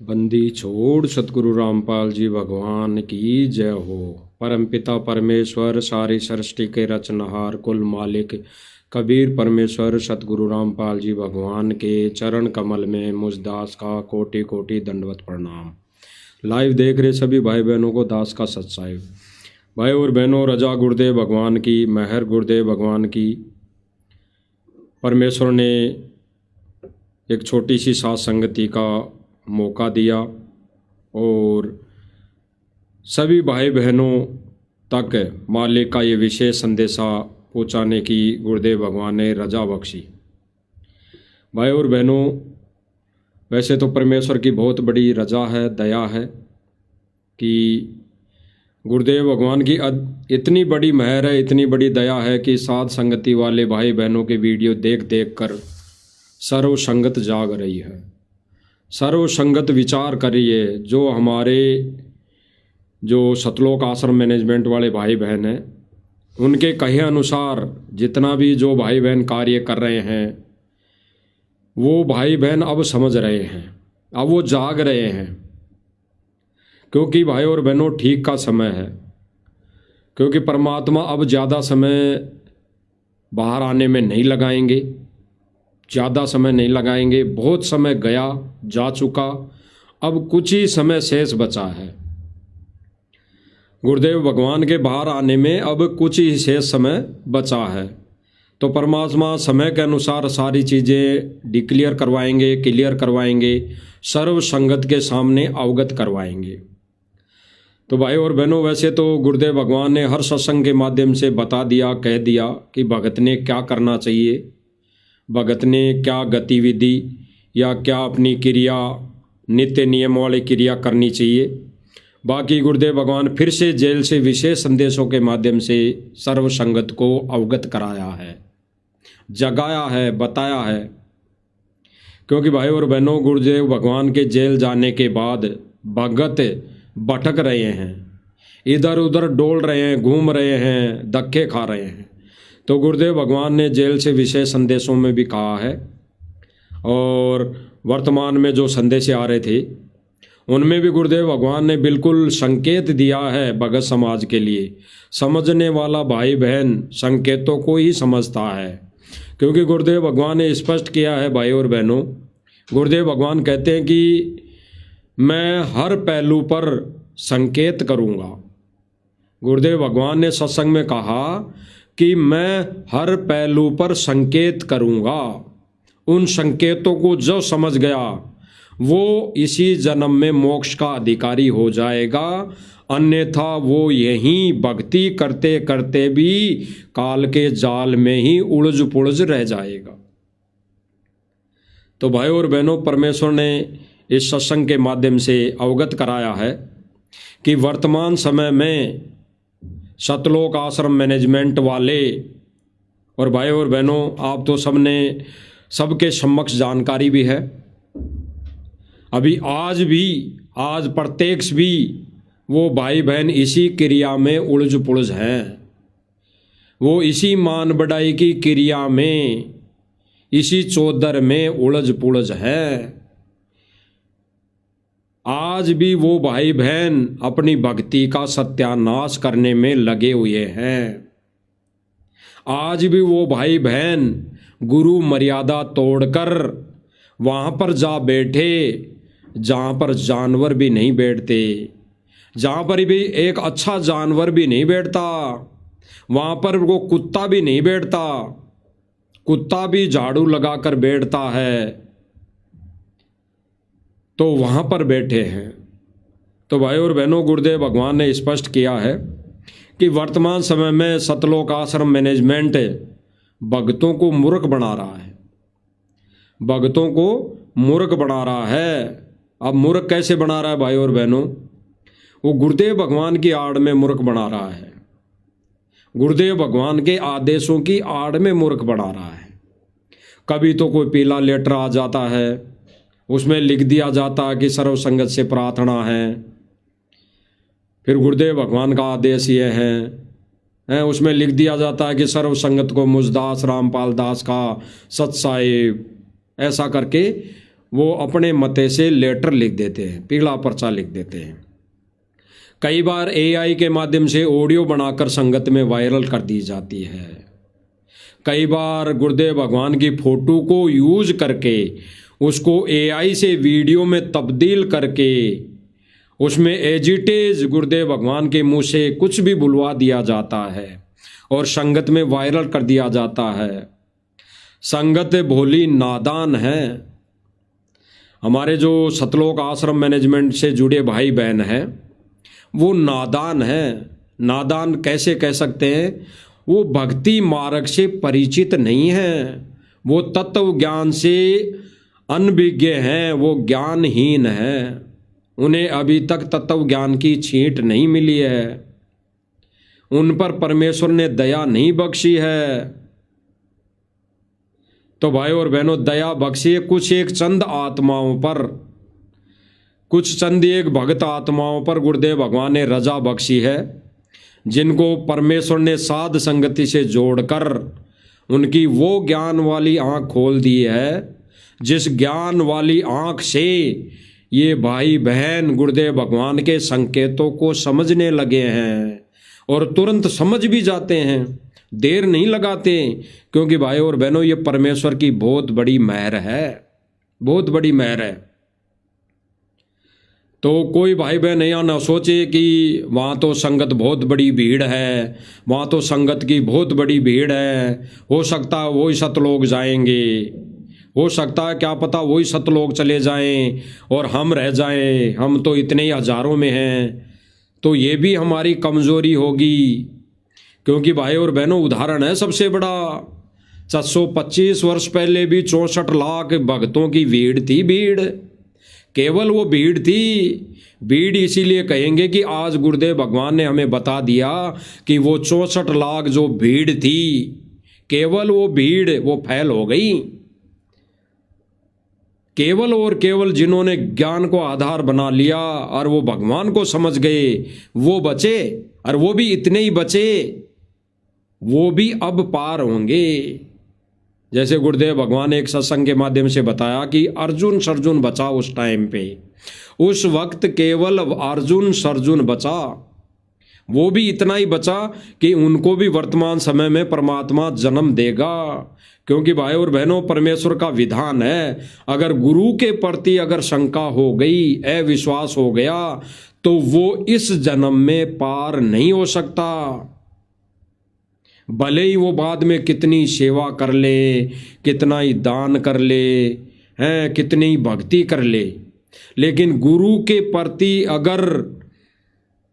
बंदी छोड़ सतगुरु रामपाल जी भगवान की जय हो। परमपिता परमेश्वर सारी सृष्टि के रचनहार कुल मालिक कबीर परमेश्वर सतगुरु रामपाल जी भगवान के चरण कमल में मुझ दास का कोटि कोटि दंडवत प्रणाम। लाइव देख रहे सभी भाई बहनों को दास का सत्साहिब। भाई और बहनों, रजा गुरुदेव भगवान की, मेहर गुरुदेव भगवान की। परमेश्वर ने एक छोटी सी साथ संगति का मौका दिया और सभी भाई बहनों तक मालिक का ये विशेष संदेशा पहुँचाने की गुरुदेव भगवान ने रजा बख्शी। भाई और बहनों, वैसे तो परमेश्वर की बहुत बड़ी रजा है, दया है कि गुरुदेव भगवान की इतनी बड़ी मेहर है, इतनी बड़ी दया है कि साथ संगति वाले भाई बहनों के वीडियो देख देख कर सर्व संगत जाग रही है, सर्व संगत विचार करिए। जो हमारे जो सतलोक आश्रम मैनेजमेंट वाले भाई बहन हैं, उनके कहे अनुसार जितना भी जो भाई बहन कार्य कर रहे हैं, वो भाई बहन अब समझ रहे हैं, अब वो जाग रहे हैं। क्योंकि भाई और बहनों ठीक का समय है, क्योंकि परमात्मा अब ज़्यादा समय बाहर आने में नहीं लगाएंगे, ज़्यादा समय नहीं लगाएंगे। बहुत समय गया जा चुका, अब कुछ ही समय शेष बचा है। गुरुदेव भगवान के बाहर आने में अब कुछ ही शेष समय बचा है, तो परमात्मा समय के अनुसार सारी चीज़ें डिक्लेयर करवाएंगे, क्लियर करवाएंगे, सर्व संगत के सामने अवगत करवाएंगे। तो भाई और बहनों, वैसे तो गुरुदेव भगवान ने हर सत्संग के माध्यम से बता दिया, कह दिया कि भगत ने क्या करना चाहिए, भगत ने क्या गतिविधि या क्या अपनी क्रिया, नित्य नियम वाली क्रिया करनी चाहिए। बाकी गुरुदेव भगवान फिर से जेल से विशेष संदेशों के माध्यम से सर्व संगत को अवगत कराया है, जगाया है, बताया है। क्योंकि भाई और बहनों, गुरुदेव भगवान के जेल जाने के बाद भगत भटक रहे हैं, इधर उधर डोल रहे हैं, घूम रहे हैं, धक्के खा रहे हैं। तो गुरुदेव भगवान ने जेल से विशेष संदेशों में भी कहा है, और वर्तमान में जो संदेश आ रहे थे उनमें भी गुरुदेव भगवान ने बिल्कुल संकेत दिया है भगत समाज के लिए। समझने वाला भाई बहन संकेतों को ही समझता है, क्योंकि गुरुदेव भगवान ने स्पष्ट किया है। भाई और बहनों, गुरुदेव भगवान कहते हैं कि मैं हर पहलू पर संकेत करूँगा। गुरुदेव भगवान ने सत्संग में कहा कि मैं हर पहलू पर संकेत करूँगा। उन संकेतों को जो समझ गया वो इसी जन्म में मोक्ष का अधिकारी हो जाएगा, अन्यथा वो यहीं भक्ति करते करते भी काल के जाल में ही उलझ पुलझ रह जाएगा। तो भाई और बहनों, परमेश्वर ने इस सत्संग के माध्यम से अवगत कराया है कि वर्तमान समय में सतलोक आश्रम मैनेजमेंट वाले, और भाई और बहनों आप तो सबने सबके समक्ष जानकारी भी है, अभी आज प्रत्यक्ष भी वो भाई बहन इसी क्रिया में उलझ पुलझ हैं। वो इसी मान बढ़ाई की क्रिया में, इसी चौधर में उलझ पुलझ है। आज भी वो भाई बहन अपनी भक्ति का सत्यानाश करने में लगे हुए हैं। आज भी वो भाई बहन गुरु मर्यादा तोड़कर वहाँ पर जा बैठे जहाँ पर जानवर भी नहीं बैठते, जहाँ पर भी एक अच्छा जानवर भी नहीं बैठता, वहाँ पर वो कुत्ता भी नहीं बैठता, कुत्ता भी झाड़ू लगाकर बैठता है, तो वहाँ पर बैठे हैं। तो भाई और बहनों, गुरुदेव भगवान ने स्पष्ट किया है कि वर्तमान समय में सतलोक आश्रम मैनेजमेंट भक्तों को मूर्ख बना रहा है, भक्तों को मूर्ख बना रहा है। अब मूर्ख कैसे बना रहा है भाई और बहनों? वो गुरुदेव भगवान की आड़ में मूर्ख बना रहा है, गुरुदेव भगवान के आदेशों की आड़ में मूर्ख बना रहा है। कभी तो कोई पीला लेटर आ जाता है, उसमें लिख दिया जाता है कि सर्व संगत से प्रार्थना है, फिर गुरुदेव भगवान का आदेश ये है, उसमें लिख दिया जाता है कि सर्व संगत को मुझदास रामपाल दास का सत्साहिब, ऐसा करके वो अपने मते से लेटर लिख देते हैं, पीला पर्चा लिख देते हैं। कई बार एआई के माध्यम से ऑडियो बनाकर संगत में वायरल कर दी जाती है। कई बार गुरुदेव भगवान की फोटो को यूज करके उसको एआई से वीडियो में तब्दील करके उसमें एजिटेज गुरुदेव भगवान के मुंह से कुछ भी बुलवा दिया जाता है और संगत में वायरल कर दिया जाता है। संगत भोली नादान है। हमारे जो सतलोक आश्रम मैनेजमेंट से जुड़े भाई बहन हैं वो नादान है। नादान कैसे कह सकते हैं? वो भक्ति मार्ग से परिचित नहीं है, वो तत्व ज्ञान से अनभिज्ञ हैं, वो ज्ञानहीन है। उन्हें अभी तक तत्व ज्ञान की छींट नहीं मिली है, उन पर परमेश्वर ने दया नहीं बख्शी है। तो भाई और बहनों, दया बख्शिए कुछ एक चंद आत्माओं पर, कुछ चंद एक भक्त आत्माओं पर गुरुदेव भगवान ने रजा बख्शी है, जिनको परमेश्वर ने साध संगति से जोड़कर उनकी वो ज्ञान वाली आँख खोल दी है, जिस ज्ञान वाली आँख से ये भाई बहन गुरुदेव भगवान के संकेतों को समझने लगे हैं और तुरंत समझ भी जाते हैं, देर नहीं लगाते। क्योंकि भाई और बहनों, ये परमेश्वर की बहुत बड़ी मेहर है, बहुत बड़ी मेहर है। तो कोई भाई बहन यहाँ ना सोचे कि वहाँ तो संगत बहुत बड़ी भीड़ है, वहाँ तो संगत की बहुत बड़ी भीड़ है, हो सकता है वही सतलोक जाएंगे, हो सकता है क्या पता वही सतलोक चले जाएं और हम रह जाएं, हम तो इतने ही हजारों में हैं। तो ये भी हमारी कमज़ोरी होगी। क्योंकि भाई और बहनों, उदाहरण है सबसे बड़ा, 725 वर्ष पहले भी 64 लाख भक्तों की भीड़ थी। भीड़ केवल वो भीड़ थी। भीड़ इसीलिए कहेंगे कि आज गुरुदेव भगवान ने हमें बता दिया कि वो 64 लाख जो भीड़ थी, केवल वो भीड़ वो फैल हो गई। केवल और केवल जिन्होंने ज्ञान को आधार बना लिया और वो भगवान को समझ गए वो बचे, और वो भी इतने ही बचे, वो भी अब पार होंगे। जैसे गुरुदेव भगवान ने एक सत्संग के माध्यम से बताया कि अर्जुन सर्जुन बचा उस टाइम पे, उस वक्त केवल अर्जुन सर्जुन बचा। वो भी इतना ही बचा कि उनको भी वर्तमान समय में परमात्मा जन्म देगा। क्योंकि भाई और बहनों, परमेश्वर का विधान है, अगर गुरु के प्रति अगर शंका हो गई, अविश्वास हो गया, तो वो इस जन्म में पार नहीं हो सकता। भले ही वो बाद में कितनी सेवा कर ले, कितना ही दान कर ले, हैं, कितनी ही भक्ति कर ले, लेकिन गुरु के प्रति अगर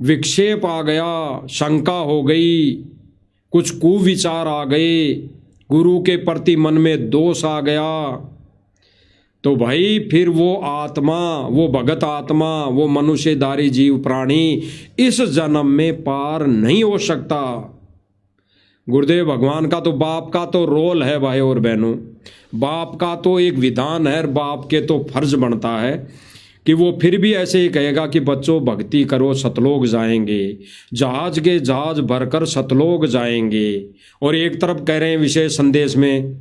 विक्षेप आ गया, शंका हो गई, कुछ कुविचार आ गए, गुरु के प्रति मन में दोष आ गया, तो भाई फिर वो आत्मा, वो भगत आत्मा, वो मनुष्यधारी जीव प्राणी इस जन्म में पार नहीं हो सकता। गुरुदेव भगवान का तो बाप का तो रोल है भाई और बहनों, बाप का तो एक विधान है, बाप के तो फर्ज बनता है कि वो फिर भी ऐसे ही कहेगा कि बच्चों भक्ति करो, सतलोक जाएंगे, जहाज के जहाज भरकर सतलोक जाएंगे। और एक तरफ कह रहे हैं विशेष संदेश में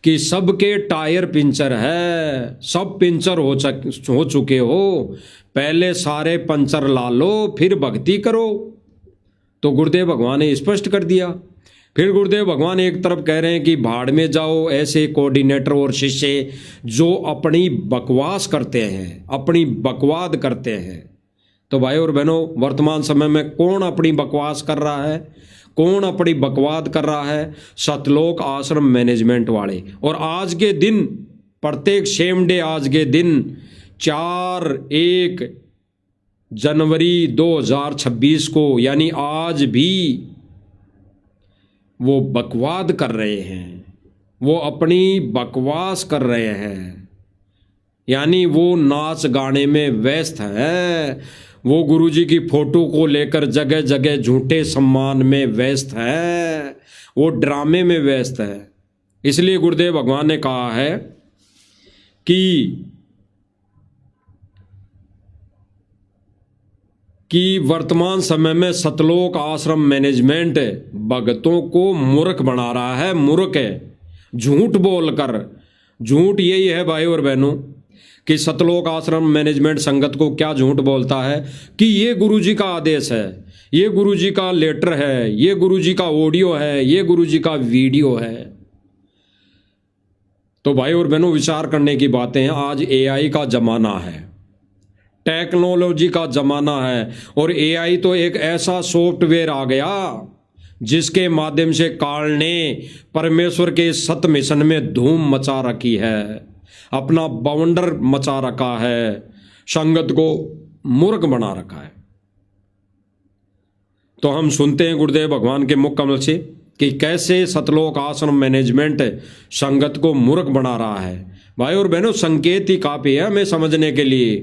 कि सबके टायर पंचर है, सब पंचर हो चुके हो, पहले सारे पंचर ला लो फिर भक्ति करो। तो गुरुदेव भगवान ने स्पष्ट कर दिया। फिर गुरुदेव भगवान एक तरफ कह रहे हैं कि भाड़ में जाओ ऐसे कोऑर्डिनेटर और शिष्य जो अपनी बकवास करते हैं, अपनी बकवाद करते हैं। तो भाई और बहनों, वर्तमान समय में कौन अपनी बकवास कर रहा है, कौन अपनी बकवाद कर रहा है? सतलोक आश्रम मैनेजमेंट वाले। और आज के दिन, प्रत्येक सेम डे आज के दिन 4/1 जनवरी 2026 को, यानी आज भी वो बकवाद कर रहे हैं, वो अपनी बकवास कर रहे हैं, यानी वो नाच गाने में व्यस्त है, वो गुरुजी की फोटो को लेकर जगह जगह झूठे सम्मान में व्यस्त है, वो ड्रामे में व्यस्त है। इसलिए गुरुदेव भगवान ने कहा है कि वर्तमान समय में सतलोक आश्रम मैनेजमेंट भगतों को मूर्ख बना रहा है, मूर्ख है, झूठ बोलकर। झूठ यही है भाई और बहनों कि सतलोक आश्रम मैनेजमेंट संगत को क्या झूठ बोलता है कि ये गुरुजी का आदेश है, ये गुरुजी का लेटर है, ये गुरुजी का ऑडियो है, ये गुरुजी का वीडियो है। तो भाई और बहनों, विचार करने की बातें हैं। आज एआई का जमाना है, टेक्नोलॉजी का जमाना है, और एआई तो एक ऐसा सॉफ्टवेयर आ गया जिसके माध्यम से काल ने परमेश्वर के सत मिशन में धूम मचा रखी है, अपना बवंडर मचा रखा है, संगत को मूर्ख बना रखा है। तो हम सुनते हैं गुरुदेव भगवान के मुख कमल से कि कैसे सतलोक आश्रम मैनेजमेंट संगत को मूर्ख बना रहा है। भाई और बहनों, संकेत ही काफी है हमें समझने के लिए।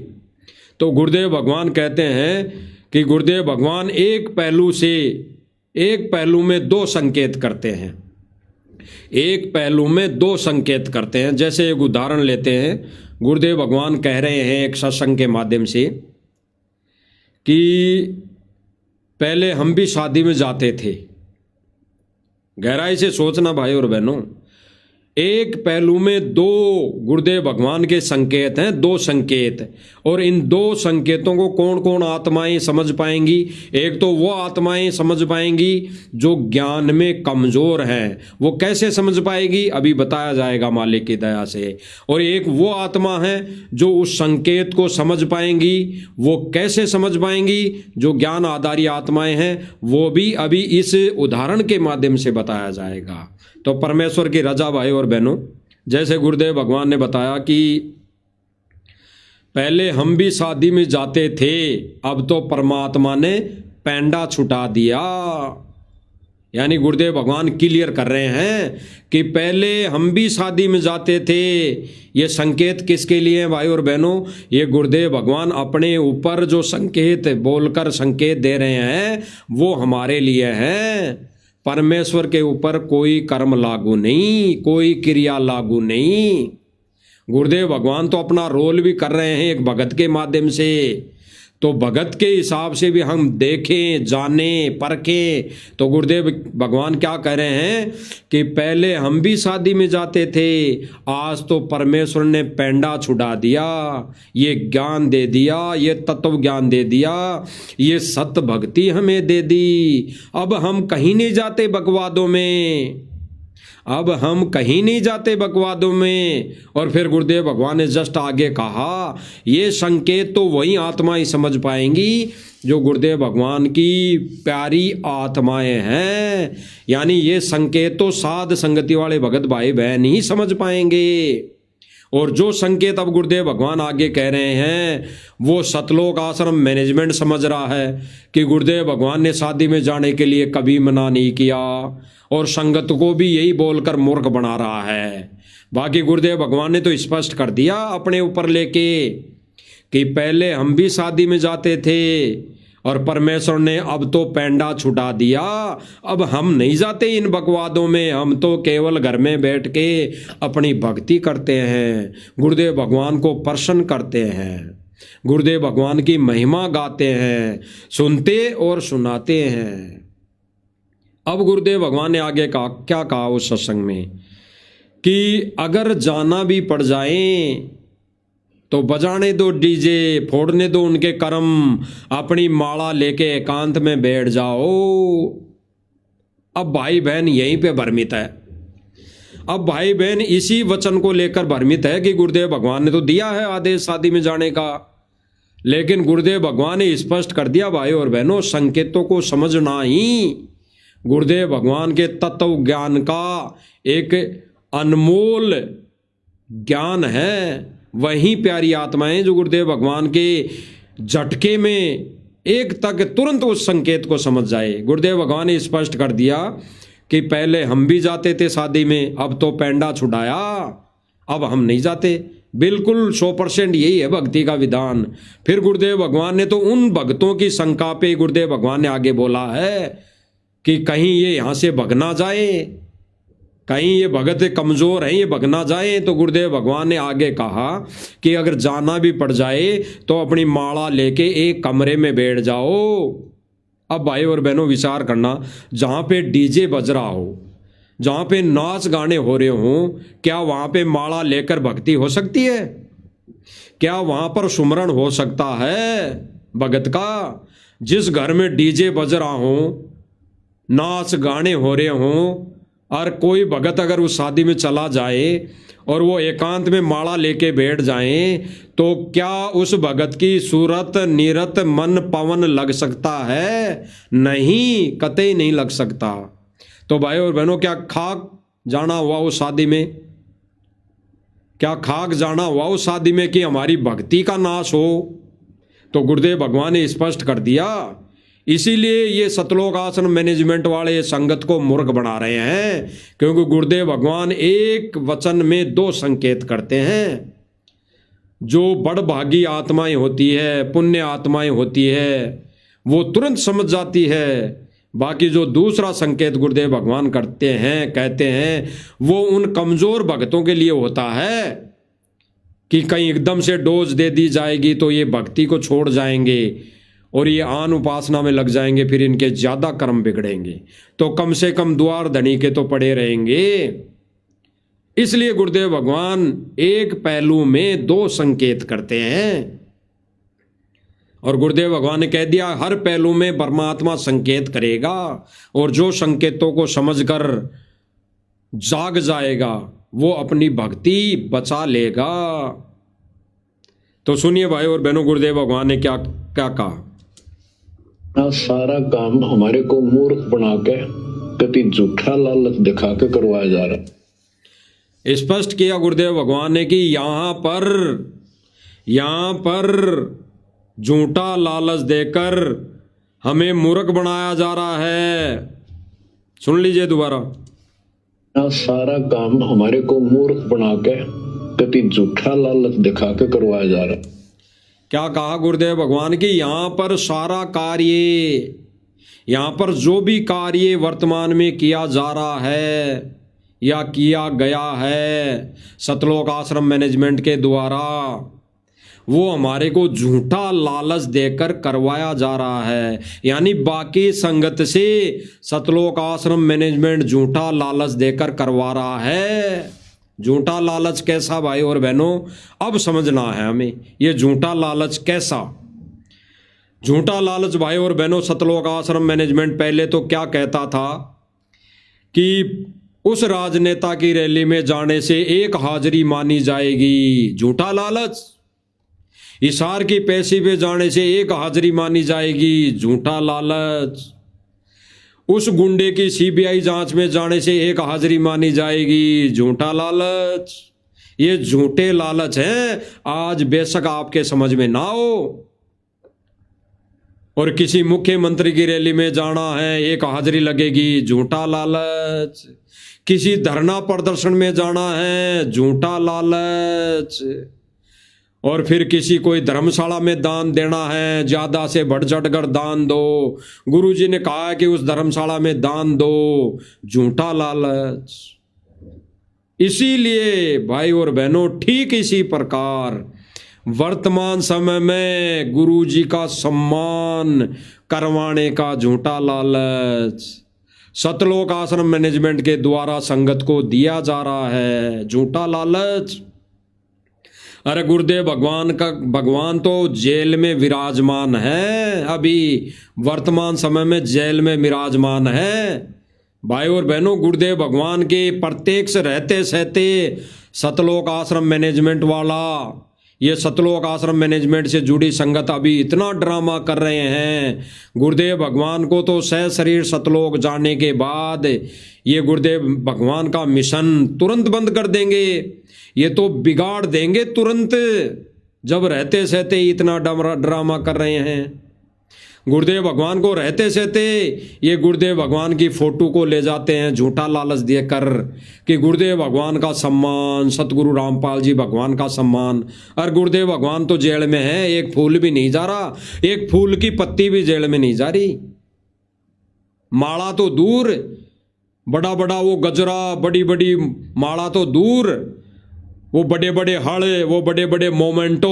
तो गुरुदेव भगवान कहते हैं कि गुरुदेव भगवान एक पहलू में दो संकेत करते हैं, एक पहलू में दो संकेत करते हैं। जैसे एक उदाहरण लेते हैं, गुरुदेव भगवान कह रहे हैं एक सत्संग के माध्यम से कि पहले हम भी शादी में जाते थे। गहराई से सोचना भाई और बहनों, एक पहलू में दो गुरुदेव भगवान के संकेत हैं, दो संकेत, और इन दो संकेतों को कौन कौन आत्माएं समझ पाएंगी? एक तो वो आत्माएं समझ पाएंगी जो ज्ञान में कमजोर हैं। वो कैसे समझ पाएगी? अभी बताया जाएगा मालिक की दया से। और एक वो आत्मा है जो उस संकेत को समझ पाएंगी। वो कैसे समझ पाएंगी? जो ज्ञान आधारी आत्माएं हैं, वो भी अभी इस उदाहरण के माध्यम से बताया जाएगा। तो परमेश्वर की रजा भाई और बहनों, जैसे गुरुदेव भगवान ने बताया कि पहले हम भी शादी में जाते थे, अब तो परमात्मा ने पैंडा छुटा दिया। यानी गुरुदेव भगवान क्लियर कर रहे हैं कि पहले हम भी शादी में जाते थे। ये संकेत किसके लिए हैं भाई और बहनों? ये गुरुदेव भगवान अपने ऊपर जो संकेत बोलकर संकेत दे रहे हैं वो हमारे लिए हैं। परमेश्वर के ऊपर कोई कर्म लागू नहीं, कोई क्रिया लागू नहीं। गुरुदेव भगवान तो अपना रोल भी कर रहे हैं एक भगत के माध्यम से। तो भगत के हिसाब से भी हम देखें, जाने, परखें, तो गुरुदेव भगवान क्या कह रहे हैं कि पहले हम भी शादी में जाते थे, आज तो परमेश्वर ने पैंडा छुड़ा दिया, ये ज्ञान दे दिया, ये तत्व ज्ञान दे दिया, ये सत्य भक्ति हमें दे दी। अब हम कहीं नहीं जाते बकवादों में, अब हम कहीं नहीं जाते बकवादों में। और फिर गुरुदेव भगवान ने जस्ट आगे कहा, ये संकेत तो वही आत्मा ही समझ पाएंगी जो गुरुदेव भगवान की प्यारी आत्माएं हैं। यानी ये संकेत तो साध संगति वाले भगत भाई बहन ही समझ पाएंगे। और जो संकेत अब गुरुदेव भगवान आगे कह रहे हैं वो सतलोक आश्रम मैनेजमेंट समझ रहा है कि गुरुदेव भगवान ने शादी में जाने के लिए कभी मना नहीं किया, और संगत को भी यही बोलकर मूर्ख बना रहा है। बाकी गुरुदेव भगवान ने तो स्पष्ट कर दिया अपने ऊपर लेके कि पहले हम भी शादी में जाते थे और परमेश्वर ने अब तो पैंडा छुटा दिया, अब हम नहीं जाते इन बकवादों में, हम तो केवल घर में बैठ के अपनी भक्ति करते हैं, गुरुदेव भगवान को प्रसन्न करते हैं, गुरुदेव भगवान की महिमा गाते हैं, सुनते और सुनाते हैं। अब गुरुदेव भगवान ने आगे क्या कहा उस सत्संग में कि अगर जाना भी पड़ जाए तो बजाने दो डीजे, फोड़ने दो उनके कर्म, अपनी माला लेके एकांत में बैठ जाओ। अब भाई बहन यहीं पे भ्रमित है। अब भाई बहन इसी वचन को लेकर भ्रमित है कि गुरुदेव भगवान ने तो दिया है आदेश शादी में जाने का, लेकिन गुरुदेव भगवान ने स्पष्ट कर दिया भाई और बहनों, संकेतों को समझना ही गुरुदेव भगवान के तत्व ज्ञान का एक अनमोल ज्ञान है। वही प्यारी आत्माएं जो गुरुदेव भगवान के झटके में एक तक तुरंत उस संकेत को समझ जाए। गुरुदेव भगवान ने स्पष्ट कर दिया कि पहले हम भी जाते थे शादी में, अब तो पैंडा छुड़ाया, अब हम नहीं जाते। बिल्कुल 100% यही है भक्ति का विधान। फिर गुरुदेव भगवान ने तो उन भक्तों की शंका पे गुरुदेव भगवान ने आगे बोला है कि कहीं ये यहाँ से भग ना जाए, कहीं ये भगत कमज़ोर हैं, ये भग ना जाए। तो गुरुदेव भगवान ने आगे कहा कि अगर जाना भी पड़ जाए तो अपनी माला लेके एक कमरे में बैठ जाओ। अब भाई और बहनों विचार करना, जहाँ पे डीजे बज रहा हो, जहाँ पे नाच गाने हो रहे हों, क्या वहाँ पे माला लेकर भक्ति हो सकती है? क्या वहां पर सुमरण हो सकता है भगत का? जिस घर में डीजे बज रहा हो, नाच गाने हो रहे हों, और कोई भगत अगर उस शादी में चला जाए और वो एकांत में माला लेके बैठ जाए, तो क्या उस भगत की सूरत नीरत मन पवन लग सकता है? नहीं, कतई नहीं लग सकता। तो भाई और बहनों, क्या खाक जाना हुआ उस शादी में? क्या खाक जाना हुआ उस शादी में कि हमारी भक्ति का नाश हो? तो गुरुदेव भगवान ने स्पष्ट कर दिया। इसीलिए ये सतलोक आश्रम मैनेजमेंट वाले संगत को मूर्ख बना रहे हैं, क्योंकि गुरुदेव भगवान एक वचन में दो संकेत करते हैं। जो बड़भागी आत्माएं होती है, पुण्य आत्माएं होती है, वो तुरंत समझ जाती है। बाकी जो दूसरा संकेत गुरुदेव भगवान करते हैं, कहते हैं, वो उन कमजोर भक्तों के लिए होता है कि कहीं एकदम से डोज दे दी जाएगी तो ये भक्ति को छोड़ जाएंगे और ये आन उपासना में लग जाएंगे, फिर इनके ज्यादा कर्म बिगड़ेंगे। तो कम से कम द्वार धनी के तो पड़े रहेंगे। इसलिए गुरुदेव भगवान एक पहलू में दो संकेत करते हैं, और गुरुदेव भगवान ने कह दिया हर पहलू में परमात्मा संकेत करेगा, और जो संकेतों को समझकर जाग जाएगा वो अपनी भक्ति बचा लेगा। तो सुनिए भाई और बहनों, गुरुदेव भगवान ने क्या क्या कहा। सारा काम हमारे को मूर्ख बना के कति झूठा लालच दिखा के करवाया जा रहा है। स्पष्ट किया गुरुदेव भगवान ने कि यहां पर झूठा लालच देकर हमें मूर्ख बनाया जा रहा है। सुन लीजिए दोबारा। सारा काम हमारे को मूर्ख बना के कति झूठा लालच दिखा के करवाया जा रहा है। क्या कहा गुरुदेव भगवान की? यहां पर सारा कार्य, यहां पर जो भी कार्य वर्तमान में किया जा रहा है या किया गया है सतलोक आश्रम मैनेजमेंट के द्वारा, वो हमारे को झूठा लालच देकर करवाया जा रहा है। यानी बाकी संगत से सतलोक आश्रम मैनेजमेंट झूठा लालच देकर करवा रहा है। झूठा लालच कैसा भाई और बहनों? अब समझना है हमें, ये झूठा लालच कैसा। झूठा लालच भाई और बहनों, सतलोक आश्रम मैनेजमेंट पहले तो क्या कहता था कि उस राजनेता की रैली में जाने से एक हाजिरी मानी जाएगी। झूठा लालच। हिसार की पेशी पे जाने से एक हाजिरी मानी जाएगी। झूठा लालच। उस गुंडे की सीबीआई जांच में जाने से एक हाजिरी मानी जाएगी। झूठा लालच। ये झूठे लालच हैं, आज बेशक आपके समझ में ना हो। और किसी मुख्यमंत्री की रैली में जाना है, एक हाजिरी लगेगी। झूठा लालच। किसी धरना प्रदर्शन में जाना है, झूठा लालच। और फिर किसी कोई धर्मशाला में दान देना है, ज्यादा से बढ़ चढ़ कर दान दो। गुरुजी ने कहा है कि उस धर्मशाला में दान दो। झूठा लालच। इसीलिए भाई और बहनों, ठीक इसी प्रकार वर्तमान समय में गुरुजी का सम्मान करवाने का झूठा लालच सतलोक आश्रम मैनेजमेंट के द्वारा संगत को दिया जा रहा है। झूठा लालच। अरे गुरुदेव भगवान तो जेल में विराजमान है, अभी वर्तमान समय में जेल में विराजमान है। भाई और बहनों, गुरुदेव भगवान के प्रत्यक्ष रहते सहते सतलोक आश्रम मैनेजमेंट वाला, ये सतलोक आश्रम मैनेजमेंट से जुड़ी संगत अभी इतना ड्रामा कर रहे हैं। गुरुदेव भगवान को तो सह शरीर सतलोक जाने के बाद ये गुरुदेव भगवान का मिशन तुरंत बंद कर देंगे। ये तो बिगाड़ देंगे तुरंत, जब रहते सहते ही इतना ड्रामा कर रहे हैं। गुरुदेव भगवान को रहते सहते ये गुरुदेव भगवान की फोटो को ले जाते हैं झूठा लालच देकर कि गुरुदेव भगवान का सम्मान, सतगुरु रामपाल जी भगवान का सम्मान। और गुरुदेव भगवान तो जेल में है, एक फूल भी नहीं जा रहा, एक फूल की पत्ती भी जेल में नहीं जा रही। माला तो दूर, बड़ा बड़ा वो गजरा, बड़ी बड़ी माला तो दूर, वो बड़े बड़े हड़, वो बड़े बड़े मोमेंटो,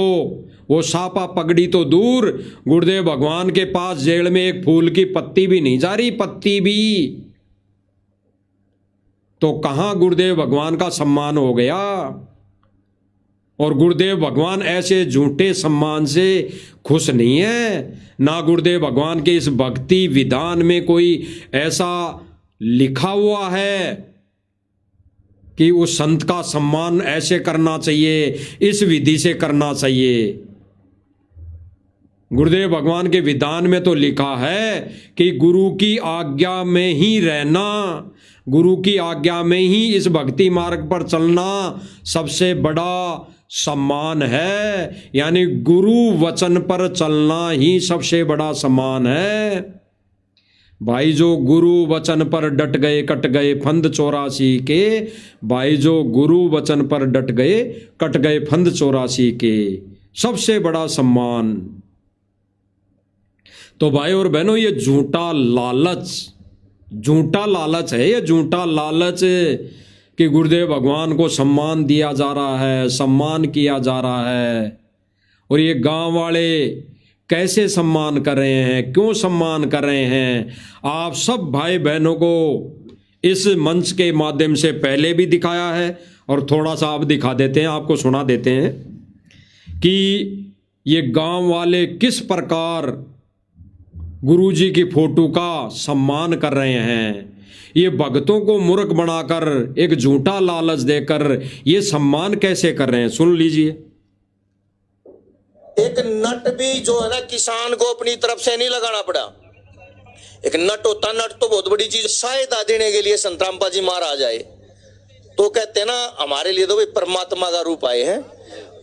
वो सापा पगड़ी तो दूर, गुरुदेव भगवान के पास जेल में एक फूल की पत्ती भी नहीं जा रही, पत्ती भी। तो कहां गुरुदेव भगवान का सम्मान हो गया? और गुरुदेव भगवान ऐसे झूठे सम्मान से खुश नहीं है। ना गुरुदेव भगवान के इस भक्ति विधान में कोई ऐसा लिखा हुआ है कि उस संत का सम्मान ऐसे करना चाहिए, इस विधि से करना चाहिए। गुरुदेव भगवान के विधान में तो लिखा है कि गुरु की आज्ञा में ही रहना, गुरु की आज्ञा में ही इस भक्ति मार्ग पर चलना सबसे बड़ा सम्मान है। यानी गुरु वचन पर चलना ही सबसे बड़ा सम्मान है। भाई जो गुरु वचन पर डट गए कट गए फंद 84 के, भाई जो गुरु वचन पर डट गए कट गए फंद 84 के, सबसे बड़ा सम्मान। तो भाई और बहनों, ये झूठा लालच है, ये झूठा लालच कि गुरुदेव भगवान को सम्मान दिया जा रहा है, सम्मान किया जा रहा है। और ये गांव वाले कैसे सम्मान कर रहे हैं, क्यों सम्मान कर रहे हैं, आप सब भाई बहनों को इस मंच के माध्यम से पहले भी दिखाया है और थोड़ा सा अब दिखा देते हैं, आपको सुना देते हैं कि ये गांव वाले किस प्रकार गुरुजी की फोटो का सम्मान कर रहे हैं। ये भक्तों को मूर्ख बनाकर एक झूठा लालच देकर ये सम्मान कैसे कर रहे हैं, सुन लीजिए। एक नट भी जो है ना किसान को अपनी तरफ से नहीं लगाना पड़ा। एक नट होता, नट तो बहुत बड़ी चीज, सहायता देने के लिए संत रामपाल जी महाराज आए तो कहते हैं ना हमारे लिए तो भाई परमात्मा का रूप आए हैं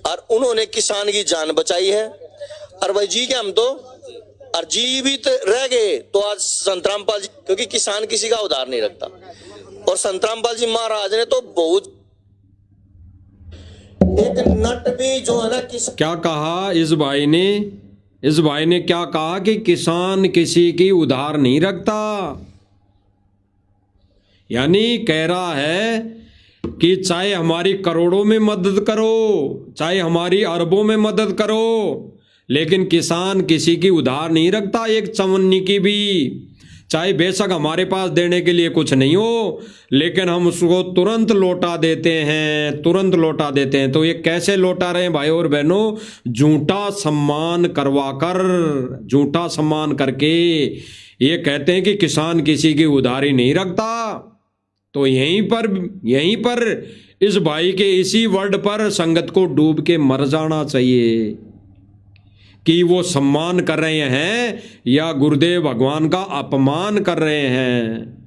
और उन्होंने किसान की जान बचाई है। और भाई जी के हम तो और जीवित रह गए तो आज संत रामपाल जी, क्योंकि किसान किसी का उधार नहीं रखता। और संत रामपाल जी महाराज ने तो बहुत, एक नट भी जो है ना क्या कहा इस भाई ने क्या कहा कि किसान किसी की उधार नहीं रखता। यानी कह रहा है कि चाहे हमारी करोड़ों में मदद करो, चाहे हमारी अरबों में मदद करो, लेकिन किसान किसी की उधार नहीं रखता, एक चवन्नी की भी। चाहे बेशक हमारे पास देने के लिए कुछ नहीं हो, लेकिन हम उसको तुरंत लौटा देते हैं, तुरंत लौटा देते हैं। तो ये कैसे लौटा रहे हैं भाई और बहनों, झूठा सम्मान करवाकर, झूठा सम्मान करके ये कहते हैं कि किसान किसी की उधारी नहीं रखता। तो यहीं पर इस भाई के इसी वर्ड पर संगत को डूब के मर जाना चाहिए कि वो सम्मान कर रहे हैं या गुरुदेव भगवान का अपमान कर रहे हैं।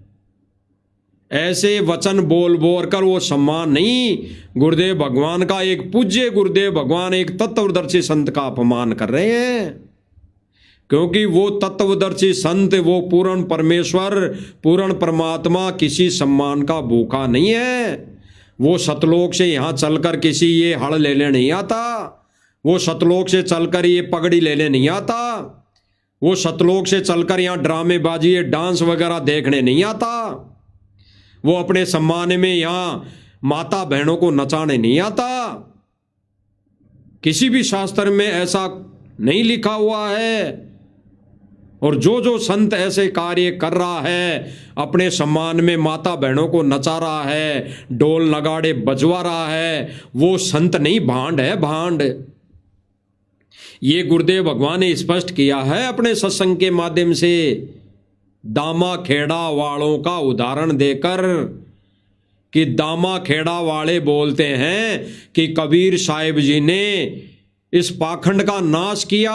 ऐसे वचन बोल बोल कर वो सम्मान नहीं, गुरुदेव भगवान का, एक पूज्य गुरुदेव भगवान, एक तत्वदर्शी संत का अपमान कर रहे हैं। क्योंकि वो तत्वदर्शी संत, वो पूर्ण परमेश्वर, पूर्ण परमात्मा किसी सम्मान का भूखा नहीं है। वो सतलोक से यहाँ चलकर किसी ये हड़ लेने नहीं आता, वो सतलोक से चलकर ये पगड़ी लेने नहीं आता, वो सतलोक से चलकर यहाँ ड्रामेबाजी, ये डांस वगैरह देखने नहीं आता, वो अपने सम्मान में यहाँ माता बहनों को नचाने नहीं आता। किसी भी शास्त्र में ऐसा नहीं लिखा हुआ है। और जो जो संत ऐसे कार्य कर रहा है, अपने सम्मान में माता बहनों को नचा रहा है, ढोल नगाड़े बजवा रहा है, वो संत नहीं, भांड है, भांड। ये गुरुदेव भगवान ने स्पष्ट किया है अपने सत्संग के माध्यम से, दामा खेड़ा वालों का उदाहरण देकर, कि दामा खेड़ा वाले बोलते हैं कि कबीर साहिब जी ने इस पाखंड का नाश किया।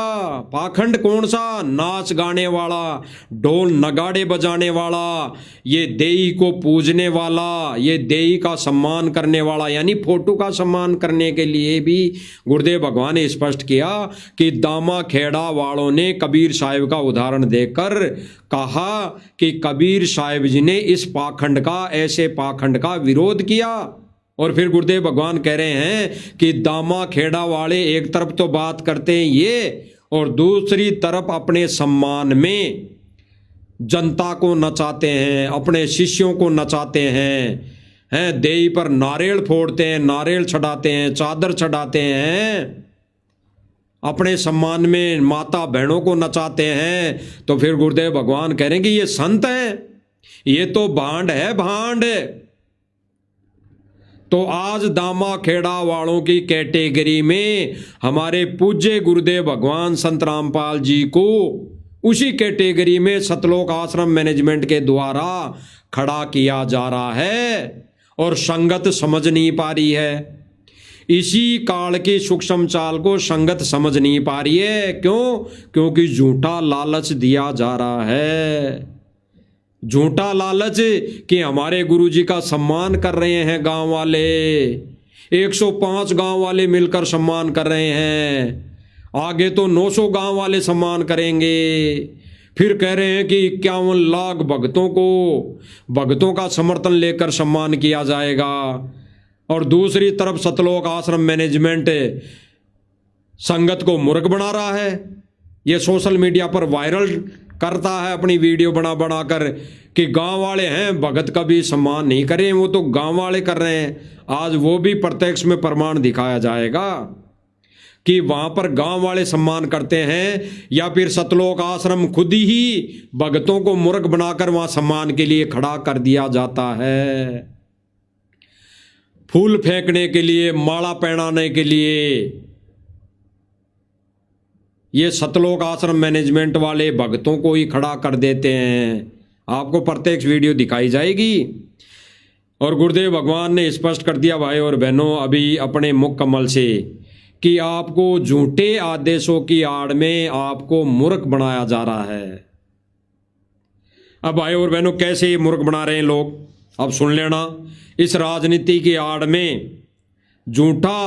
पाखंड कौन सा? नाच गाने वाला, ढोल नगाड़े बजाने वाला, ये देई को पूजने वाला, ये देई का सम्मान करने वाला, यानी फोटो का सम्मान करने के लिए भी गुरुदेव भगवान ने स्पष्ट किया कि दामा खेड़ा वालों ने कबीर साहिब का उदाहरण देकर कहा कि कबीर साहिब जी ने इस पाखंड का, ऐसे पाखंड का विरोध किया। और फिर गुरुदेव भगवान कह रहे हैं कि दामा खेड़ा वाले एक तरफ तो बात करते हैं ये, और दूसरी तरफ अपने सम्मान में जनता को नचाते हैं, अपने शिष्यों को नचाते हैं, देई पर नारियल फोड़ते हैं, नारियल चढ़ाते हैं, चादर चढ़ाते हैं, अपने सम्मान में माता बहनों को नचाते हैं। तो फिर गुरुदेव भगवान कह रहे हैं कि ये संत हैं, ये तो भांड है, भांड। तो तो आज दामा खेड़ा वालों की कैटेगरी में हमारे पूज्य गुरुदेव भगवान संत रामपाल जी को उसी कैटेगरी में सतलोक आश्रम मैनेजमेंट के द्वारा खड़ा किया जा रहा है और संगत समझ नहीं पा रही है। इसी काल की सूक्ष्म चाल को संगत समझ नहीं पा रही है। क्यों? क्योंकि झूठा लालच दिया जा रहा है। झूठा लालच कि हमारे गुरुजी का सम्मान कर रहे हैं गांव वाले, 105 गांव वाले मिलकर सम्मान कर रहे हैं, आगे तो 900 गांव वाले सम्मान करेंगे, फिर कह रहे हैं कि 51 लाख भक्तों का समर्थन लेकर सम्मान किया जाएगा। और दूसरी तरफ सतलोक आश्रम मैनेजमेंट संगत को मूर्ख बना रहा है। ये सोशल मीडिया पर वायरल करता है अपनी वीडियो बना बना कर कि गांव वाले हैं, भगत का भी सम्मान नहीं करें, वो तो गांव वाले कर रहे हैं। आज वो भी प्रत्यक्ष में प्रमाण दिखाया जाएगा कि वहां पर गांव वाले सम्मान करते हैं या फिर सतलोक आश्रम खुद ही भगतों को मूर्ख बनाकर वहां सम्मान के लिए खड़ा कर दिया जाता है। फूल फेंकने के लिए, माला पहनाने के लिए ये सतलोक आश्रम मैनेजमेंट वाले भक्तों को ही खड़ा कर देते हैं। आपको प्रत्यक्ष वीडियो दिखाई जाएगी। और गुरुदेव भगवान ने स्पष्ट कर दिया भाई और बहनों अभी अपने मुख कमल से कि आपको झूठे आदेशों की आड़ में आपको मूर्ख बनाया जा रहा है। अब भाई और बहनों कैसे ये मूर्ख बना रहे हैं लोग, अब सुन लेना। इस राजनीति की आड़ में झूठा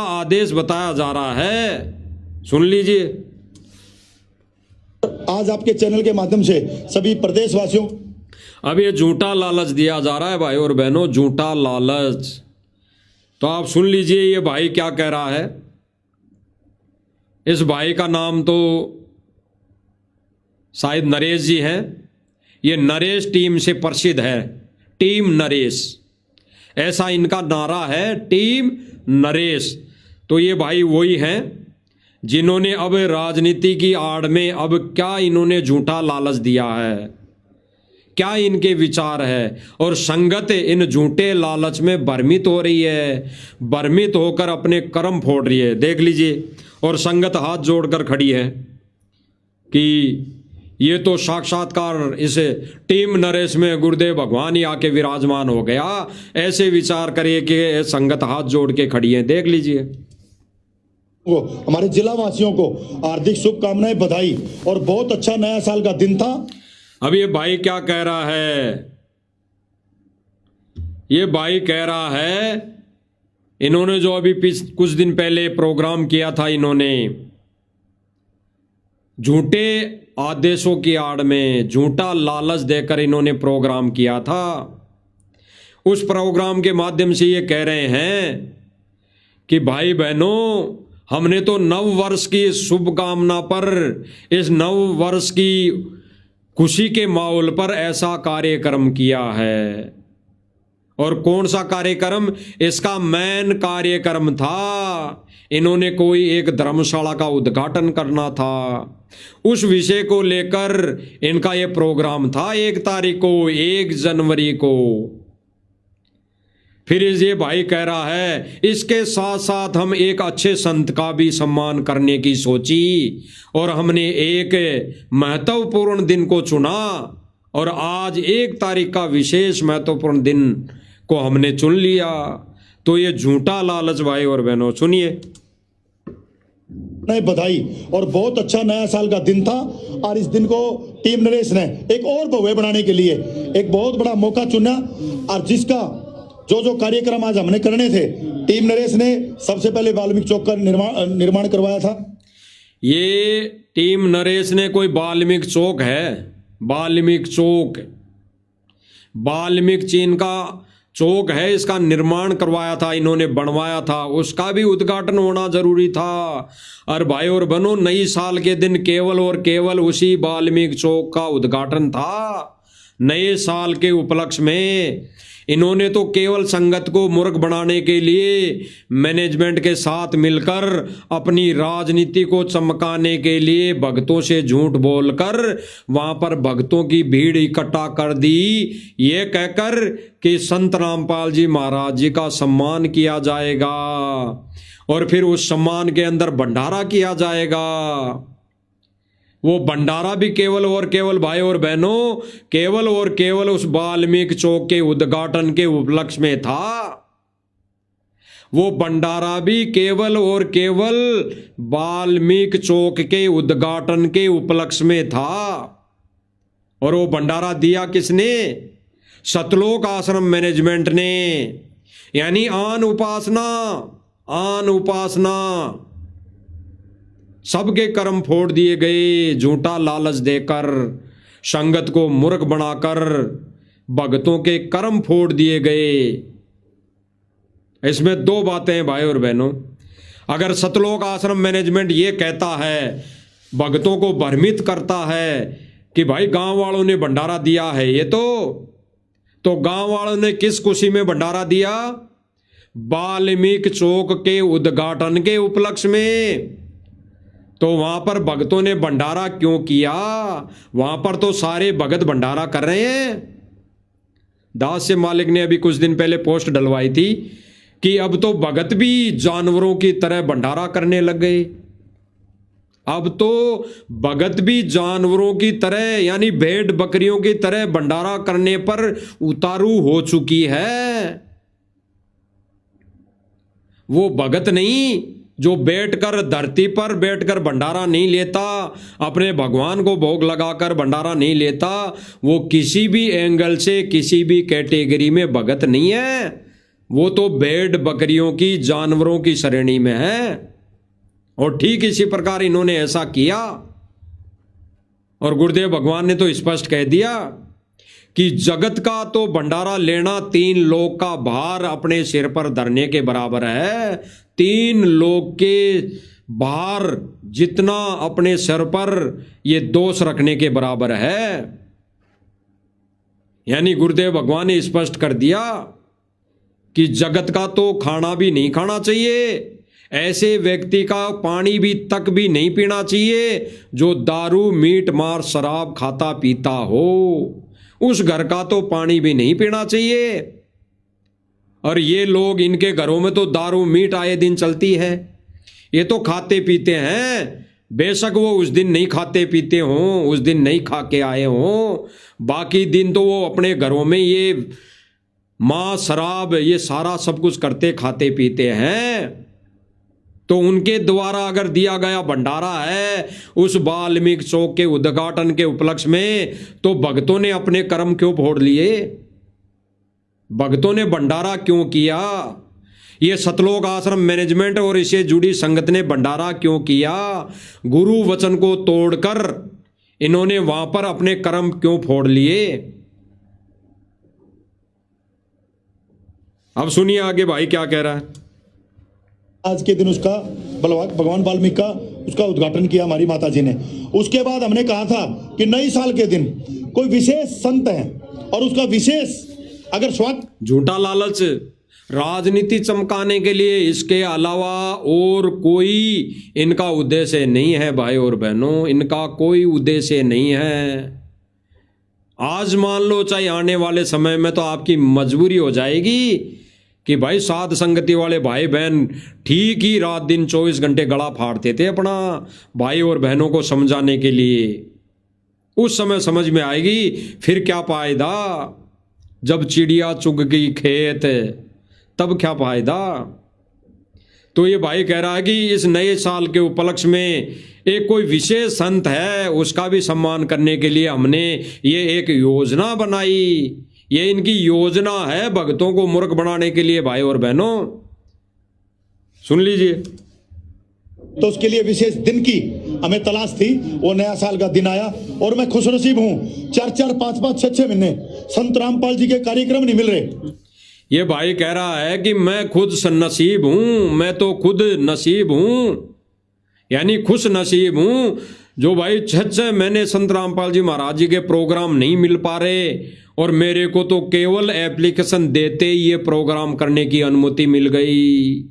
आदेश बताया जा रहा है। सुन लीजिए। आज आपके चैनल के माध्यम से सभी प्रदेशवासियों अब ये झूठा लालच दिया जा रहा है भाई और बहनों, झूठा लालच। तो आप सुन लीजिए ये भाई क्या कह रहा है। इस भाई का नाम तो शायद नरेश जी हैं। ये नरेश टीम से प्रसिद्ध है, टीम नरेश, ऐसा इनका नारा है, टीम नरेश। तो ये भाई वही हैं जिन्होंने अब राजनीति की आड़ में अब क्या इन्होंने झूठा लालच दिया है, क्या इनके विचार है। और संगत इन झूठे लालच में भ्रमित हो रही है, भ्रमित होकर अपने कर्म फोड़ रही है। देख लीजिए। और संगत हाथ जोड़कर खड़ी है कि ये तो साक्षात्कार इस टीम नरेश में गुरुदेव भगवान ही आके विराजमान हो गया, ऐसे विचार करिए कि संगत हाथ जोड़ के खड़ी है। देख लीजिए। हमारे जिला वासियों को हार्दिक शुभकामनाएं, बधाई और बहुत अच्छा नया साल का दिन था। अब ये भाई क्या कह रहा है, ये भाई कह रहा है इन्होंने जो अभी कुछ दिन पहले प्रोग्राम किया था, इन्होंने झूठे आदेशों की आड़ में झूठा लालच देकर इन्होंने प्रोग्राम किया था। उस प्रोग्राम के माध्यम से ये कह रहे हैं कि भाई बहनों, हमने तो नव वर्ष की शुभकामना पर, इस नव वर्ष की खुशी के माहौल पर ऐसा कार्यक्रम किया है। और कौन सा कार्यक्रम? इसका मेन कार्यक्रम था, इन्होंने कोई एक धर्मशाला का उद्घाटन करना था। उस विषय को लेकर इनका ये प्रोग्राम था 1 तारीख को, 1 जनवरी को। फिर ये भाई कह रहा है इसके साथ साथ हम एक अच्छे संत का भी सम्मान करने की सोची और हमने एक महत्वपूर्ण दिन को चुना और आज 1 तारीख का विशेष महत्वपूर्ण दिन को हमने चुन लिया। तो ये झूठा लालच भाई और बहनों, सुनिए। नए बधाई और बहुत अच्छा नया साल का दिन था और इस दिन को टीम नरेश ने एक और भव्य बनाने के लिए एक बहुत बड़ा मौका चुना और जिसका जो कार्यक्रम आज हमने करने थे, टीम नरेश ने सबसे पहले वाल्मीकि चौक का निर्माण करवाया था। ये टीम नरेश ने कोई वाल्मीकि चौक है, वाल्मीकि चौक, वाल्मीकि चीन का चौक है, इसका निर्माण करवाया था इन्होंने, बनवाया था, उसका भी उद्घाटन होना जरूरी था। और भाई और बहनों, नई साल के दिन केवल और केवल उसी वाल्मीकि चौक का उद्घाटन था। नए साल के उपलक्ष्य में इन्होंने तो केवल संगत को मूर्ख बनाने के लिए मैनेजमेंट के साथ मिलकर अपनी राजनीति को चमकाने के लिए भक्तों से झूठ बोलकर वहां पर भक्तों की भीड़ इकट्ठा कर दी, ये कहकर कि संत रामपाल जी महाराज जी का सम्मान किया जाएगा और फिर उस सम्मान के अंदर भंडारा किया जाएगा। वो भंडारा भी केवल और केवल भाई और बहनों, केवल और केवल उस वाल्मीकि चौक के उद्घाटन के उपलक्ष्य में था। वो भंडारा भी केवल और केवल वाल्मीकि चौक के उद्घाटन के उपलक्ष्य में था। और वो भंडारा दिया किसने? सतलोक आश्रम मैनेजमेंट ने। यानी आन उपासना सबके कर्म फोड़ दिए गए, झूठा लालच देकर, संगत को मूर्ख बनाकर भक्तों के कर्म फोड़ दिए गए। इसमें दो बातें हैं भाई और बहनों। अगर सतलोक आश्रम मैनेजमेंट ये कहता है, भक्तों को भ्रमित करता है कि भाई गांव वालों ने भंडारा दिया है, ये तो गांव वालों ने किस खुशी में भंडारा दिया? वाल्मीकि चौक के उद्घाटन के उपलक्ष्य में। तो वहां पर भक्तों ने भंडारा क्यों किया? वहां पर तो सारे भगत भंडारा कर रहे हैं। दास से मालिक ने अभी कुछ दिन पहले पोस्ट डलवाई थी कि अब तो भगत भी जानवरों की तरह भंडारा करने लग गए। अब तो भगत भी जानवरों की तरह यानी भेड़ बकरियों की तरह भंडारा करने पर उतारू हो चुकी है। वो भगत नहीं जो बैठकर धरती पर बैठकर भंडारा नहीं लेता, अपने भगवान को भोग लगाकर भंडारा नहीं लेता, वो किसी भी एंगल से किसी भी कैटेगरी में भगत नहीं है। वो तो भेड़ बकरियों की, जानवरों की श्रेणी में है। और ठीक इसी प्रकार इन्होंने ऐसा किया। और गुरुदेव भगवान ने तो स्पष्ट कह दिया कि जगत का तो भंडारा लेना 3 लोक का भार अपने सिर पर धरने के बराबर है। 3 लोक के भार जितना अपने सिर पर ये दोष रखने के बराबर है। यानी गुरुदेव भगवान ने स्पष्ट कर दिया कि जगत का तो खाना भी नहीं खाना चाहिए, ऐसे व्यक्ति का पानी भी तक भी नहीं पीना चाहिए जो दारू मीट मार शराब खाता पीता हो। उस घर का तो पानी भी नहीं पीना चाहिए। और ये लोग, इनके घरों में तो दारू मीट आए दिन चलती है। ये तो खाते पीते हैं, बेशक वो उस दिन नहीं खाते पीते हों, उस दिन नहीं खा के आए हों, बाकी दिन तो वो अपने घरों में ये मांस शराब ये सारा सब कुछ करते खाते पीते हैं। तो उनके द्वारा अगर दिया गया भंडारा है उस वाल्मीकि चौक के उद्घाटन के उपलक्ष्य में, तो भक्तों ने अपने कर्म क्यों फोड़ लिए? भक्तों ने भंडारा क्यों किया? ये सतलोक आश्रम मैनेजमेंट और इससे जुड़ी संगत ने भंडारा क्यों किया? गुरु वचन को तोड़कर इन्होंने वहां पर अपने कर्म क्यों फोड़ लिए? अब सुनिए आगे भाई क्या कह रहा है। आज के दिन उसका भगवान वाल्मीकि का उसका उद्घाटन किया हमारी माता जी ने। उसके बाद हमने कहा था कि नई साल के दिन कोई विशेष संत है और उसका विशेष अगर स्वागत, झूठा लालच राजनीति चमकाने के लिए, इसके अलावा और कोई इनका उद्देश्य नहीं है भाई और बहनों, इनका कोई उद्देश्य नहीं है। आज मान लो चाहे आने वाले समय में तो आपकी मजबूरी हो जाएगी कि भाई साध संगति वाले भाई बहन ठीक ही रात दिन 24 घंटे गला फाड़ते थे अपना भाई और बहनों को समझाने के लिए। उस समय समझ में आएगी फिर क्या फायदा, जब चिड़िया चुग गई खेत तब क्या फायदा। तो ये भाई कह रहा है कि इस नए साल के उपलक्ष्य में एक कोई विशेष संत है, उसका भी सम्मान करने के लिए हमने ये एक योजना बनाई। ये इनकी योजना है भक्तों को मूर्ख बनाने के लिए भाई और बहनों, सुन लीजिए। तो उसके लिए विशेष दिन की हमें तलाश थी। वो नया साल का दिन आया और मैं खुशनसीब हूं, 4-4, 5-5, 6-6 महीने संत रामपाल जी के कार्यक्रम नहीं मिल रहे। ये भाई कह रहा है कि मैं खुद नसीब हूं, मैं तो खुद नसीब हूं, यानी खुश नसीब हूं जो भाई 6-6 महीने संत रामपाल जी महाराज जी के प्रोग्राम नहीं मिल पा रहे। और मेरे को तो केवल एप्लीकेशन देते ही ये प्रोग्राम करने की अनुमति मिल गई।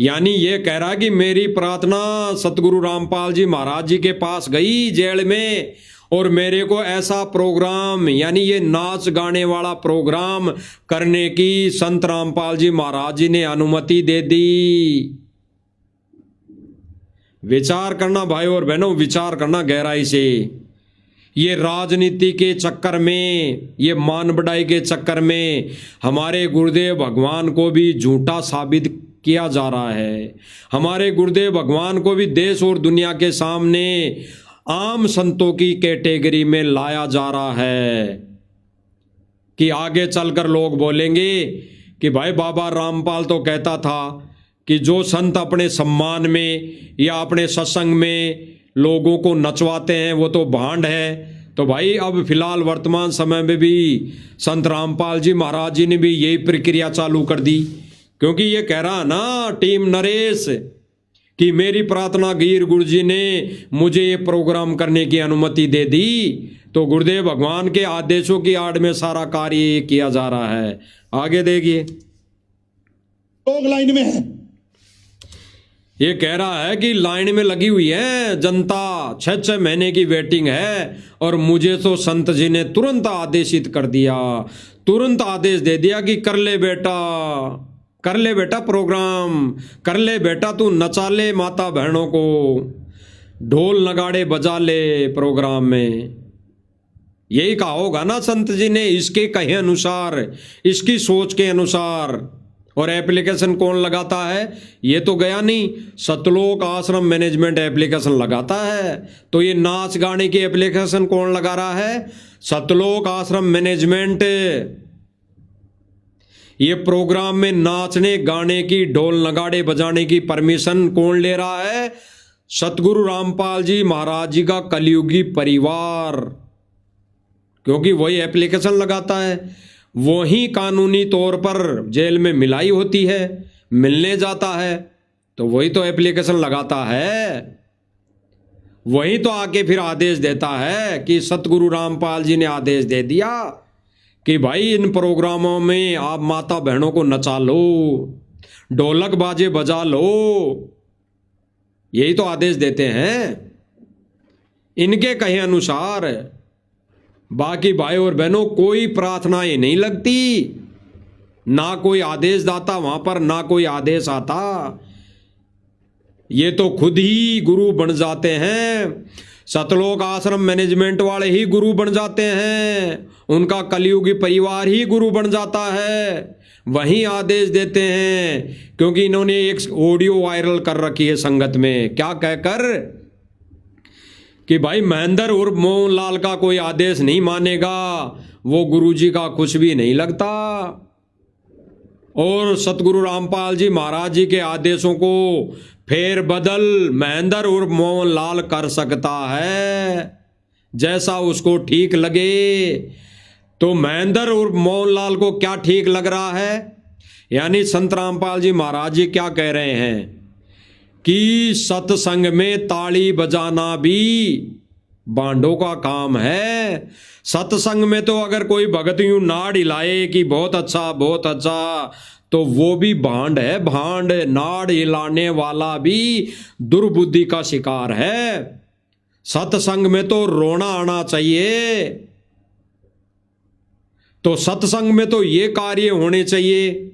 यानी ये कह रहा कि मेरी प्रार्थना सतगुरु रामपाल जी महाराज जी के पास गई जेल में, और मेरे को ऐसा प्रोग्राम यानी ये नाच गाने वाला प्रोग्राम करने की संत रामपाल जी महाराज जी ने अनुमति दे दी। विचार करना भाई और बहनों, विचार करना गहराई से। ये राजनीति के चक्कर में, ये मान बढ़ाई के चक्कर में हमारे गुरुदेव भगवान को भी झूठा साबित किया जा रहा है। हमारे गुरुदेव भगवान को भी देश और दुनिया के सामने आम संतों की कैटेगरी में लाया जा रहा है कि आगे चलकर लोग बोलेंगे कि भाई बाबा रामपाल तो कहता था कि जो संत अपने सम्मान में या अपने सत्संग में लोगों को नचवाते हैं वो तो भांड है। तो भाई अब फिलहाल वर्तमान समय में भी संत रामपाल जी महाराज जी ने भी यही प्रक्रिया चालू कर दी, क्योंकि ये कह रहा ना टीम नरेश कि मेरी प्रार्थना गिर गुरु जी ने मुझे ये प्रोग्राम करने की अनुमति दे दी, तो गुरुदेव भगवान के आदेशों की आड़ में सारा कार्य किया जा रहा है। आगे देखिए, लोग लाइन में है। ये कह रहा है कि लाइन में लगी हुई है जनता, 6 महीने की वेटिंग है, और मुझे तो संत जी ने तुरंत आदेशित कर दिया, तुरंत आदेश दे दिया कि कर ले बेटा, कर ले बेटा प्रोग्राम, कर ले बेटा तू नचा ले माता बहनों को, ढोल नगाड़े बजा ले प्रोग्राम में। यही कहा होगा ना संत जी ने, इसके कहे अनुसार, इसकी सोच के अनुसार। और एप्लीकेशन कौन लगाता है? ये तो गया नहीं, सतलोक आश्रम मैनेजमेंट एप्लीकेशन लगाता है। तो ये नाच गाने की एप्लीकेशन कौन लगा रहा है? सतलोक आश्रम मैनेजमेंट। ये प्रोग्राम में नाचने गाने की, ढोल नगाड़े बजाने की परमिशन कौन ले रहा है? सतगुरु रामपाल जी महाराज जी का कलयुगी परिवार, क्योंकि वही एप्लीकेशन लगाता है, वही कानूनी तौर पर जेल में मिलाई होती है, मिलने जाता है, तो वही तो एप्लीकेशन लगाता है, वही तो आके फिर आदेश देता है कि सतगुरु रामपाल जी ने आदेश दे दिया कि भाई इन प्रोग्रामों में आप माता बहनों को नचा लो, ढोलक बाजे बजा लो, यही तो आदेश देते हैं इनके कहे अनुसार। बाकी भाई और बहनों कोई प्रार्थनाएं नहीं लगती, ना कोई आदेश दाता वहां पर, ना कोई आदेश आता, ये तो खुद ही गुरु बन जाते हैं। सतलोक आश्रम मैनेजमेंट वाले ही गुरु बन जाते हैं, उनका कलयुगी परिवार ही गुरु बन जाता है, वही आदेश देते हैं। क्योंकि इन्होंने एक ऑडियो वायरल कर रखी है संगत में, क्या कहकर कि भाई महेंद्र उर्फ मोहनलाल का कोई आदेश नहीं मानेगा, वो गुरुजी का कुछ भी नहीं लगता, और सतगुरु रामपाल जी महाराज जी के आदेशों को फेर बदल महेंद्र उर्फ मोहनलाल कर सकता है जैसा उसको ठीक लगे। तो महेंद्र उर्फ मोहनलाल को क्या ठीक लग रहा है? यानी संत रामपाल जी महाराज जी क्या कह रहे हैं कि सत्संग में ताली बजाना भी बांडों का काम है। सत्संग में तो अगर कोई भगत यूं नाड़ हिलाए कि बहुत अच्छा बहुत अच्छा, तो वो भी भांड है, भांड। नाड़ हिलाने वाला भी दुर्बुद्धि का शिकार है। सत्संग में तो रोना आना चाहिए, तो सत्संग में तो ये कार्य होने चाहिए।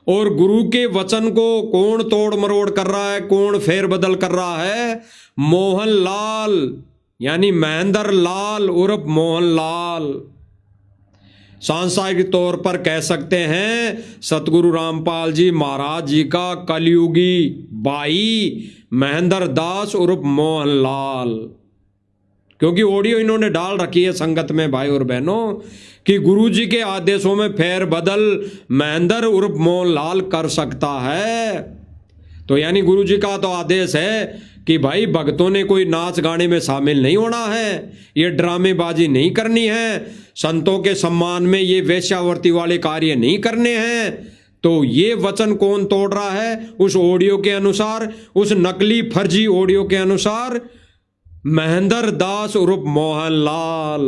और गुरु के वचन को कौन तोड़ मरोड़ कर रहा है, कौन फेर बदल कर रहा है? मोहनलाल, यानी महेंद्र लाल उर्फ मोहनलाल। सांसारिक तौर पर कह सकते हैं सतगुरु रामपाल जी महाराज जी का कलयुगी भाई महेंद्र दास उर्फ मोहनलाल। क्योंकि ऑडियो इन्होंने डाल रखी है संगत में भाई और बहनों कि गुरु जी के आदेशों में फेर बदल महेंद्र उर्फ मोहनलाल कर सकता है। तो यानी गुरु जी का तो आदेश है कि भाई भक्तों ने कोई नाच गाने में शामिल नहीं होना है, ये ड्रामेबाजी नहीं करनी है, संतों के सम्मान में ये वेश्यावर्ती वाले कार्य नहीं करने हैं। तो ये वचन कौन तोड़ रहा है? उस ऑडियो के अनुसार, उस नकली फर्जी ऑडियो के अनुसार महेंद्र दास उर्फ मोहनलाल।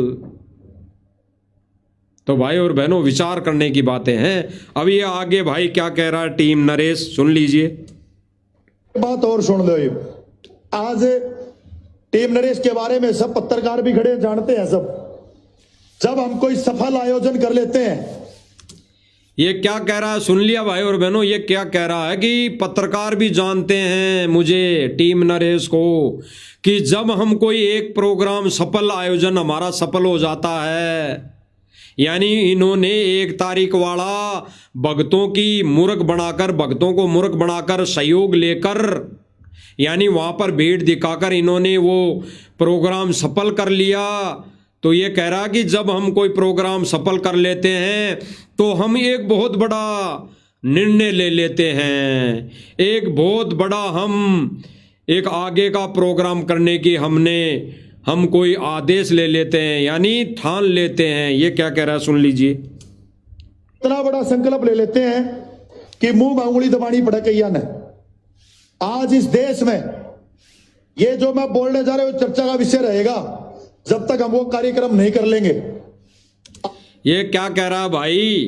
तो भाई और बहनों विचार करने की बातें हैं। अब ये आगे भाई क्या कह रहा है टीम नरेश, सुन लीजिए। बात और सुन लो, आज टीम नरेश के बारे में सब पत्रकार भी खड़े जानते हैं सब। जब हम कोई सफल आयोजन कर लेते हैं, ये क्या कह रहा है सुन लिया भाई और बहनों, ये क्या कह रहा है कि पत्रकार भी जानते हैं मुझे, टीम नरेश को, कि जब हम कोई एक प्रोग्राम सफल आयोजन हमारा सफल हो जाता है, यानी इन्होंने 1 तारीख वाला भक्तों की मूर्ख बनाकर, भक्तों को मूर्ख बनाकर सहयोग लेकर, यानी वहाँ पर भीड़ दिखाकर इन्होंने वो प्रोग्राम सफल कर लिया। तो ये कह रहा कि जब हम कोई प्रोग्राम सफल कर लेते हैं तो हम एक बहुत बड़ा निर्णय ले लेते हैं, एक बहुत बड़ा हम एक आगे का प्रोग्राम करने की हम कोई आदेश ले लेते हैं, यानी ठान लेते हैं। ये क्या कह रहा है सुन लीजिए। इतना बड़ा संकल्प ले लेते हैं कि मुंह मांगुली दबानी पड़ा कैया ने। आज इस देश में ये जो मैं बोलने जा रहा हूं चर्चा का विषय रहेगा जब तक हम वो कार्यक्रम नहीं कर लेंगे। ये क्या कह रहा है भाई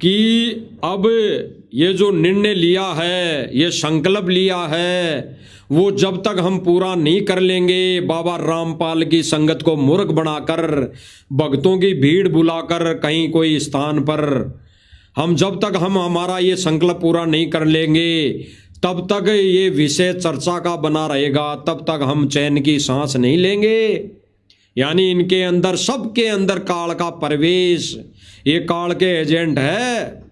कि अब ये जो निर्णय लिया है, ये संकल्प लिया है, वो जब तक हम पूरा नहीं कर लेंगे, बाबा रामपाल की संगत को मूर्ख बनाकर, भक्तों की भीड़ बुलाकर कहीं कोई स्थान पर, हम जब तक हम हमारा ये संकल्प पूरा नहीं कर लेंगे तब तक ये विषय चर्चा का बना रहेगा, तब तक हम चैन की सांस नहीं लेंगे। यानी इनके अंदर, सबके अंदर काल का प्रवेश, ये काल के एजेंट है।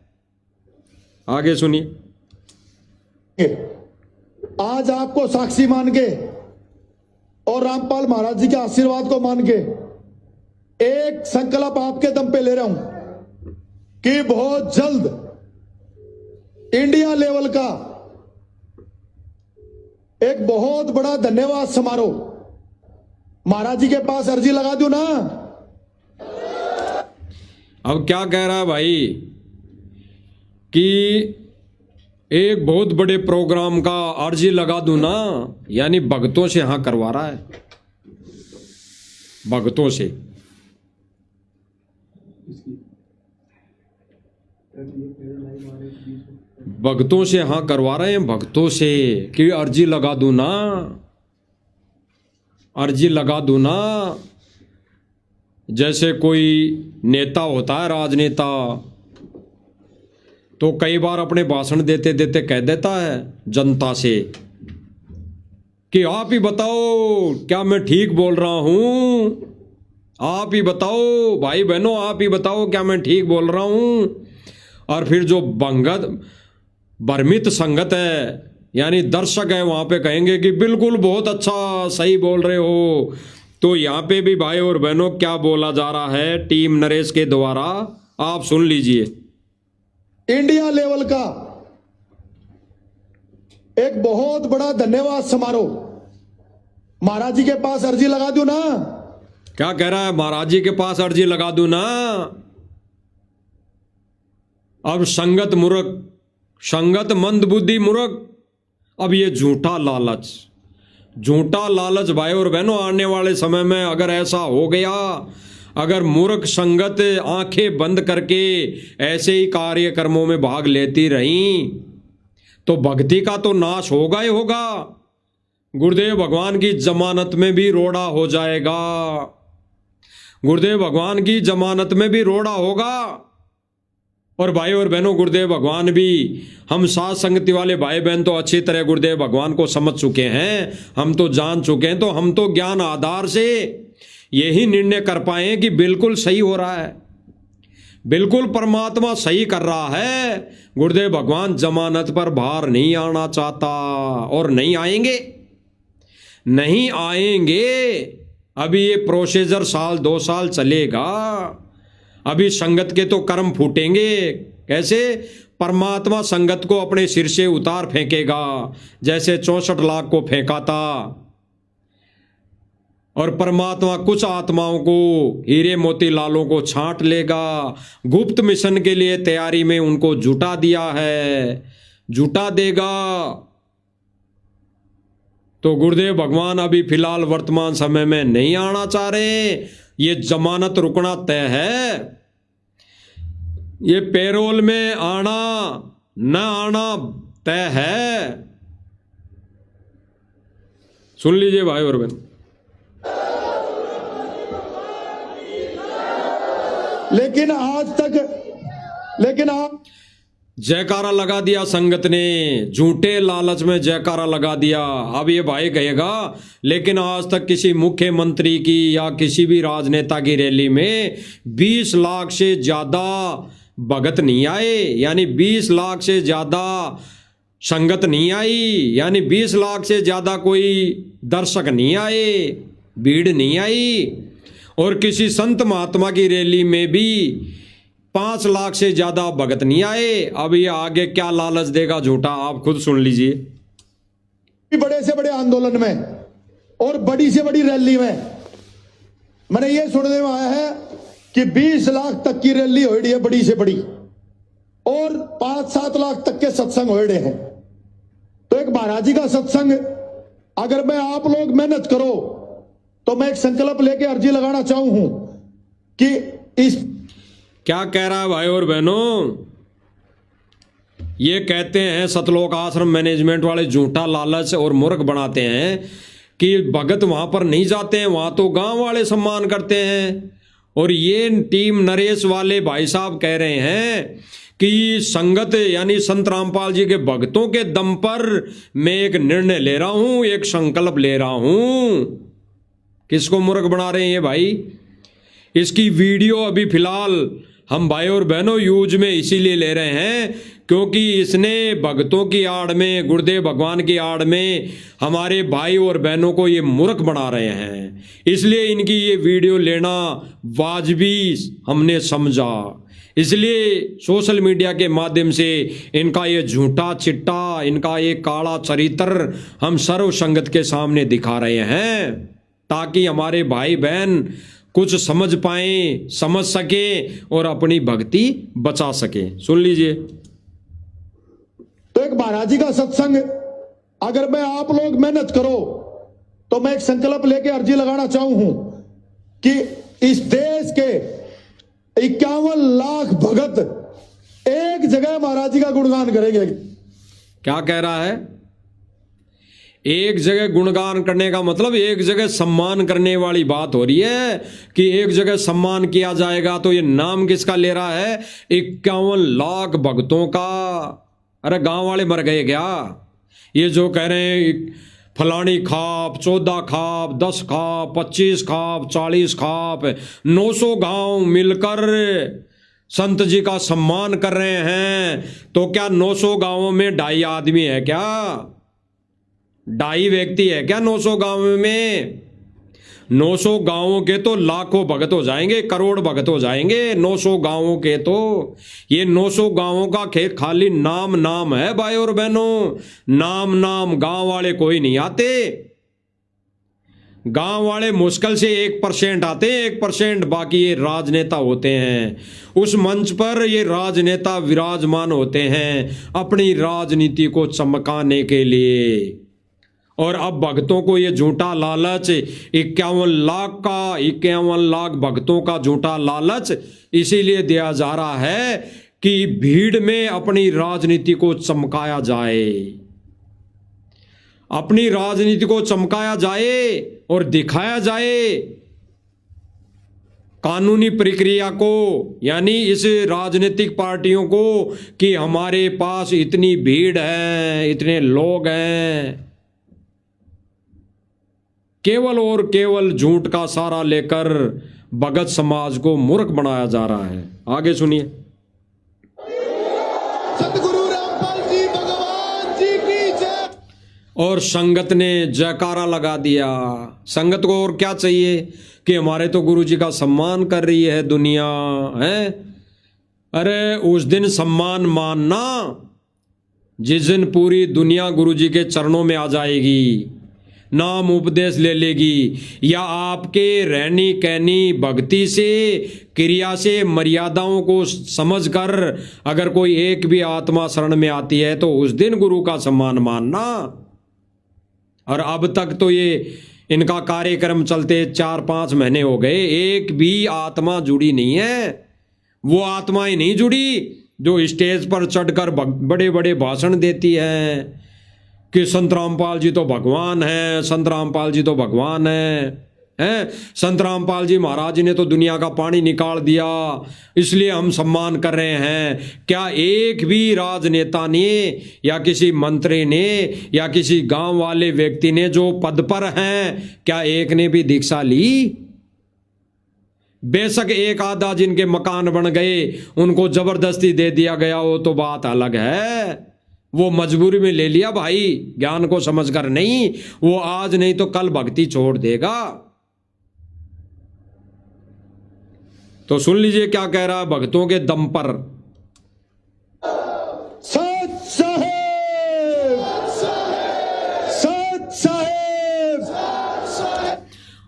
आगे सुनिए। आज आपको साक्षी मान के और रामपाल महाराज जी के आशीर्वाद को मान के एक संकल्प आपके दम पे ले रहा हूं कि बहुत जल्द इंडिया लेवल का एक बहुत बड़ा धन्यवाद समारोह महाराज जी के पास अर्जी लगा दूं ना। अब क्या कह रहा है भाई कि एक बहुत बड़े प्रोग्राम का अर्जी लगा दूं ना, यानी भक्तों से हाँ करवा रहा है, भक्तों से। भक्तों से हाँ करवा रहे हैं, भक्तों से कि अर्जी लगा दूं ना, अर्जी लगा दूं ना। जैसे कोई नेता होता है, राजनेता, तो कई बार अपने भाषण देते देते कह देता है जनता से कि आप ही बताओ क्या मैं ठीक बोल रहा हूं, आप ही बताओ भाई बहनों, आप ही बताओ क्या मैं ठीक बोल रहा हूं। और फिर जो भ्रमित संगत है, यानी दर्शक है, वहां पे कहेंगे कि बिल्कुल बहुत अच्छा, सही बोल रहे हो। तो यहाँ पे भी भाई और बहनों क्या बोला जा रहा है टीम नरेश के द्वारा, आप सुन लीजिए। इंडिया लेवल का एक बहुत बड़ा धन्यवाद समारोह महाराज जी के पास अर्जी लगा दूं ना। क्या कह रहा है, महाराज जी के पास अर्जी लगा दूं ना। अब संगत मूर्ख, संगत मंदबुद्धि मूर्ख, अब ये झूठा लालच, झूठा लालच भाई और बहनों, आने वाले समय में अगर ऐसा हो गया, अगर मूर्ख संगत आंखें बंद करके ऐसे ही कार्यक्रमों में भाग लेती रहीं तो भक्ति का तो नाश होगा ही होगा। गुरुदेव भगवान की जमानत में भी रोड़ा हो जाएगा, गुरुदेव भगवान की जमानत में भी रोड़ा होगा। और भाई और बहनों, गुरुदेव भगवान भी, हम साथ संगति वाले भाई बहन तो अच्छी तरह गुरुदेव भगवान को समझ चुके हैं, हम तो जान चुके हैं, तो हम तो ज्ञान आधार से यही निर्णय कर पाए कि बिल्कुल सही हो रहा है, बिल्कुल परमात्मा सही कर रहा है। गुरुदेव भगवान जमानत पर बाहर नहीं आना चाहता और नहीं आएंगे, नहीं आएंगे। अभी ये प्रोसीजर 1-2 साल चलेगा, अभी संगत के तो कर्म फूटेंगे। कैसे? परमात्मा संगत को अपने सिर से उतार फेंकेगा, जैसे 64 लाख को फेंका था। और परमात्मा कुछ आत्माओं को, हीरे मोती लालों को छांट लेगा, गुप्त मिशन के लिए तैयारी में उनको जुटा दिया है, जुटा देगा। तो गुरुदेव भगवान अभी फिलहाल वर्तमान समय में नहीं आना चाह रहे, ये जमानत रुकना तय है। ये पैरोल में आना न आना तय है। सुन लीजिए भाई और बहन। लेकिन आप जयकारा लगा दिया संगत ने, झूठे लालच में जयकारा लगा दिया। अब ये भाई कहेगा लेकिन आज तक किसी मुख्यमंत्री की या किसी भी राजनेता की रैली में 20 लाख से ज्यादा भगत नहीं आए, यानी 20 लाख से ज्यादा संगत नहीं आई, यानी 20 लाख से ज्यादा कोई दर्शक नहीं आए, भीड़ नहीं आई। और किसी संत महात्मा की रैली में भी 5 लाख से ज्यादा भगत नहीं आए। अब ये आगे क्या लालच देगा झूठा, आप खुद सुन लीजिए। बड़े से बड़े आंदोलन में और बड़ी से बड़ी रैली में मैंने ये सुनने में आया है कि 20 लाख तक की रैली हो रही है बड़ी से बड़ी, और 5-7 लाख तक के सत्संग हो रहे हैं। तो एक महाराज जी का सत्संग अगर मैं आप लोग मेहनत करो तो मैं एक संकल्प लेके अर्जी लगाना चाहूं कि इस क्या कह रहा है भाई और बहनों, ये कहते हैं सतलोक आश्रम मैनेजमेंट वाले झूठा लालच और मूर्ख बनाते हैं कि भगत वहां पर नहीं जाते हैं, वहां तो गांव वाले सम्मान करते हैं। और ये टीम नरेश वाले भाई साहब कह रहे हैं कि संगत यानी संत रामपाल जी के भक्तों के दम पर मैं एक निर्णय ले रहा हूं, एक संकल्प ले रहा हूं। किसको मूर्ख बना रहे हैं ये भाई? इसकी वीडियो अभी फिलहाल हम भाई और बहनों यूज में इसीलिए ले रहे हैं क्योंकि इसने भक्तों की आड़ में, गुरुदेव भगवान की आड़ में हमारे भाई और बहनों को ये मूर्ख बना रहे हैं, इसलिए इनकी ये वीडियो लेना वाजिबी हमने समझा। इसलिए सोशल मीडिया के माध्यम से इनका ये झूठा चिट्टा, इनका ये काला चरित्र हम सर्व संगत के सामने दिखा रहे हैं ताकि हमारे भाई बहन कुछ समझ पाए, समझ सके और अपनी भक्ति बचा सके। सुन लीजिए। तो एक महाराज जी का सत्संग अगर मैं आप लोग मेहनत करो तो मैं एक संकल्प लेके अर्जी लगाना चाहूं कि इस देश के 51 लाख भगत एक जगह महाराज जी का गुणगान करेंगे। क्या कह रहा है? एक जगह गुणगान करने का मतलब एक जगह सम्मान करने वाली बात हो रही है कि एक जगह सम्मान किया जाएगा। तो ये नाम किसका ले रहा है? 51 लाख भक्तों का। अरे गांव वाले मर गए क्या? ये जो कह रहे हैं फलानी खाप, 14 खाप, 10 खाप, 25 खाप, 40 खाप, 900 गांव मिलकर संत जी का सम्मान कर रहे हैं, तो क्या 900 गांवों में 2.5 आदमी है क्या? 2.5 व्यक्ति है क्या 900 गांव में? 900 गांवों के तो लाखों भगत हो जाएंगे, करोड़ भगत हो जाएंगे 900 गांवों के। तो ये 900 गांवों का खेत खाली नाम नाम है भाई और बहनों, नाम नाम। गांव वाले कोई नहीं आते, गांव वाले मुश्किल से 1% आते हैं, 1%। बाकी ये राजनेता होते हैं, उस मंच पर ये राजनेता विराजमान होते हैं अपनी राजनीति को चमकाने के लिए। और अब भक्तों को ये झूठा लालच, 51 लाख भक्तों का झूठा लालच इसीलिए दिया जा रहा है कि भीड़ में अपनी राजनीति को चमकाया जाए, अपनी राजनीति को चमकाया जाए और दिखाया जाए कानूनी प्रक्रिया को, यानी इस राजनीतिक पार्टियों को कि हमारे पास इतनी भीड़ है, इतने लोग हैं। केवल और केवल झूठ का सहारा लेकर भगत समाज को मूर्ख बनाया जा रहा है। आगे सुनिए। सतगुरु रामपाल जी भगवान जी की जय। और संगत ने जयकारा लगा दिया। संगत को और क्या चाहिए कि हमारे तो गुरु जी का सम्मान कर रही है दुनिया है। अरे उस दिन सम्मान मानना जिस दिन पूरी दुनिया गुरु जी के चरणों में आ जाएगी, नाम उपदेश ले लेगी, या आपके रहनी कहनी भक्ति से, क्रिया से, मर्यादाओं को समझकर अगर कोई एक भी आत्मा शरण में आती है तो उस दिन गुरु का सम्मान मानना। और अब तक तो ये इनका कार्यक्रम चलते 4-5 महीने हो गए, एक भी आत्मा जुड़ी नहीं है। वो आत्मा ही नहीं जुड़ी जो स्टेज पर चढ़कर बड़े बड़े भाषण देती है कि संत रामपाल जी तो भगवान है, संत रामपाल जी तो भगवान है। संत रामपाल जी महाराज ने तो दुनिया का पानी निकाल दिया, इसलिए हम सम्मान कर रहे हैं। क्या एक भी राजनेता ने या किसी मंत्री ने या किसी गांव वाले व्यक्ति ने जो पद पर हैं, क्या एक ने भी दीक्षा ली? बेशक एक आधा जिनके मकान बन गए उनको जबरदस्ती दे दिया गया, वो तो बात अलग है। वो मजबूरी में ले लिया भाई, ज्ञान को समझकर नहीं। वो आज नहीं तो कल भक्ति छोड़ देगा। तो सुन लीजिए क्या कह रहा है भक्तों के दम पर। सत साहेब, सत साहेब।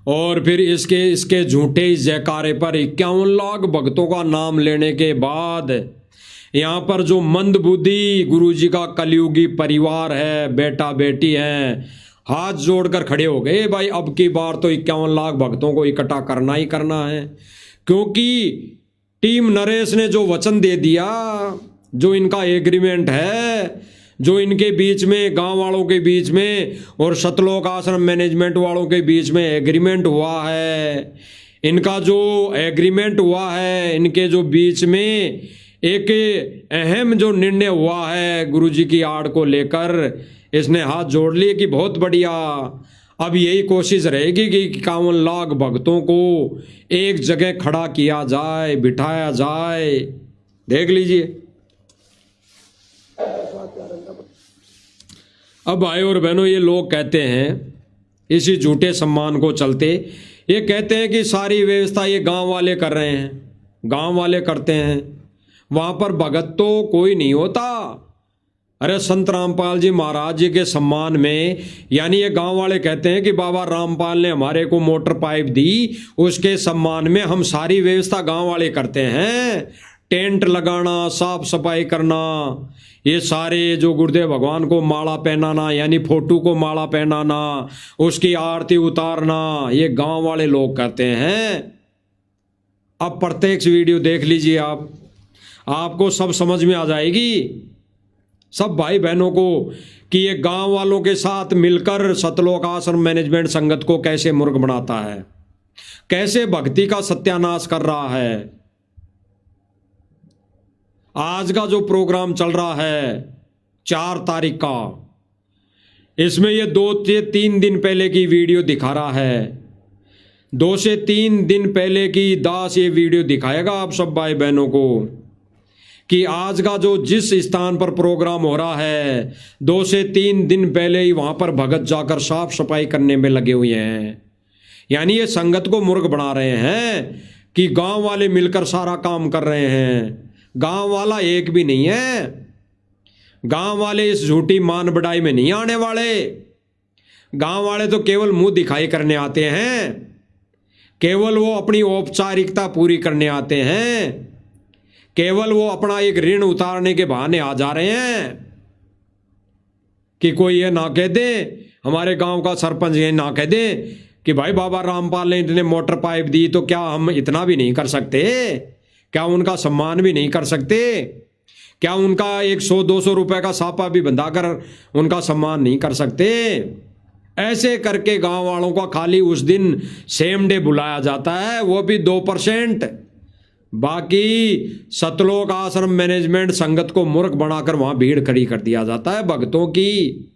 और फिर इसके झूठे इस जयकारे पर 51 लाख भक्तों का नाम लेने के बाद यहाँ पर जो मंदबुद्धि गुरुजी का कलयुगी परिवार है, बेटा बेटी है, हाथ जोड़कर खड़े हो गए। भाई अब की बार तो 51 लाख भक्तों को इकट्ठा करना ही करना है, क्योंकि टीम नरेश ने जो वचन दे दिया, जो इनका एग्रीमेंट है, जो इनके बीच में, गांव वालों के बीच में और सतलोक आश्रम मैनेजमेंट वालों के बीच में एग्रीमेंट हुआ है, इनका जो एग्रीमेंट हुआ है, इनके जो बीच में एक अहम जो निर्णय हुआ है गुरुजी की आड़ को लेकर, इसने हाथ जोड़ लिए कि बहुत बढ़िया। अब यही कोशिश रहेगी कि 51 लाख भक्तों को एक जगह खड़ा किया जाए, बिठाया जाए। देख लीजिए। अब भाई और बहनों, ये लोग कहते हैं इसी झूठे सम्मान को चलते, ये कहते हैं कि सारी व्यवस्था ये गांव वाले कर रहे हैं, गांव वाले करते हैं, वहां पर भगत तो कोई नहीं होता। अरे संत रामपाल जी महाराज जी के सम्मान में, यानी ये गांव वाले कहते हैं कि बाबा रामपाल ने हमारे को मोटर पाइप दी, उसके सम्मान में हम सारी व्यवस्था गांव वाले करते हैं। टेंट लगाना, साफ सफाई करना, ये सारे जो गुरुदेव भगवान को माला पहनाना, यानी फोटो को माला पहनाना, उसकी आरती उतारना, ये गांव वाले लोग करते हैं। अब प्रत्यक्ष वीडियो देख लीजिए आप, आपको सब समझ में आ जाएगी, सब भाई बहनों को, कि ये गांव वालों के साथ मिलकर सतलोक आश्रम मैनेजमेंट संगत को कैसे मूर्ख बनाता है, कैसे भक्ति का सत्यानाश कर रहा है। आज का जो प्रोग्राम चल रहा है 4 तारीख का, इसमें ये 2 से 3 दिन पहले की वीडियो दिखा रहा है। 2 से 3 दिन पहले की दास ये वीडियो दिखाएगा आप सब भाई बहनों को, कि आज का जो जिस स्थान पर प्रोग्राम हो रहा है 2 से 3 दिन पहले ही वहां पर भगत जाकर साफ सफाई करने में लगे हुए हैं। यानी ये संगत को मूर्ख बना रहे हैं कि गांव वाले मिलकर सारा काम कर रहे हैं। गांव वाला एक भी नहीं है। गांव वाले इस झूठी मान बढ़ाई में नहीं आने वाले। गांव वाले तो केवल मुंह दिखाई करने आते हैं, केवल वो अपनी औपचारिकता पूरी करने आते हैं, केवल वो अपना एक ऋण उतारने के बहाने आ जा रहे हैं। कि कोई ये ना कह दे, हमारे गांव का सरपंच ये ना कह दे कि भाई बाबा रामपाल ने इतने मोटर पाइप दी, तो क्या हम इतना भी नहीं कर सकते? क्या उनका सम्मान भी नहीं कर सकते? क्या उनका 100-200 रुपए का सापा भी बंधाकर उनका सम्मान नहीं कर सकते? ऐसे करके गांव वालों का खाली उस दिन सेम डे बुलाया जाता है, वो भी 2%। बाकी सतलोक आश्रम मैनेजमेंट संगत को मूर्ख बनाकर वहां भीड़ खड़ी कर दिया जाता है भक्तों की।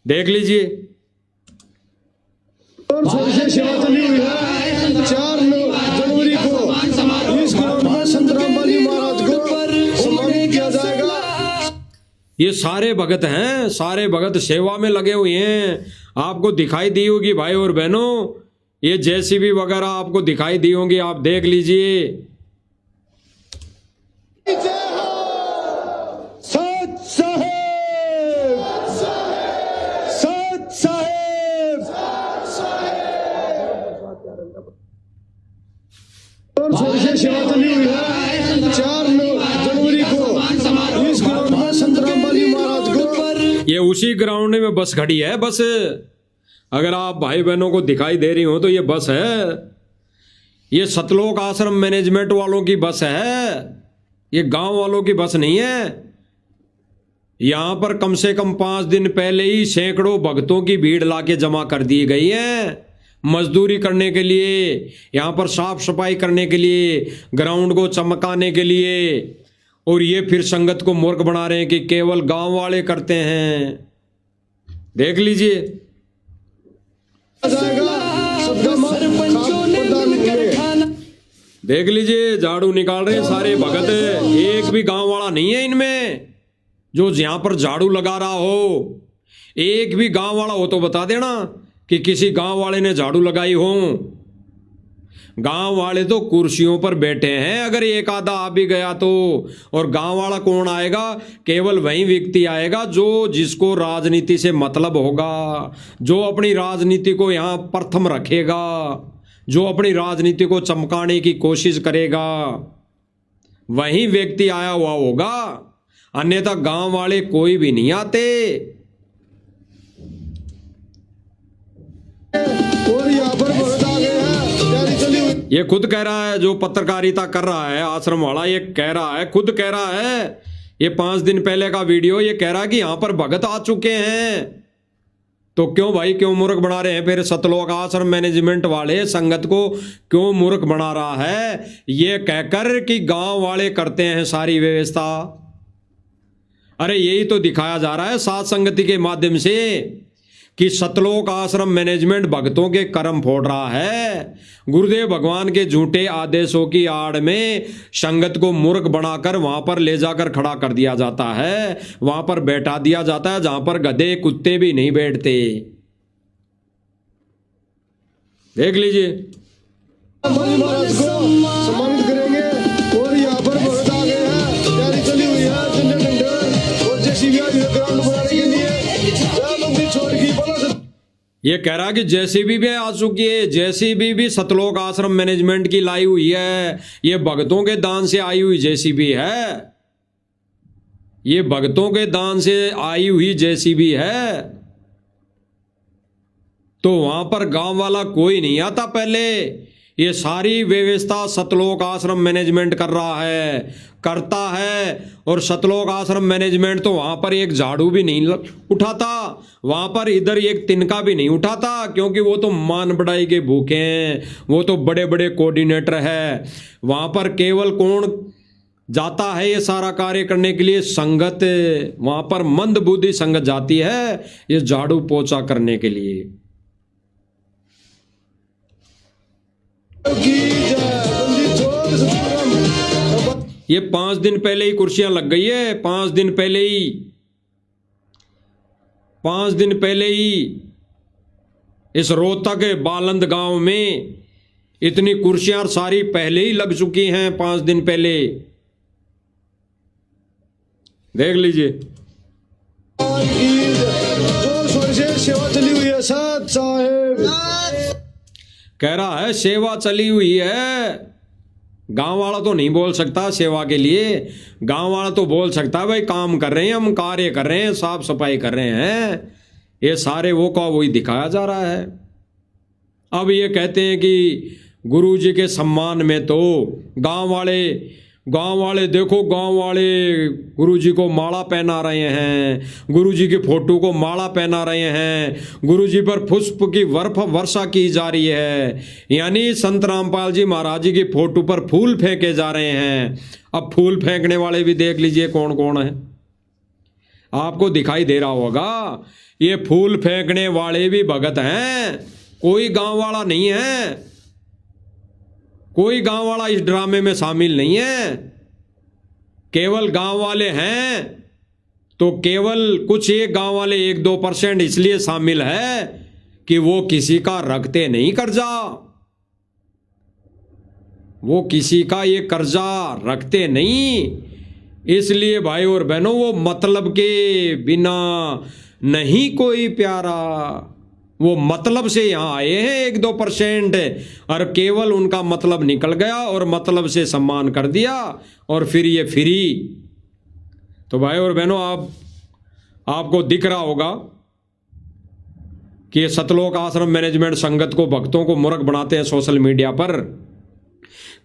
देख लीजिए। 4 जनवरी को इस ग्राउंड में संत रामपाल जी महाराज को सम्मानित किया जाएगा। ये सारे भगत हैं, सारे भगत सेवा में लगे हुए हैं। आपको दिखाई दी होगी भाई और बहनों, ये जेसीबी वगैरह आपको दिखाई दी होंगी, आप देख लीजिए। सत साहेब, सत साहेब। 4 जनवरी को इस ग्राउंड में संत रामपाल जी महाराज को। ये उसी ग्राउंड में बस खड़ी है बस। अगर आप भाई बहनों को दिखाई दे रही हो तो ये बस है, ये सतलोक आश्रम मैनेजमेंट वालों की बस है, ये गांव वालों की बस नहीं है। यहां पर कम से कम 5 दिन पहले ही सैकड़ों भक्तों की भीड़ लाके जमा कर दी गई है मजदूरी करने के लिए, यहां पर साफ सफाई करने के लिए, ग्राउंड को चमकाने के लिए। और ये फिर संगत को मूर्ख बना रहे हैं कि केवल गांव वाले करते हैं। देख लीजिए, देख लीजिए, झाड़ू निकाल रहे हैं सारे भगत, एक भी गांव वाला नहीं है इनमें जो यहां पर झाड़ू लगा रहा हो। एक भी गांव वाला हो तो बता देना कि किसी गांव वाले ने झाड़ू लगाई हो। गांव वाले तो कुर्सियों पर बैठे हैं, अगर एक आधा आ भी गया तो। और गांव वाला कौन आएगा? केवल वही व्यक्ति आएगा जो जिसको राजनीति से मतलब होगा, जो अपनी राजनीति को यहां प्रथम रखेगा, जो अपनी राजनीति को चमकाने की कोशिश करेगा, वही व्यक्ति आया हुआ होगा। अन्यथा गांव वाले कोई भी नहीं आते। और यहाँ पर भगत आ गए हैं, तैयारी चली हुई। ये खुद कह रहा है, जो पत्रकारिता कर रहा है आश्रम वाला, ये कह रहा है, खुद कह रहा है। ये 5 दिन पहले का वीडियो, ये कह रहा है कि यहां पर भगत आ चुके हैं। तो क्यों भाई, क्यों मूर्ख बना रहे हैं? फिर सतलोक आश्रम मैनेजमेंट वाले संगत को क्यों मूर्ख बना रहा है? ये कहकर कि गांव वाले करते हैं सारी व्यवस्था। अरे यही तो दिखाया जा रहा है सात संगति के माध्यम से कि सतलोक आश्रम मैनेजमेंट भक्तों के कर्म फोड़ रहा है। गुरुदेव भगवान के झूठे आदेशों की आड़ में संगत को मूर्ख बनाकर वहां पर ले जाकर खड़ा कर दिया जाता है, वहां पर बैठा दिया जाता है जहां पर गधे कुत्ते भी नहीं बैठते। देख लीजिए, महाराज को सम्मानित करेंगे। और यहाँ पर भगत आ गए हैं, तैयारी चली हुई है, झंडे डंडे और जेसीबी ग्राउंड बनाने के लिए। मंदिर छोड़ की बोलो। ये कह रहा है कि जेसीबी भी आ चुकी है। जेसीबी भी सतलोक आश्रम मैनेजमेंट की लाई हुई है। ये भक्तों के दान से आई हुई जेसीबी है। ये भक्तों के दान से आई हुई जेसीबी है। तो वहां पर गांव वाला कोई नहीं आता पहले। ये सारी व्यवस्था सतलोक आश्रम मैनेजमेंट कर रहा है, करता है। और सतलोक आश्रम मैनेजमेंट तो वहां पर एक झाड़ू भी नहीं उठाता, वहां पर इधर एक तिनका भी नहीं उठाता, क्योंकि वो तो मान बढ़ाई के भूखे हैं, वो तो बड़े बड़े कोऑर्डिनेटर है। वहां पर केवल कौन जाता है ये सारा कार्य करने के लिए? संगत। वहां पर मंद बुद्धि संगत जाती है ये झाड़ू पोछा करने के लिए। ये 5 दिन पहले ही कुर्सियां लग गई है। 5 दिन पहले ही, 5 दिन पहले ही इस रोहतक बालंद गांव में इतनी कुर्सियां सारी पहले ही लग चुकी हैं। 5 दिन पहले देख लीजिए। सेवा चली हुई है साहब साहेब, कह रहा है सेवा चली हुई है। गांव वाला तो नहीं बोल सकता सेवा के लिए। गांव वाला तो बोल सकता है भाई काम कर रहे हैं, हम कार्य कर रहे हैं, साफ सफाई कर रहे हैं। ये सारे वो का वही दिखाया जा रहा है। अब ये कहते हैं कि गुरु जी के सम्मान में तो गांव वाले देखो, गांव वाले गुरु जी को माला पहना रहे हैं, गुरु जी की फोटो को माला पहना रहे हैं, गुरु जी पर पुष्प की वर्षा की जा रही है। यानी संत रामपाल जी महाराज जी की फोटो पर फूल फेंके जा रहे हैं। अब फूल फेंकने वाले भी देख लीजिए कौन कौन है, आपको दिखाई दे रहा होगा। ये फूल फेंकने वाले भी भगत हैं, कोई गांव वाला नहीं है। कोई गांव वाला इस ड्रामे में शामिल नहीं है। केवल गांव वाले हैं तो केवल कुछ एक गांव वाले 1-2% इसलिए शामिल है कि वो किसी का रखते नहीं कर्जा, वो किसी का ये कर्जा रखते नहीं। इसलिए भाई और बहनों, वो मतलब के बिना नहीं कोई प्यारा। वो मतलब से यहां आए हैं 1-2% और केवल उनका मतलब निकल गया और मतलब से सम्मान कर दिया और फिर ये फ्री। तो भाई और बहनों, आपको दिख रहा होगा कि ये सतलोक आश्रम मैनेजमेंट संगत को, भक्तों को मूर्ख बनाते हैं सोशल मीडिया पर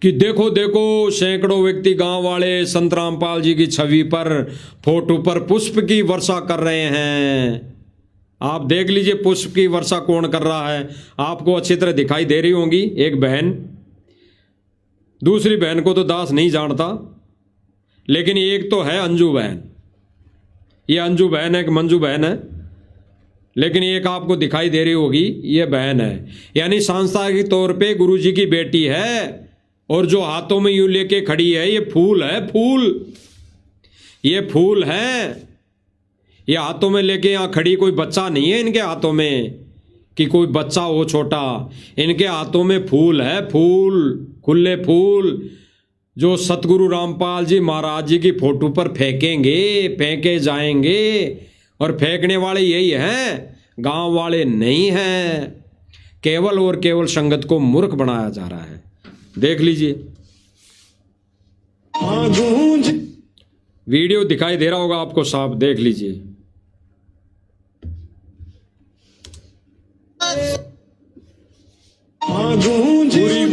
कि देखो देखो सैकड़ों व्यक्ति गांव वाले संत रामपाल जी की छवि पर, फोटो पर पुष्प की वर्षा कर रहे हैं। आप देख लीजिए पुष्प की वर्षा कौन कर रहा है, आपको अच्छी तरह दिखाई दे रही होंगी। एक बहन, दूसरी बहन को तो दास नहीं जानता, लेकिन एक तो है अंजू बहन। ये अंजू बहन है कि मंजू बहन है, लेकिन एक आपको दिखाई दे रही होगी, ये बहन है। यानी संस्था के तौर पे गुरुजी की बेटी है। और जो हाथों में यूं लेके खड़ी है, ये फूल है, फूल, ये फूल है। ये हाथों में लेके यहाँ खड़ी, कोई बच्चा नहीं है इनके हाथों में कि कोई बच्चा हो छोटा। इनके हाथों में फूल है, फूल, खुले फूल, जो सतगुरु रामपाल जी महाराज जी की फोटो पर फेंकेंगे, फेंके जाएंगे। और फेंकने वाले यही हैं, गांव वाले नहीं हैं। केवल और केवल संगत को मूर्ख बनाया जा रहा है। देख लीजिए, वीडियो दिखाई दे रहा होगा आपको साफ, देख लीजिए। पूरी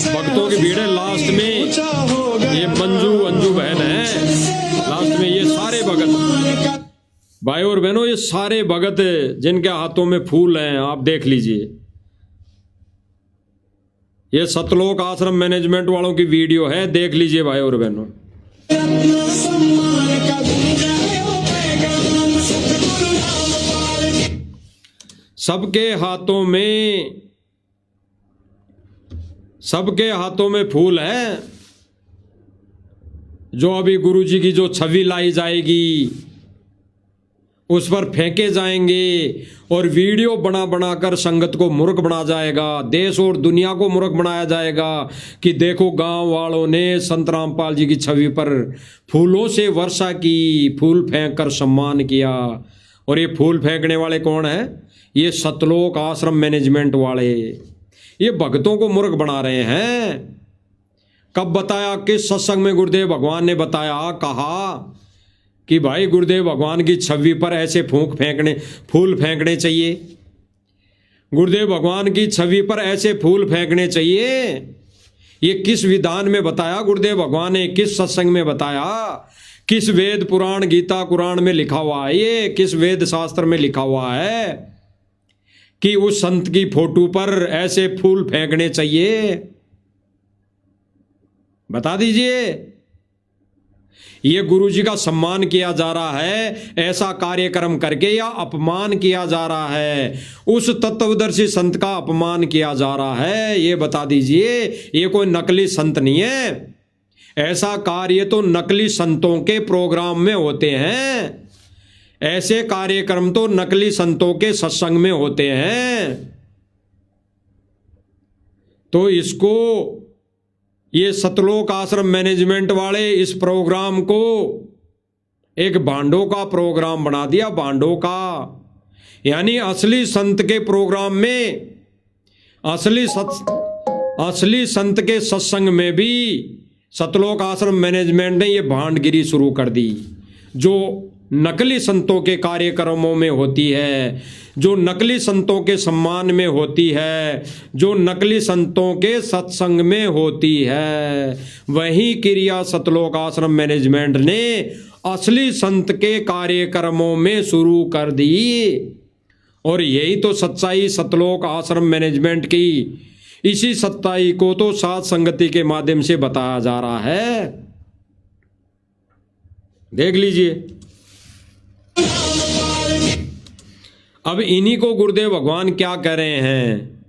भक्तों की भीड़ है। लास्ट में ये मंजू अंजू बहन है, लास्ट में ये सारे भगत, भाई और बहनों, ये सारे भगत जिनके हाथों में फूल हैं, आप देख लीजिए। ये सतलोक आश्रम मैनेजमेंट वालों की वीडियो है, देख लीजिए भाई और बहनों। सबके हाथों में फूल है। जो अभी गुरुजी की जो छवि लाई जाएगी उस पर फेंके जाएंगे और वीडियो बना बनाकर संगत को मूर्ख बना जाएगा, देश और दुनिया को मूर्ख बनाया जाएगा कि देखो गांव वालों ने संत रामपाल जी की छवि पर फूलों से वर्षा की, फूल फेंक कर सम्मान किया। और ये फूल फेंकने वाले कौन है? ये सतलोक आश्रम मैनेजमेंट वाले, ये भक्तों को मूर्ख बना रहे हैं। कब बताया, किस सत्संग में गुरुदेव भगवान ने बताया, कहा कि भाई गुरुदेव भगवान की छवि पर ऐसे फूल फेंकने चाहिए, गुरुदेव भगवान की छवि पर ऐसे फूल फेंकने चाहिए। ये किस विधान में बताया गुरुदेव भगवान ने, किस सत्संग में बताया, किस वेद पुराण गीता कुरान में लिखा हुआ है, ये किस वेद शास्त्र में लिखा हुआ है कि उस संत की फोटो पर ऐसे फूल फेंकने चाहिए? बता दीजिए। ये गुरुजी का सम्मान किया जा रहा है ऐसा कार्यक्रम करके, या अपमान किया जा रहा है, उस तत्वदर्शी संत का अपमान किया जा रहा है? ये बता दीजिए। ये कोई नकली संत नहीं है। ऐसा कार्य तो नकली संतों के प्रोग्राम में होते हैं, ऐसे कार्यक्रम तो नकली संतों के सत्संग में होते हैं। तो इसको ये सतलोक आश्रम मैनेजमेंट वाले इस प्रोग्राम को एक भांडों का प्रोग्राम बना दिया, भांडों का। यानी असली संत के प्रोग्राम में, असली संत के सत्संग में भी सतलोक आश्रम मैनेजमेंट ने ये भांडगिरी शुरू कर दी, जो नकली संतों के कार्यक्रमों में होती है, जो नकली संतों के सम्मान में होती है, जो नकली संतों के सत्संग में होती है। वही क्रिया सतलोक आश्रम मैनेजमेंट ने असली संत के कार्यक्रमों में शुरू कर दी। और यही तो सच्चाई सतलोक आश्रम मैनेजमेंट की, इसी सच्चाई को तो साथ संगति के माध्यम से बताया जा रहा है। देख लीजिए। अब इन्हीं को गुरुदेव भगवान क्या कह रहे हैं?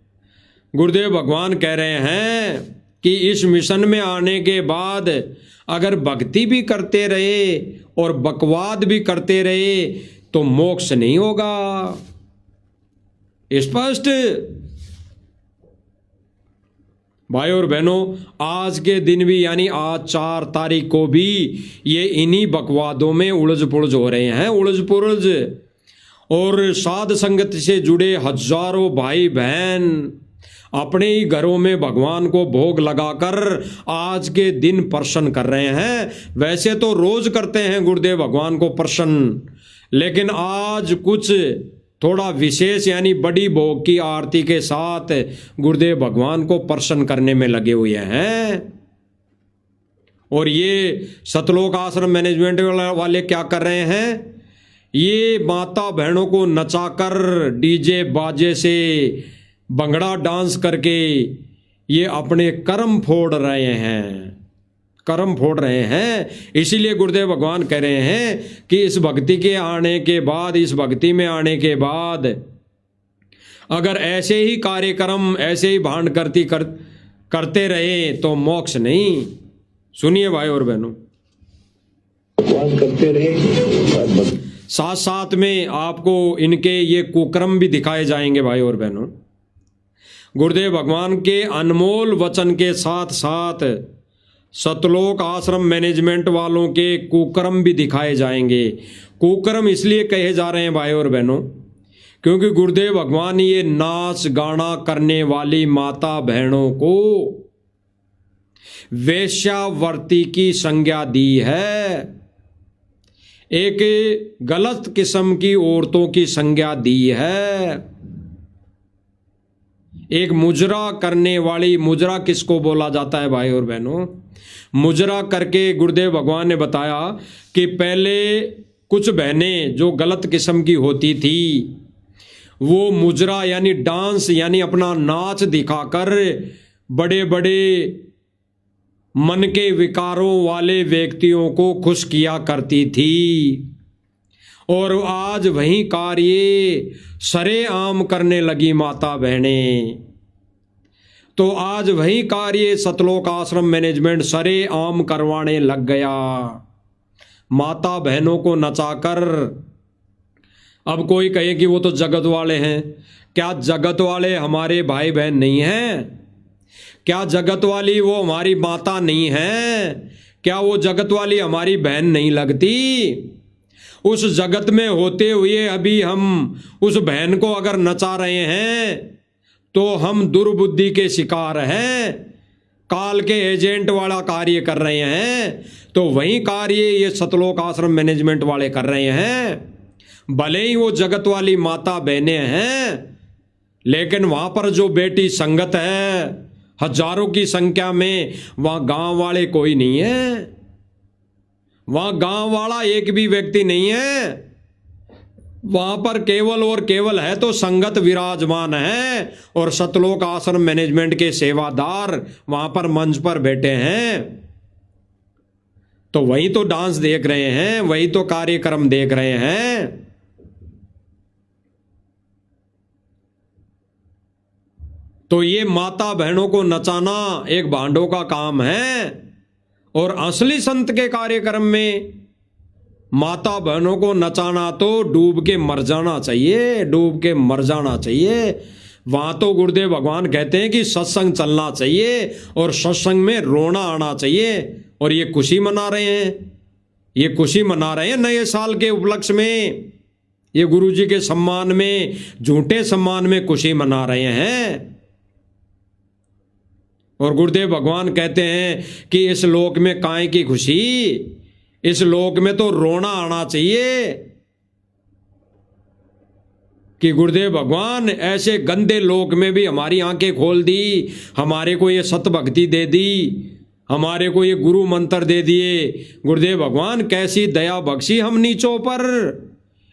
गुरुदेव भगवान कह रहे हैं कि इस मिशन में आने के बाद अगर भक्ति भी करते रहे और बकवाद भी करते रहे तो मोक्ष नहीं होगा। स्पष्ट। भाई और बहनों, आज के दिन भी यानी आज 4 तारीख को भी ये इन्हीं बकवादों में उलझ पुलझ हो रहे हैं, उलझ पुलझ। और साध संगत से जुड़े हजारों भाई बहन अपने ही घरों में भगवान को भोग लगाकर आज के दिन प्रसन्न कर रहे हैं। वैसे तो रोज करते हैं गुरुदेव भगवान को प्रसन्न, लेकिन आज कुछ थोड़ा विशेष यानी बड़ी भोग की आरती के साथ गुरुदेव भगवान को प्रसन्न करने में लगे हुए हैं। और ये सतलोक आश्रम मैनेजमेंट वाले क्या कर रहे हैं, ये माता बहनों को नचाकर डीजे बाजे से भंगड़ा डांस करके ये अपने कर्म फोड़ रहे हैं, कर्म फोड़ रहे हैं। इसीलिए गुरुदेव भगवान कह रहे हैं कि इस भक्ति के आने के बाद, इस भक्ति में आने के बाद अगर ऐसे ही कार्यक्रम, ऐसे ही भांड करते रहे तो मोक्ष नहीं। सुनिए भाई और बहनों, भगवान करते रहे, साथ साथ में आपको इनके ये कुकर्म भी दिखाए जाएंगे भाई और बहनों। गुरुदेव भगवान के अनमोल वचन के साथ साथ सतलोक आश्रम मैनेजमेंट वालों के कुकर्म भी दिखाए जाएंगे। कुकर्म इसलिए कहे जा रहे हैं भाई और बहनों क्योंकि गुरुदेव भगवान ये नाच गाना करने वाली माता बहनों को वेश्यावर्ती की संज्ञा दी है, एक गलत किस्म की औरतों की संज्ञा दी है। एक मुजरा करने वाली, मुजरा किसको बोला जाता है भाई और बहनों, मुजरा करके गुरुदेव भगवान ने बताया कि पहले कुछ बहनें जो गलत किस्म की होती थी वो मुजरा यानी डांस यानी अपना नाच दिखाकर बड़े बड़े मन के विकारों वाले व्यक्तियों को खुश किया करती थी। और आज वही कार्य सरेआम करने लगी माता बहनें। तो आज वही कार्य सतलोक आश्रम मैनेजमेंट सरेआम करवाने लग गया, माता बहनों को नचाकर। अब कोई कहे कि वो तो जगत वाले हैं, क्या जगत वाले हमारे भाई बहन नहीं हैं? क्या जगत वाली वो हमारी माता नहीं है? क्या वो जगत वाली हमारी बहन नहीं लगती? उस जगत में होते हुए अभी हम उस बहन को अगर नचा रहे हैं तो हम दुर्बुद्धि के शिकार हैं, काल के एजेंट वाला कार्य कर रहे हैं। तो वही कार्य ये सतलोक आश्रम मैनेजमेंट वाले कर रहे हैं। भले ही वो जगत वाली माता बहनें हैं, लेकिन वहां पर जो बेटी संगत है हजारों की संख्या में, वहां गांव वाले कोई नहीं है, वहां गांव वाला एक भी व्यक्ति नहीं है। वहां पर केवल और केवल है तो संगत विराजमान है और सतलोक आश्रम मैनेजमेंट के सेवादार वहां पर मंच पर बैठे हैं। तो वही तो डांस देख रहे हैं, वही तो कार्यक्रम देख रहे हैं। तो ये माता बहनों को नचाना एक भांडों का काम है। और असली संत के कार्यक्रम में माता बहनों को नचाना तो डूब के मर जाना चाहिए, डूब के मर जाना चाहिए। वहां तो गुरुदेव भगवान कहते हैं कि सत्संग चलना चाहिए और सत्संग में रोना आना चाहिए। और ये खुशी मना रहे हैं, ये खुशी मना रहे हैं नए साल के उपलक्ष्य में, ये गुरुजी के सम्मान में, झूठे सम्मान में खुशी मना रहे हैं। और गुरुदेव भगवान कहते हैं कि इस लोक में काहे की खुशी, इस लोक में तो रोना आना चाहिए। कि गुरुदेव भगवान ऐसे गंदे लोक में भी हमारी आंखें खोल दी, हमारे को ये सत भक्ति दे दी, हमारे को ये गुरु मंत्र दे दिए। गुरुदेव भगवान कैसी दया बख्शी हम नीचों पर,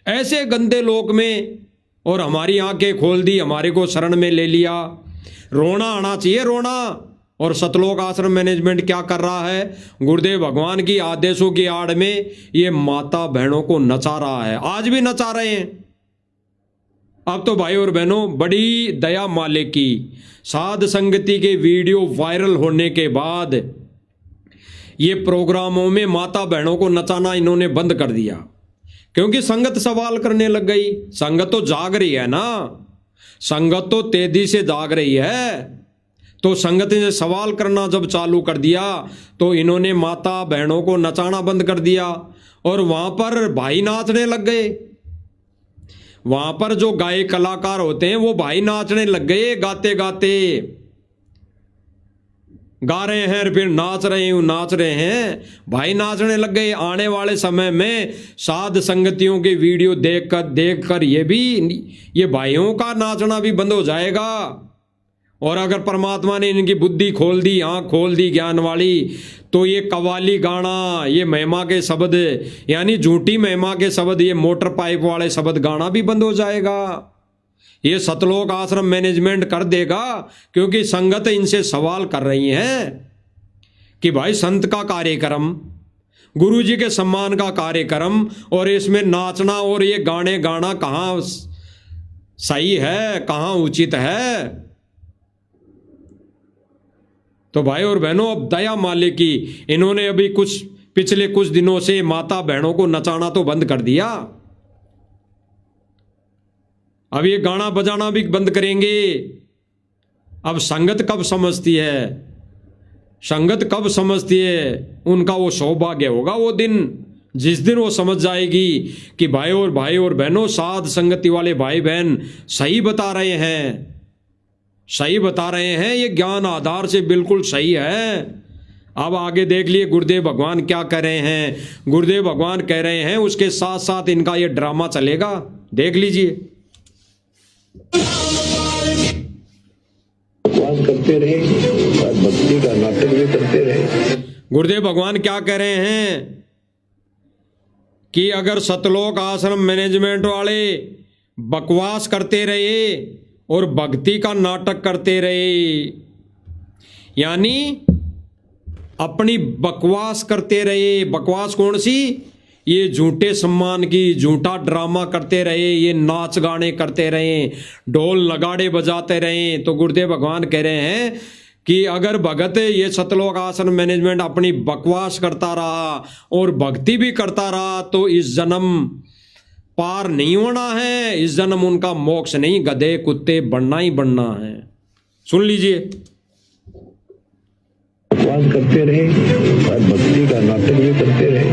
ऐसे गंदे लोक में, और हमारी आंखें खोल दी, हमारे को शरण में ले लिया। रोना आना चाहिए, रोना। और सतलोक आश्रम मैनेजमेंट क्या कर रहा है, गुरुदेव भगवान की आदेशों की आड़ में ये माता बहनों को नचा रहा है, आज भी नचा रहे हैं। अब तो भाई और बहनों बड़ी दया माले की साध संगति के वीडियो वायरल होने के बाद ये प्रोग्रामों में माता बहनों को नचाना इन्होंने बंद कर दिया, क्योंकि संगत सवाल करने लग गई। संगत तो जाग रही है ना, संगत तो तेजी से जाग रही है। तो संगत ने सवाल करना जब चालू कर दिया तो इन्होंने माता बहनों को नचाना बंद कर दिया। और वहां पर भाई नाचने लग गए, वहां पर जो गायक कलाकार होते हैं वो भाई नाचने लग गए, गाते गाते गा रहे हैं, फिर नाच रहे हैं। भाई नाचने लग गए। आने वाले समय में साध संगतियों के वीडियो देखकर ये भाइयों का नाचना भी बंद हो जाएगा। और अगर परमात्मा ने इनकी बुद्धि खोल दी, आंख खोल दी ज्ञान वाली, तो ये कवाली गाना, ये महिमा के शब्द, यानी झूठी महिमा के शब्द, ये मोटर पाइप वाले शब्द गाना भी बंद हो जाएगा। ये सतलोक आश्रम मैनेजमेंट कर देगा, क्योंकि संगत इनसे सवाल कर रही है कि भाई संत का कार्यक्रम, गुरु जी के सम्मान का कार्यक्रम, और इसमें नाचना और ये गाने गाना कहाँ सही है, कहाँ उचित है। तो भाई और बहनों, अब दया मालिक की इन्होंने अभी पिछले कुछ दिनों से माता बहनों को नचाना तो बंद कर दिया। अब ये गाना बजाना भी बंद करेंगे। अब संगत कब समझती है, संगत कब समझती है, उनका वो सौभाग्य होगा वो दिन, जिस दिन वो समझ जाएगी कि भाई और बहनों, साध संगति वाले भाई बहन सही बता रहे हैं, सही बता रहे हैं, ये ज्ञान आधार से बिल्कुल सही है। अब आगे देख लिए गुरुदेव भगवान क्या कह रहे हैं। गुरुदेव भगवान कह रहे हैं उसके साथ साथ इनका ये ड्रामा चलेगा, देख लीजिए। बकवास करते रहे और भक्ति का नाटक भी करते रहे। गुरुदेव भगवान क्या कह रहे हैं कि अगर सतलोक आश्रम मैनेजमेंट वाले बकवास करते रहे और भक्ति का नाटक करते रहे, यानी अपनी बकवास करते रहे, बकवास कौन सी, ये झूठे सम्मान की, झूठा ड्रामा करते रहे, ये नाच गाने करते रहे, ढोल नगाड़े बजाते रहे, तो गुरुदेव भगवान कह रहे हैं कि अगर भगत ये सतलोक आश्रम मैनेजमेंट अपनी बकवास करता रहा और भक्ति भी करता रहा, तो इस जन्म पार नहीं होना है, इस जन्म उनका मोक्ष नहीं, गधे कुत्ते बनना ही बनना है। सुन लीजिए। बकवास करते रहे और भक्ति का नाटक भी करते रहे,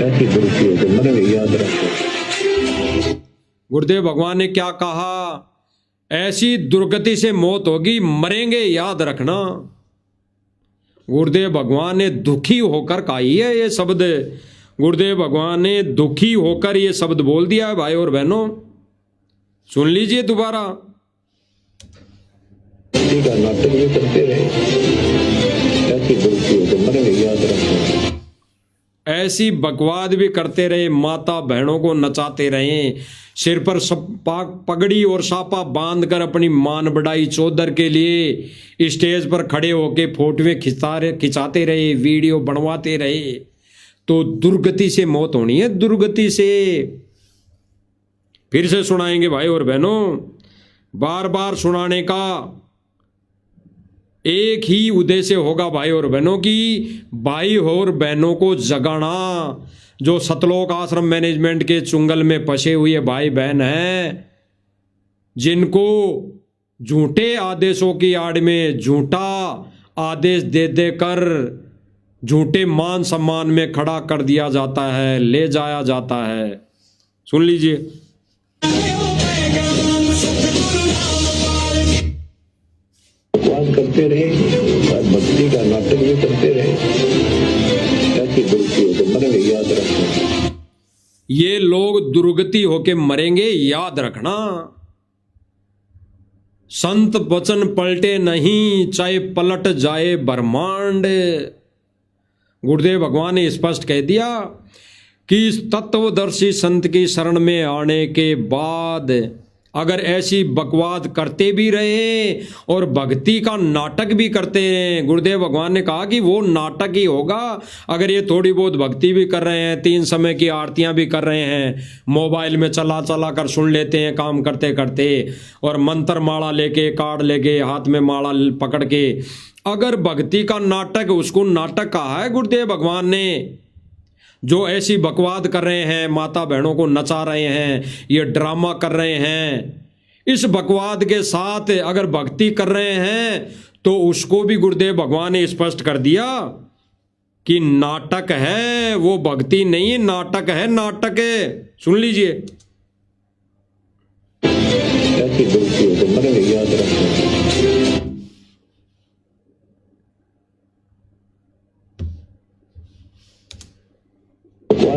ऐसी दुर्गति हो तो मरेंगे, याद रखो। गुरुदेव भगवान ने क्या कहा, ऐसी दुर्गति से मौत होगी, मरेंगे, याद रखना। गुरुदेव भगवान ने दुखी होकर कही है ये शब्द, गुरुदेव भगवान ने दुखी होकर ये शब्द बोल दिया है भाई और बहनों। सुन लीजिए दोबारा। भक्ति का नाटक भी करते रहे, ऐसी दुर्गति हो तो मरेंगे, याद रखो। ऐसी बकवाद भी करते रहे, माता बहनों को नचाते रहे, सिर पर पगड़ी और सापा बांधकर अपनी मान बढ़ाई चौधर के लिए स्टेज पर खड़े होके फोटोएं खिंचाते रहे, वीडियो बनवाते रहे, तो दुर्गति से मौत होनी है, दुर्गति से। फिर से सुनाएंगे भाई और बहनों, बार बार सुनाने का एक ही उद्देश्य होगा भाई और बहनों की, भाई और बहनों को जगाना। जो सतलोक आश्रम मैनेजमेंट के चुंगल में फंसे हुए भाई बहन हैं, जिनको झूठे आदेशों की आड़ में झूठा आदेश दे देकर झूठे मान सम्मान में खड़ा कर दिया जाता है, ले जाया जाता है। सुन लीजिए। बकवास करते रहे और भक्ति का नाटक भी करते रहे, ऐसी दुर्गति हो तो मरेंगे, याद रखना। ये लोग दुर्गति होके मरेंगे, याद रखना। संत वचन पलटे नहीं, चाहे पलट जाए ब्रह्मांड। गुरुदेव भगवान ने स्पष्ट कह दिया कि इस तत्वदर्शी संत की शरण में आने के बाद अगर ऐसी बकवाद करते भी रहे और भक्ति का नाटक भी करते रहे, गुरुदेव भगवान ने कहा कि वो नाटक ही होगा। अगर ये थोड़ी बहुत भक्ति भी कर रहे हैं, 3 समय की आरतियां भी कर रहे हैं, मोबाइल में चला चला कर सुन लेते हैं काम करते करते, और मंत्र माला लेके, कार्ड लेके, हाथ में माला पकड़ के, अगर भक्ति का नाटक, उसको नाटक कहा है गुरुदेव भगवान ने। जो ऐसी बकवाद कर रहे हैं, माता बहनों को नचा रहे हैं, ये ड्रामा कर रहे हैं, इस बकवाद के साथ अगर भक्ति कर रहे हैं, तो उसको भी गुरुदेव भगवान ने स्पष्ट कर दिया कि नाटक है, वो भक्ति नहीं, नाटक है, नाटक है। सुन लीजिए। ऐसी दुर्गति हो तो मरेंगे, याद रखो।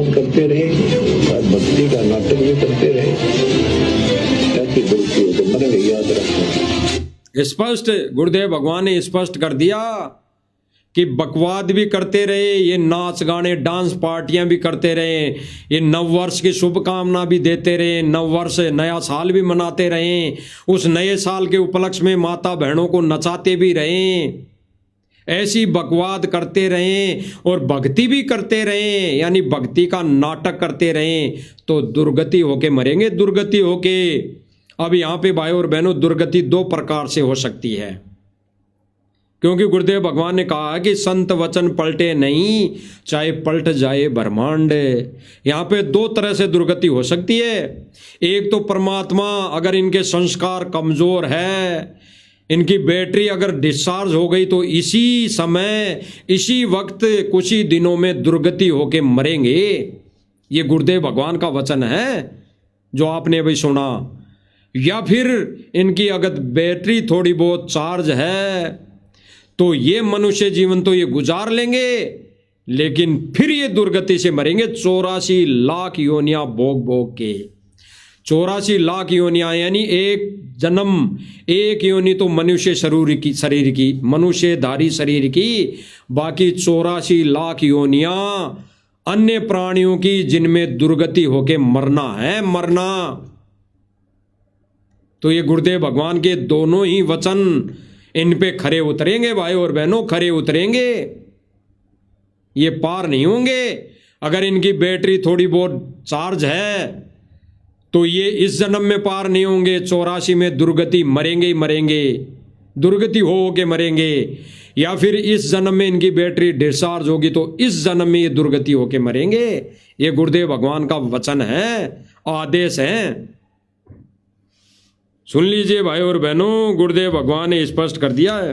भगवान करते रहे और भक्ति का नाटक भी करते रहे, ताकि गुरु की मन में याद रखें। स्पष्ट गुरुदेव भगवान ने स्पष्ट कर दिया कि बकवाद भी करते रहे, ये नाच गाने डांस पार्टियां भी करते रहे, ये नववर्ष की शुभकामना भी देते रहे, नववर्ष नया साल भी मनाते रहे, उस नए साल के उपलक्ष्य में माता बहनों को नचाते भी रहे, ऐसी बकवाद करते रहें और भक्ति भी करते रहें, यानी भक्ति का नाटक करते रहें, तो दुर्गति होके मरेंगे, दुर्गति होके। अब यहाँ पे भाई और बहनों, दुर्गति दो प्रकार से हो सकती है, क्योंकि गुरुदेव भगवान ने कहा है कि संत वचन पलटे नहीं, चाहे पलट जाए ब्रह्मांड। यहाँ पे दो तरह से दुर्गति हो सकती है। एक तो परमात्मा अगर इनके संस्कार कमजोर है, इनकी बैटरी अगर डिस्चार्ज हो गई, तो इसी समय इसी वक्त कुछ ही दिनों में दुर्गति होके मरेंगे। ये गुरुदेव भगवान का वचन है जो आपने अभी सुना। या फिर इनकी अगर बैटरी थोड़ी बहुत चार्ज है, तो ये मनुष्य जीवन तो ये गुजार लेंगे, लेकिन फिर ये दुर्गति से मरेंगे 84 लाख योनियां भोग भोग के। 84 लाख योनियां, यानी एक जन्म, एक योनि तो मनुष्य शरीर की मनुष्यधारी शरीर की, बाकी 84 लाख योनियां अन्य प्राणियों की, जिनमें दुर्गति होके मरना है, मरना। तो ये गुरुदेव भगवान के दोनों ही वचन इन पे खरे उतरेंगे भाई और बहनों, खरे उतरेंगे, ये पार नहीं होंगे। अगर इनकी बैटरी थोड़ी बहुत चार्ज है, तो ये इस जन्म में पार नहीं होंगे, 84 में दुर्गति मरेंगे ही मरेंगे, दुर्गति हो के मरेंगे। या फिर इस जन्म में इनकी बैटरी डिस्चार्ज होगी, तो इस जन्म में ये दुर्गति होके मरेंगे। ये गुरुदेव भगवान का वचन है, आदेश है। सुन लीजिए भाई और बहनों, गुरुदेव भगवान ने स्पष्ट कर दिया है।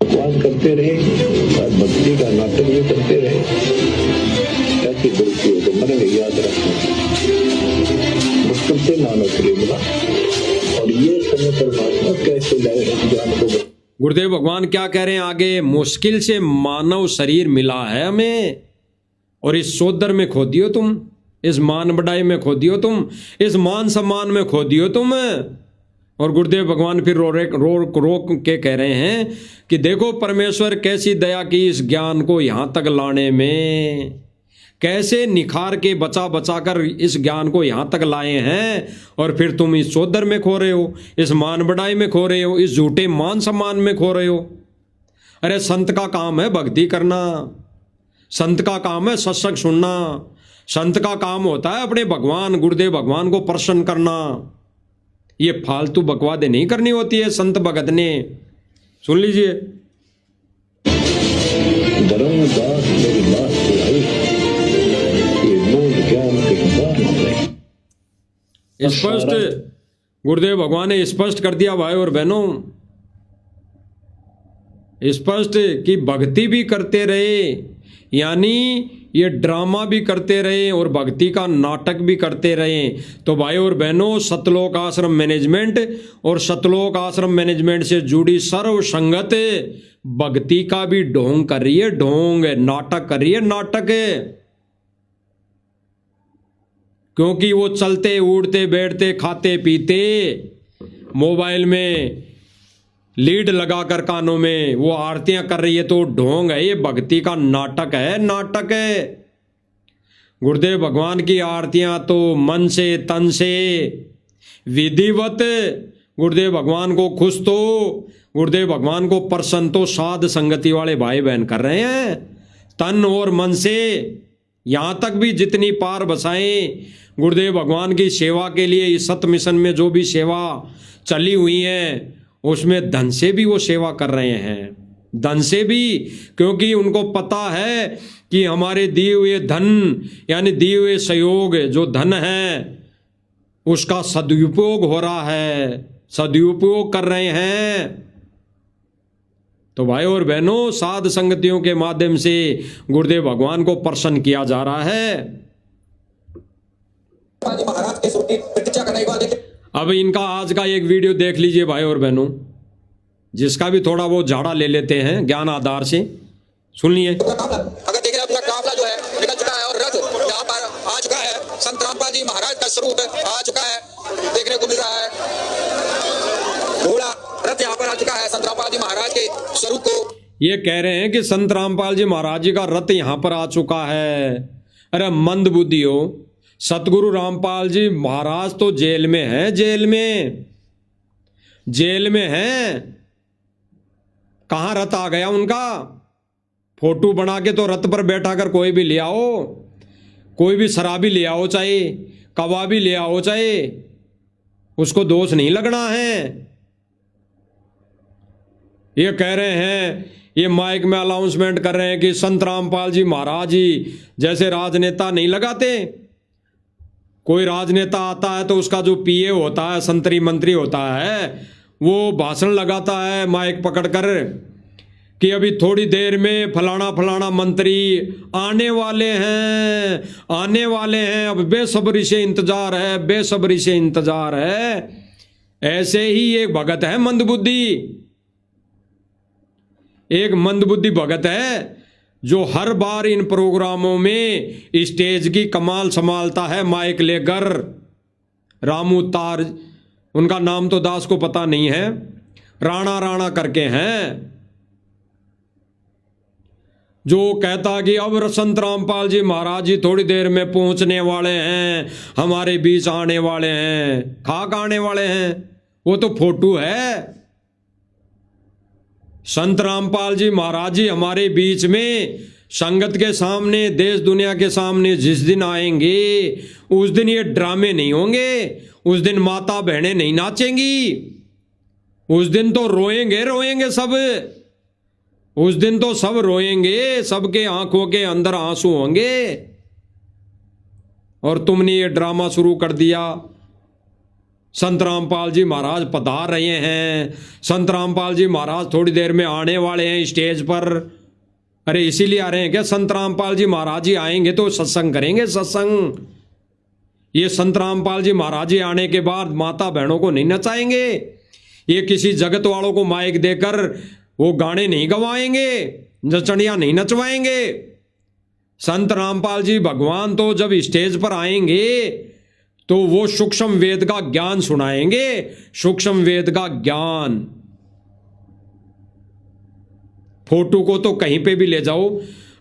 भगवान करते रहे और भक्ति का नाटक भी करते रहे, ताकि गुरु की मन में याद रखें। मुश्किल से नानक रे मिला, और ये समय परमात्मा कैसे लाए ज्ञान को। गुरुदेव भगवान क्या कह रहे हैं आगे? मुश्किल से मानव शरीर मिला है हमें, और इस सोदर में खो दियो तुम, इस मान बढ़ाई में खो दियो तुम, इस मान सम्मान में खो दियो तुम। और गुरुदेव भगवान फिर रोक के कह रहे हैं कि देखो परमेश्वर कैसी दया की इस ज्ञान को यहां तक लाने में, कैसे निखार के बचा बचा कर इस ज्ञान को यहां तक लाए हैं, और फिर तुम इस चौधर में खो रहे हो, इस मान बढ़ाई में खो रहे हो, इस झूठे मान सम्मान में खो रहे हो। अरे संत का काम है भक्ति करना, संत का काम है सत्संग सुनना, संत का काम होता है अपने भगवान गुरुदेव भगवान को प्रसन्न करना। ये फालतू बकवादे नहीं करनी होती है संत भगत ने। सुन लीजिए। स्पष्ट गुरुदेव भगवान ने स्पष्ट कर दिया भाई और बहनों, स्पष्ट कि भक्ति भी करते रहे, यानी ये ड्रामा भी करते रहे और भक्ति का नाटक भी करते रहे। तो भाई और बहनों, सतलोक आश्रम मैनेजमेंट और सतलोक आश्रम मैनेजमेंट से जुड़ी सर्व संगत भक्ति का भी ढोंग कर रही है, ढोंग नाटक कर रही है, नाटक। क्योंकि वो चलते उड़ते बैठते खाते पीते मोबाइल में लीड लगाकर कानों में वो आरतियां कर रही है, तो ढोंग है, ये भक्ति का नाटक है, नाटक है। गुरुदेव भगवान की आरतियां तो मन से तन से विधिवत गुरुदेव भगवान को खुश तो गुरुदेव भगवान को प्रसन्न तो साध संगति वाले भाई बहन कर रहे हैं, तन और मन से। यहां तक भी जितनी पार बसाएं गुरुदेव भगवान की सेवा के लिए, इस सत मिशन में जो भी सेवा चली हुई है उसमें धन से भी वो सेवा कर रहे हैं, धन से भी, क्योंकि उनको पता है कि हमारे दिए हुए धन यानी दिए हुए सहयोग जो धन है उसका सदुपयोग हो रहा है, सदुपयोग कर रहे हैं। तो भाई और बहनों, साध संगतियों के माध्यम से गुरुदेव भगवान को प्रसन्न किया जा रहा है। अब इनका आज का एक वीडियो देख लीजिए भाई और बहनों, जिसका भी थोड़ा बहुत झाड़ा ले लेते हैं ज्ञान आधार से। सुन लिए। अगर देख रहे हैं अपना काफला जो है निकल चुका स्वरूप आ चुका है, देखने को मिल रहा है। घोड़ा रथ यहाँ पर आ चुका है संत रामपाल जी महाराज के स्वरूप को। ये कह रहे हैं कि संत रामपाल जी महाराज जी का रथ यहां पर आ चुका है। अरे मंद बुद्धि हो, सतगुरु रामपाल जी महाराज तो जेल में हैं, जेल में हैं। कहां रथ आ गया उनका? फोटो बना के तो रथ पर बैठा कर कोई भी ले आओ, कोई भी शराबी ले आओ, चाहे कबाबी ले आओ, चाहे, उसको दोष नहीं लगना है। ये कह रहे हैं, ये माइक में अनाउंसमेंट कर रहे हैं कि संत रामपाल जी महाराज जी जैसे राजनेता नहीं लगाते। कोई राजनेता आता है तो उसका जो पीए होता है, संतरी मंत्री होता है, वो भाषण लगाता है माइक पकड़कर कि अभी थोड़ी देर में फलाना फलाना मंत्री आने वाले हैं, अब बेसब्री से इंतजार है, बेसब्री से इंतजार है। ऐसे ही एक भगत है मंदबुद्धि, एक मंदबुद्धि भगत है जो हर बार इन प्रोग्रामों में स्टेज की कमाल संभालता है माइक लेकर। रामू तार, उनका नाम तो दास को पता नहीं है, राणा राणा करके हैं, जो कहता कि अब संत रामपाल जी महाराज जी थोड़ी देर में पहुंचने वाले हैं, हमारे बीच आने वाले हैं। खाक आने वाले हैं, वो तो फोटो है। संत रामपाल जी महाराज जी हमारे बीच में संगत के सामने, देश दुनिया के सामने जिस दिन आएंगे, उस दिन ये ड्रामे नहीं होंगे, उस दिन माता बहनें नहीं नाचेंगी, उस दिन तो रोएंगे सब, उस दिन तो सब रोएंगे, सबके आंखों के अंदर आंसू होंगे। और तुमने ये ड्रामा शुरू कर दिया। संत रामपाल जी महाराज पधार रहे हैं, संत रामपाल जी महाराज थोड़ी देर में आने वाले हैं स्टेज पर। अरे इसीलिए आ रहे हैं क्या? संत रामपाल जी महाराज जी आएंगे तो सत्संग करेंगे, सत्संग। ये संत रामपाल जी महाराज जी आने के बाद माता बहनों को नहीं नचाएंगे, ये किसी जगत वालों को माइक देकर वो गाने नहीं गवाएंगे, नचनियां नहीं नचवाएंगे। संत रामपाल जी भगवान तो जब स्टेज पर आएंगे तो वो सूक्ष्म वेद का ज्ञान सुनाएंगे, सूक्ष्म वेद का ज्ञान। फोटो को तो कहीं पे भी ले जाओ,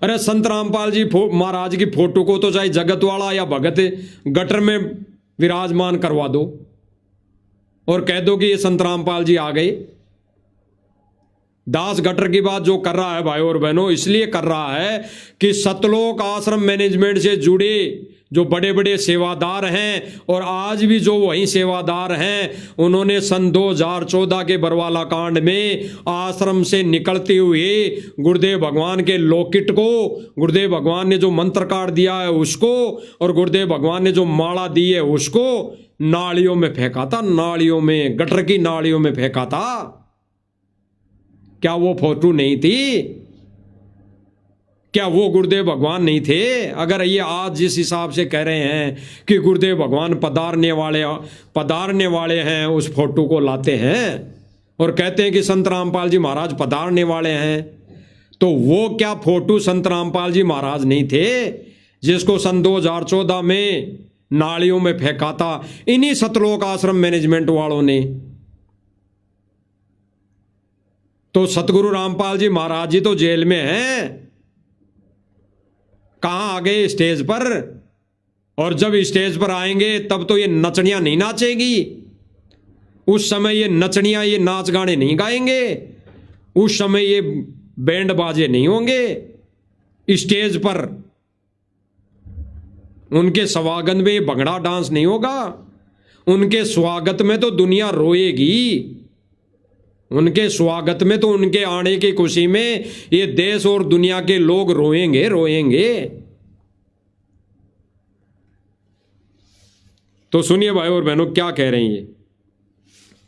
अरे संत रामपाल जी महाराज की फोटो को तो चाहे जगत वाला या भगत गटर में विराजमान करवा दो और कह दो कि ये संत रामपाल जी आ गए। दास गटर की बात जो कर रहा है भाई और बहनों, इसलिए कर रहा है कि सतलोक आश्रम मैनेजमेंट से जुड़े जो बड़े बड़े सेवादार हैं और आज भी जो वही सेवादार हैं, उन्होंने सन 2014 के बरवाला कांड में आश्रम से निकलते हुए गुरुदेव भगवान के लॉकेट को, गुरुदेव भगवान ने जो मंत्र काट दिया है उसको और गुरुदेव भगवान ने जो माला दी है उसको नालियों में फेंका था, नालियों में, गटर की नालियों में फेंका था। क्या वो फोटो नहीं थी? क्या वो गुरुदेव भगवान नहीं थे? अगर ये आज जिस हिसाब से कह रहे हैं कि गुरुदेव भगवान पधारने वाले हैं, उस फोटो को लाते हैं और कहते हैं कि संत रामपाल जी महाराज पधारने वाले हैं, तो वो क्या फोटो संत रामपाल जी महाराज नहीं थे जिसको सन 2014 में नालियों में फेंका था इन्हीं सतलोक आश्रम मैनेजमेंट वालों ने? तो सतगुरु रामपाल जी महाराज जी तो जेल में हैं, कहां आ गए? स्टेज पर। और जब स्टेज पर आएंगे तब तो ये नचनियां नहीं नाचेगी, उस समय ये नचनियां ये नाच गाने नहीं गाएंगे, उस समय ये बैंड बाजे नहीं होंगे स्टेज पर, उनके स्वागत में ये भंगड़ा डांस नहीं होगा, उनके स्वागत में तो दुनिया रोएगी, उनके स्वागत में तो उनके आने की खुशी में ये देश और दुनिया के लोग रोएंगे। तो सुनिए भाई और बहनों क्या कह रहे हैं ये।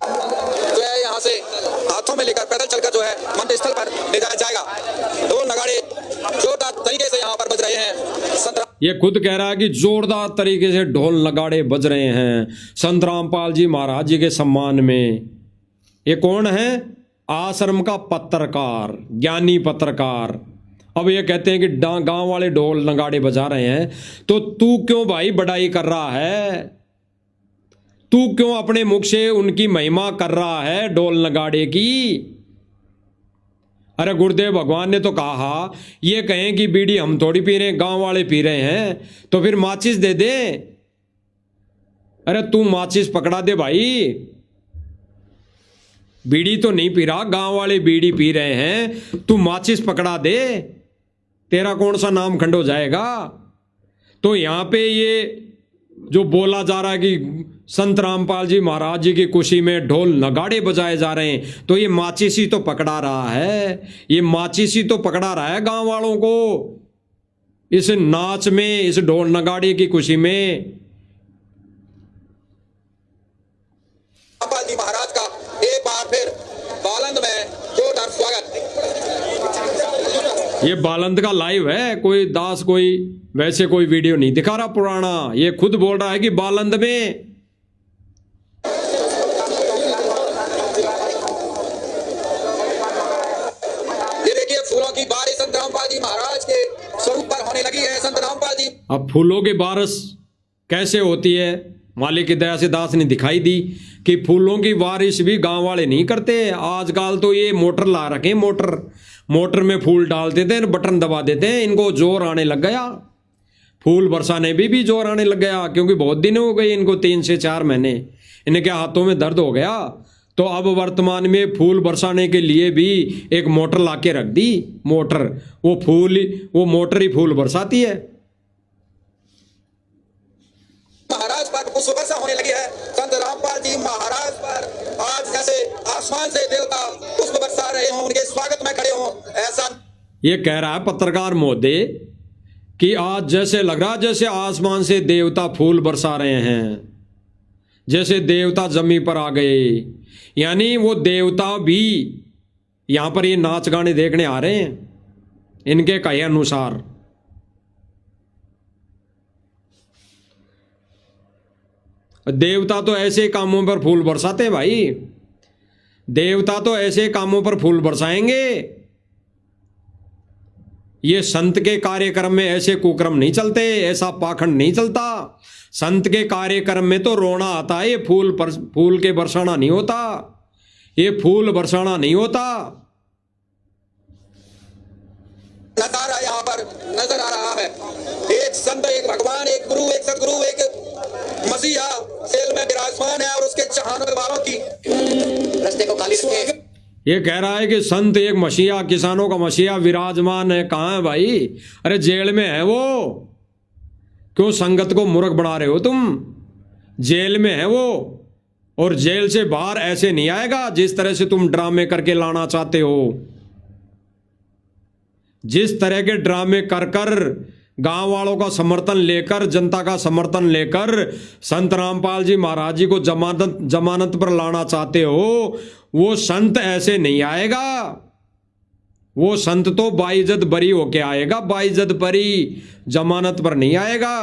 जो है यहाँ से हाथों में लेकर पैदल चलकर जो है मंदिर स्थल पर ले जाया जाएगा। ढोल नगाड़े जोरदार तरीके से यहाँ पर बज रहे हैं। ये खुद कह रहा है कि जोरदार तरीके से ढोल नगाड़े बज रहे हैं संत रामपाल जी महाराज जी के सम्मान में। ये कौन है? आश्रम का पत्रकार, ज्ञानी पत्रकार। अब ये कहते हैं कि गांव वाले ढोल नगाड़े बजा रहे हैं, तो तू क्यों भाई बड़ाई कर रहा है? तू क्यों अपने मुख से उनकी महिमा कर रहा है ढोल नगाड़े की? अरे गुरुदेव भगवान ने तो कहा, ये कहें कि बीड़ी हम थोड़ी पी रहे हैं, गांव वाले पी रहे हैं, तो फिर माचिस दे दे। अरे तू माचिस पकड़ा दे भाई, बीड़ी तो नहीं पी रहा, गांव वाले बीड़ी पी रहे हैं, तू माचिस पकड़ा दे, तेरा कौन सा नाम खंड हो जाएगा। तो यहां पे ये जो बोला जा रहा है कि संत रामपाल जी महाराज जी की खुशी में ढोल नगाड़े बजाए जा रहे हैं, तो ये माचिस ही तो पकड़ा रहा है, ये माचिस ही तो पकड़ा रहा है गांव वालों को इस नाच में, इस ढोल नगाड़े की खुशी में। रामपाल जी महाराज का एक बार फिर बालंद में जोरदार स्वागत। ये बालंद का लाइव है, कोई दास कोई वैसे कोई वीडियो नहीं दिखा रहा पुराना, ये खुद बोल रहा है कि बालंद में। ये देखिए फूलों की बारिश संत रामपाल जी महाराज के स्वरूप पर होने लगी है। संत रामपाल जी अब फूलों की बारिश कैसे होती है, मालिक की दया से दास ने दिखाई दी कि फूलों की बारिश भी गांव वाले नहीं करते। आजकल तो ये मोटर ला रखे, मोटर में फूल डाल देते हैं, बटन दबा देते हैं, इनको जोर आने लग गया, फूल बरसाने भी जोर आने लग गया, क्योंकि बहुत दिन हो गए इनको, 3 से 4 महीने इनके हाथों में दर्द हो गया। तो अब वर्तमान में फूल बरसाने के लिए भी एक मोटर लाके रख दी, मोटर, वो मोटर ही फूल बरसाती है। महाराज पर पुष्प वर्षा होने लगी है। संत रामपाल जी महाराज पर आज जैसे आसमान से देवता पुष्प बरसा रहे हों, उनके स्वागत में खड़े हों, ऐसा ये कह रहा है पत्रकार महोदय कि आज जैसे लग रहा जैसे आसमान से देवता फूल बरसा रहे हैं, जैसे देवता जमीन पर आ गए, यानी वो देवता भी यहां पर ये नाच गाने देखने आ रहे हैं इनके कहे अनुसार। देवता तो ऐसे कामों पर फूल बरसाते हैं भाई, देवता तो ऐसे कामों पर फूल बरसाएंगे। ये संत के कार्यक्रम में ऐसे कुक्रम नहीं चलते, ऐसा पाखंड नहीं चलता। संत के कार्यक्रम में तो रोना आता है, ये फूल के बरसाना नहीं होता, ये फूल बरसाना नहीं होता। नजारा यहाँ पर नजर आ रहा है, एक संत, एक भगवान, एक गुरु, एक सदगुरु, एक मसीहा सेल में विराजमान है और उसके चाहने वालों की रास्ते को खाली रखे। ये कह रहा है कि संत एक मसीहा, किसानों का मसीहा विराजमान है। कहाँ है भाई? अरे जेल में है वो, क्यों संगत को मूर्ख बना रहे हो तुम? जेल में है वो, और जेल से बाहर ऐसे नहीं आएगा जिस तरह से तुम ड्रामे करके लाना चाहते हो। जिस तरह के ड्रामे कर कर गांव वालों का समर्थन लेकर, जनता का समर्थन लेकर संत रामपाल जी महाराज जी को जमानत पर लाना चाहते हो, वो संत ऐसे नहीं आएगा। वो संत तो बाइज्जत बरी होके आएगा, बाइज्जत बरी, जमानत पर नहीं आएगा।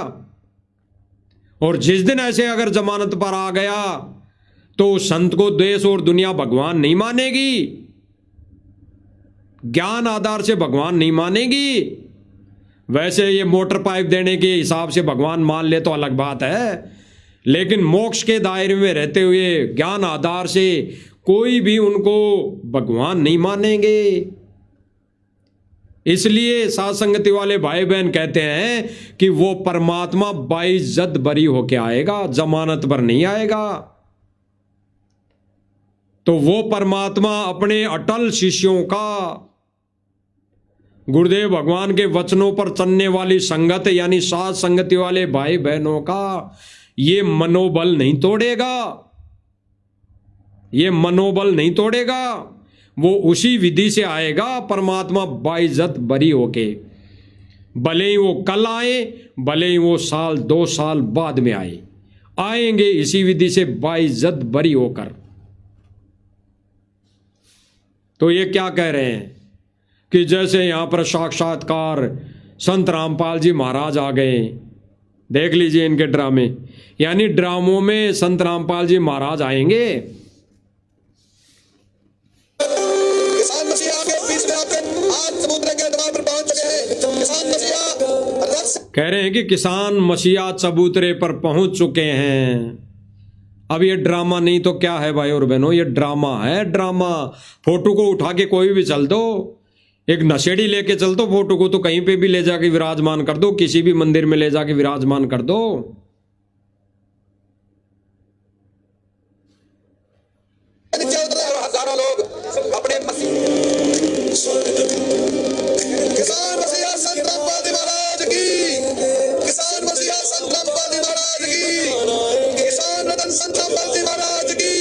और जिस दिन ऐसे अगर जमानत पर आ गया तो उस संत को देश और दुनिया भगवान नहीं मानेगी, ज्ञान आधार से भगवान नहीं मानेगी। वैसे ये मोटर पाइप देने के हिसाब से भगवान मान ले तो अलग बात है, लेकिन मोक्ष के दायरे में रहते हुए ज्ञान आधार से कोई भी उनको भगवान नहीं मानेंगे। इसलिए साथ संगति वाले भाई बहन कहते हैं कि वो परमात्मा बाइज्जत बरी होके आएगा, जमानत पर नहीं आएगा। तो वो परमात्मा अपने अटल शिष्यों का, गुरुदेव भगवान के वचनों पर चलने वाली संगत यानी साथ संगति वाले भाई बहनों का ये मनोबल नहीं तोड़ेगा, ये मनोबल नहीं तोड़ेगा। वो उसी विधि से आएगा परमात्मा बाइज्जत बरी होके, भले ही वो कल आए, भले ही वो साल 2 साल बाद में आएंगे इसी विधि से बाइज्जत बरी होकर। तो ये क्या कह रहे हैं कि जैसे यहां पर साक्षात्कार संत रामपाल जी महाराज आ गए, देख लीजिए इनके ड्रामे, यानी ड्रामों में संत रामपाल जी महाराज आएंगे। किसान मसीहा के बीच में आकर आज समुद्र के किनारे पर पहुंच चुके हैं। किसान मसीहा कह रहे हैं कि किसान मसीहा चबूतरे पर पहुंच चुके हैं। अब ये ड्रामा नहीं तो क्या है भाई और बहनों, ये ड्रामा है, ड्रामा। फोटो को उठा के कोई भी चल दो, एक नशेड़ी लेके चल दो फोटो को, तो कहीं पे भी ले जाके विराजमान कर दो, किसी भी मंदिर में ले जाके विराजमान कर दो। हजारों लोग अपने किसान मसीहा संत रामपाल महाराज की, किसान मसीहा संत रामपाल महाराज की, किसान रतन संत रामपाल महाराज की।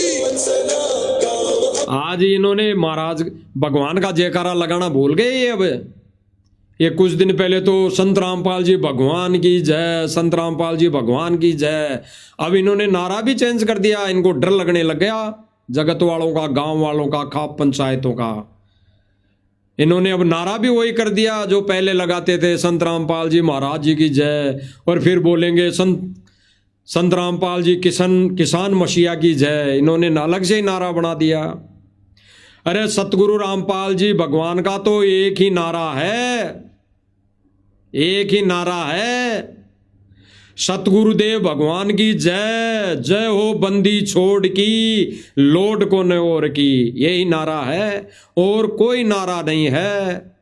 आज इन्होंने महाराज भगवान का जयकारा लगाना भूल गए ये। अब ये कुछ दिन पहले तो संत रामपाल जी भगवान की जय, संत रामपाल जी भगवान की जय। अब इन्होंने नारा भी चेंज कर दिया, इनको डर लगने लग गया जगत वालों का, गांव वालों का, खाप पंचायतों का। इन्होंने अब नारा भी वही कर दिया जो पहले लगाते थे, संत रामपाल जी महाराज जी की जय, और फिर बोलेंगे संत रामपाल जी किसान मसीहा की जय। इन्होंने अलग से ही नारा बना दिया। अरे सतगुरु रामपाल जी भगवान का तो एक ही नारा है, एक ही नारा है, सतगुरुदेव भगवान की जय, जय हो बंदी छोड़ की, लौट को न और की। यही नारा है और कोई नारा नहीं है।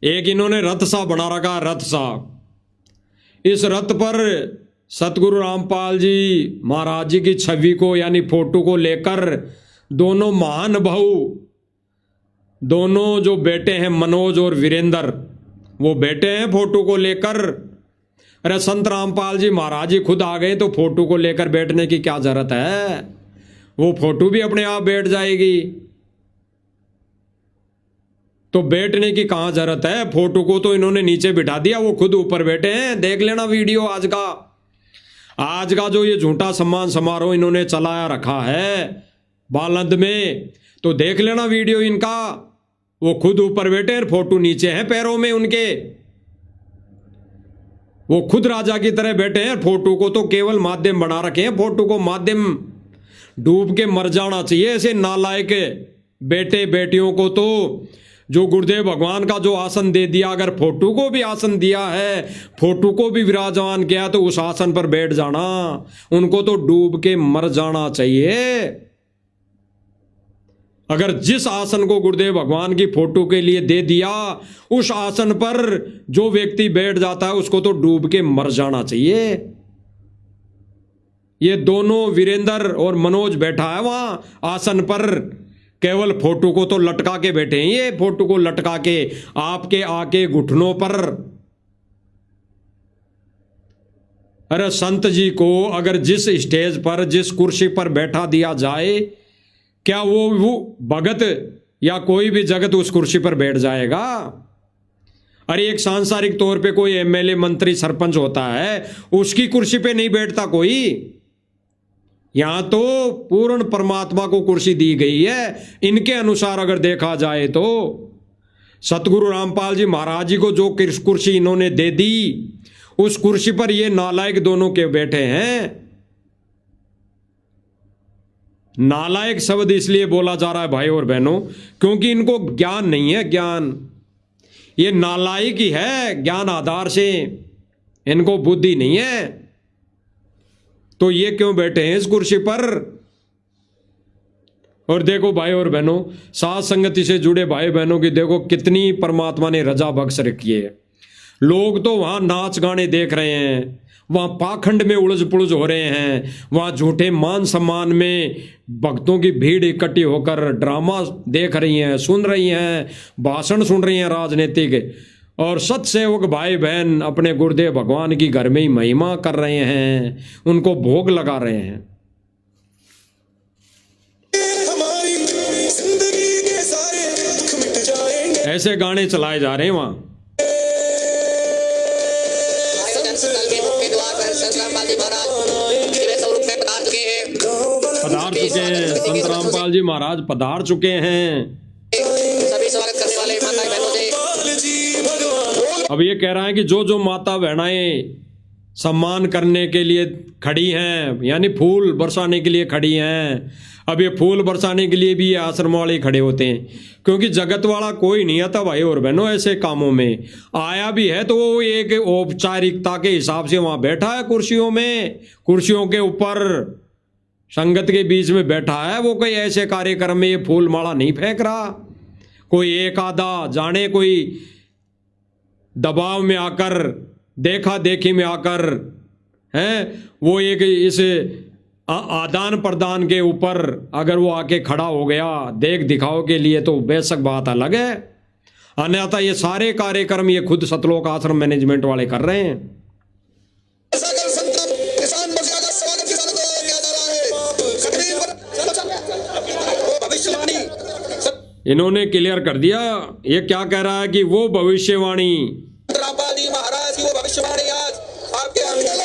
एक इन्होंने रथ सा बना रखा, रथ सा। इस रथ पर सतगुरु रामपाल जी महाराज जी की छवि को यानी फोटो को लेकर दोनों महान भाऊ, दोनों जो बेटे हैं मनोज और वीरेंद्र, वो बेटे हैं फोटो को लेकर। अरे संत रामपाल जी महाराज जी खुद आ गए तो फोटो को लेकर बैठने की क्या जरूरत है, वो फोटो भी अपने आप बैठ जाएगी। तो बैठने की कहां जरूरत है, फोटो को तो इन्होंने नीचे बिठा दिया, वो खुद ऊपर बैठे हैं। देख लेना वीडियो आज का जो ये झूठा सम्मान समारोह इन्होंने चलाया रखा है बालंद में, तो देख लेना वीडियो इनका। वो खुद ऊपर बैठे हैं, फोटो नीचे हैं पैरों में उनके। वो खुद राजा की तरह बैठे हैं, फोटो को तो केवल माध्यम बना रखे हैं, फोटो को माध्यम। डूब के मर जाना चाहिए ऐसे नालायक बेटे बेटियों को। तो जो गुरुदेव भगवान का जो आसन दे दिया, अगर फोटो को भी आसन दिया है, फोटो को भी विराजमान किया, तो उस आसन पर बैठ जाना, उनको तो डूब के मर जाना चाहिए। अगर जिस आसन को गुरुदेव भगवान की फोटो के लिए दे दिया, उस आसन पर जो व्यक्ति बैठ जाता है उसको तो डूब के मर जाना चाहिए। ये दोनों वीरेंद्र और मनोज बैठा है वहां आसन पर, केवल फोटो को तो लटका के बैठे हैं, ये फोटो को लटका के आपके आके घुटनों पर। अरे संत जी को अगर जिस स्टेज पर, जिस कुर्सी पर बैठा दिया जाए, क्या वो भगत या कोई भी जगत उस कुर्सी पर बैठ जाएगा? अरे एक सांसारिक तौर पे कोई एमएलए मंत्री सरपंच होता है, उसकी कुर्सी पे नहीं बैठता कोई। यहां तो पूर्ण परमात्मा को कुर्सी दी गई है। इनके अनुसार अगर देखा जाए तो सतगुरु रामपाल जी महाराज जी को जो कुर्सी इन्होंने दे दी, उस कुर्सी पर ये नालायक दोनों के बैठे हैं। नालायक शब्द इसलिए बोला जा रहा है भाई और बहनों, क्योंकि इनको ज्ञान नहीं है। ज्ञान ये नालायक ही है, ज्ञान आधार से इनको बुद्धि नहीं है। तो ये क्यों बैठे हैं इस कुर्सी पर? और देखो भाई और बहनों, साथ संगति से जुड़े भाई बहनों की देखो कितनी परमात्मा ने रजा बख्श रखी है। लोग तो वहां नाच गाने देख रहे हैं, वहां पाखंड में उलझ पुलझ हो रहे हैं, वहां झूठे मान सम्मान में भक्तों की भीड़ इकट्ठी होकर ड्रामा देख रही हैं, सुन रही हैं, भाषण सुन रही हैं राजनीतिक। और सत्सेवक भाई बहन अपने गुरुदेव भगवान की घर में ही महिमा कर रहे हैं, उनको भोग लगा रहे हैं। हमारी जिंदगी के सारे दुख मिट जाएंगे। ऐसे गाने चलाए जा रहे हैं वहां। पधार चुके हैं संत रामपाल जी महाराज, पधार चुके हैं। सभी स्वागत करने वाले माता बहनों से अब ये कह रहा है कि जो जो माता बहनाएं सम्मान करने के लिए खड़ी हैं, यानी फूल बरसाने के लिए खड़ी हैं। अब ये फूल बरसाने के लिए भी ये आश्रम वाले खड़े होते हैं, क्योंकि जगत वाला कोई नहीं आता भाई और बहनों ऐसे कामों में। आया भी है तो वो एक औपचारिकता के हिसाब से वहाँ बैठा है, कुर्सियों के ऊपर संगत के बीच में बैठा है। वो कोई ऐसे कार्यक्रम में ये फूल माला नहीं फेंक रहा। कोई एक आधा जाने कोई दबाव में आकर, देखा देखी में आकर हैं, वो एक इस आदान प्रदान के ऊपर अगर वो आके खड़ा हो गया देख दिखाव के लिए तो बेशक बात अलग है। अन्यथा ये सारे कार्यक्रम ये खुद सतलोक आश्रम मैनेजमेंट वाले कर रहे हैं। सागर संतम किसान मोर्चा का स्वागत किसानों को किया जा रहा है। स्क्रीन पर वो भविष्यवाणी इन्होंने क्लियर कर दिया। ये क्या कह रहा है कि वो भविष्यवाणी रामपाल जी महाराज की वो भविष्यवाणी आज आपके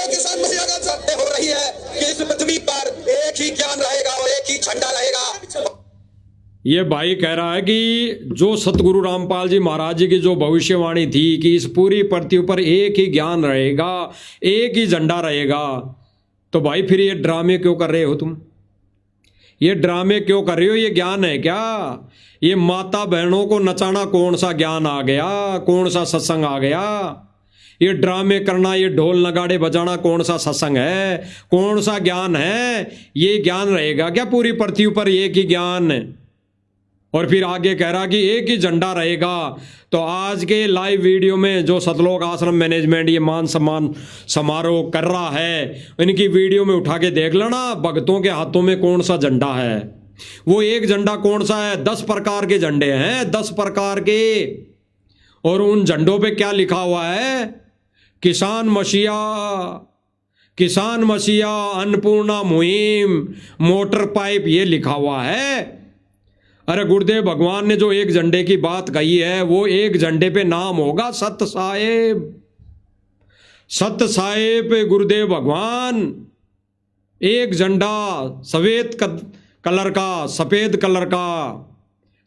किसान मोर्चा का सत्य हो रही है कि इस पृथ्वी पर एक ही ज्ञान रहेगा और एक ही झंडा रहेगा। ये भाई कह रहा है कि जो सतगुरु रामपाल जी महाराज जी की जो भविष्यवाणी थी कि इस पूरी पृथ्वी पर एक ही ज्ञान रहेगा, एक ही झंडा रहेगा, तो भाई फिर ये ड्रामे क्यों कर रहे हो तुम? ये ड्रामे क्यों कर रहे हो? ये ज्ञान है क्या? ये माता बहनों को नचाना कौन सा ज्ञान आ गया? कौन सा सत्संग आ गया? ये ड्रामे करना, ये ढोल नगाड़े बजाना कौन सा सत्संग है? कौन सा ज्ञान है? ये ज्ञान रहेगा क्या पूरी पृथ्वी पर एक ही ज्ञान? और फिर आगे कह रहा कि एक ही झंडा रहेगा। तो आज के लाइव वीडियो में जो सतलोक आश्रम मैनेजमेंट ये मान सम्मान समारोह कर रहा है, इनकी वीडियो में उठा के देख लेना भक्तों के हाथों में कौन सा झंडा है। वो एक झंडा कौन सा है? 10 प्रकार के झंडे हैं, 10 प्रकार के। और उन झंडों पे क्या लिखा हुआ है? किसान मसीहा, अन्नपूर्णा मुहिम, मोटर पाइप, ये लिखा हुआ है। अरे गुरुदेव भगवान ने जो एक झंडे की बात कही है, वो एक झंडे पे नाम होगा सत्य साहेब गुरुदेव भगवान। एक झंडा सफेद कलर का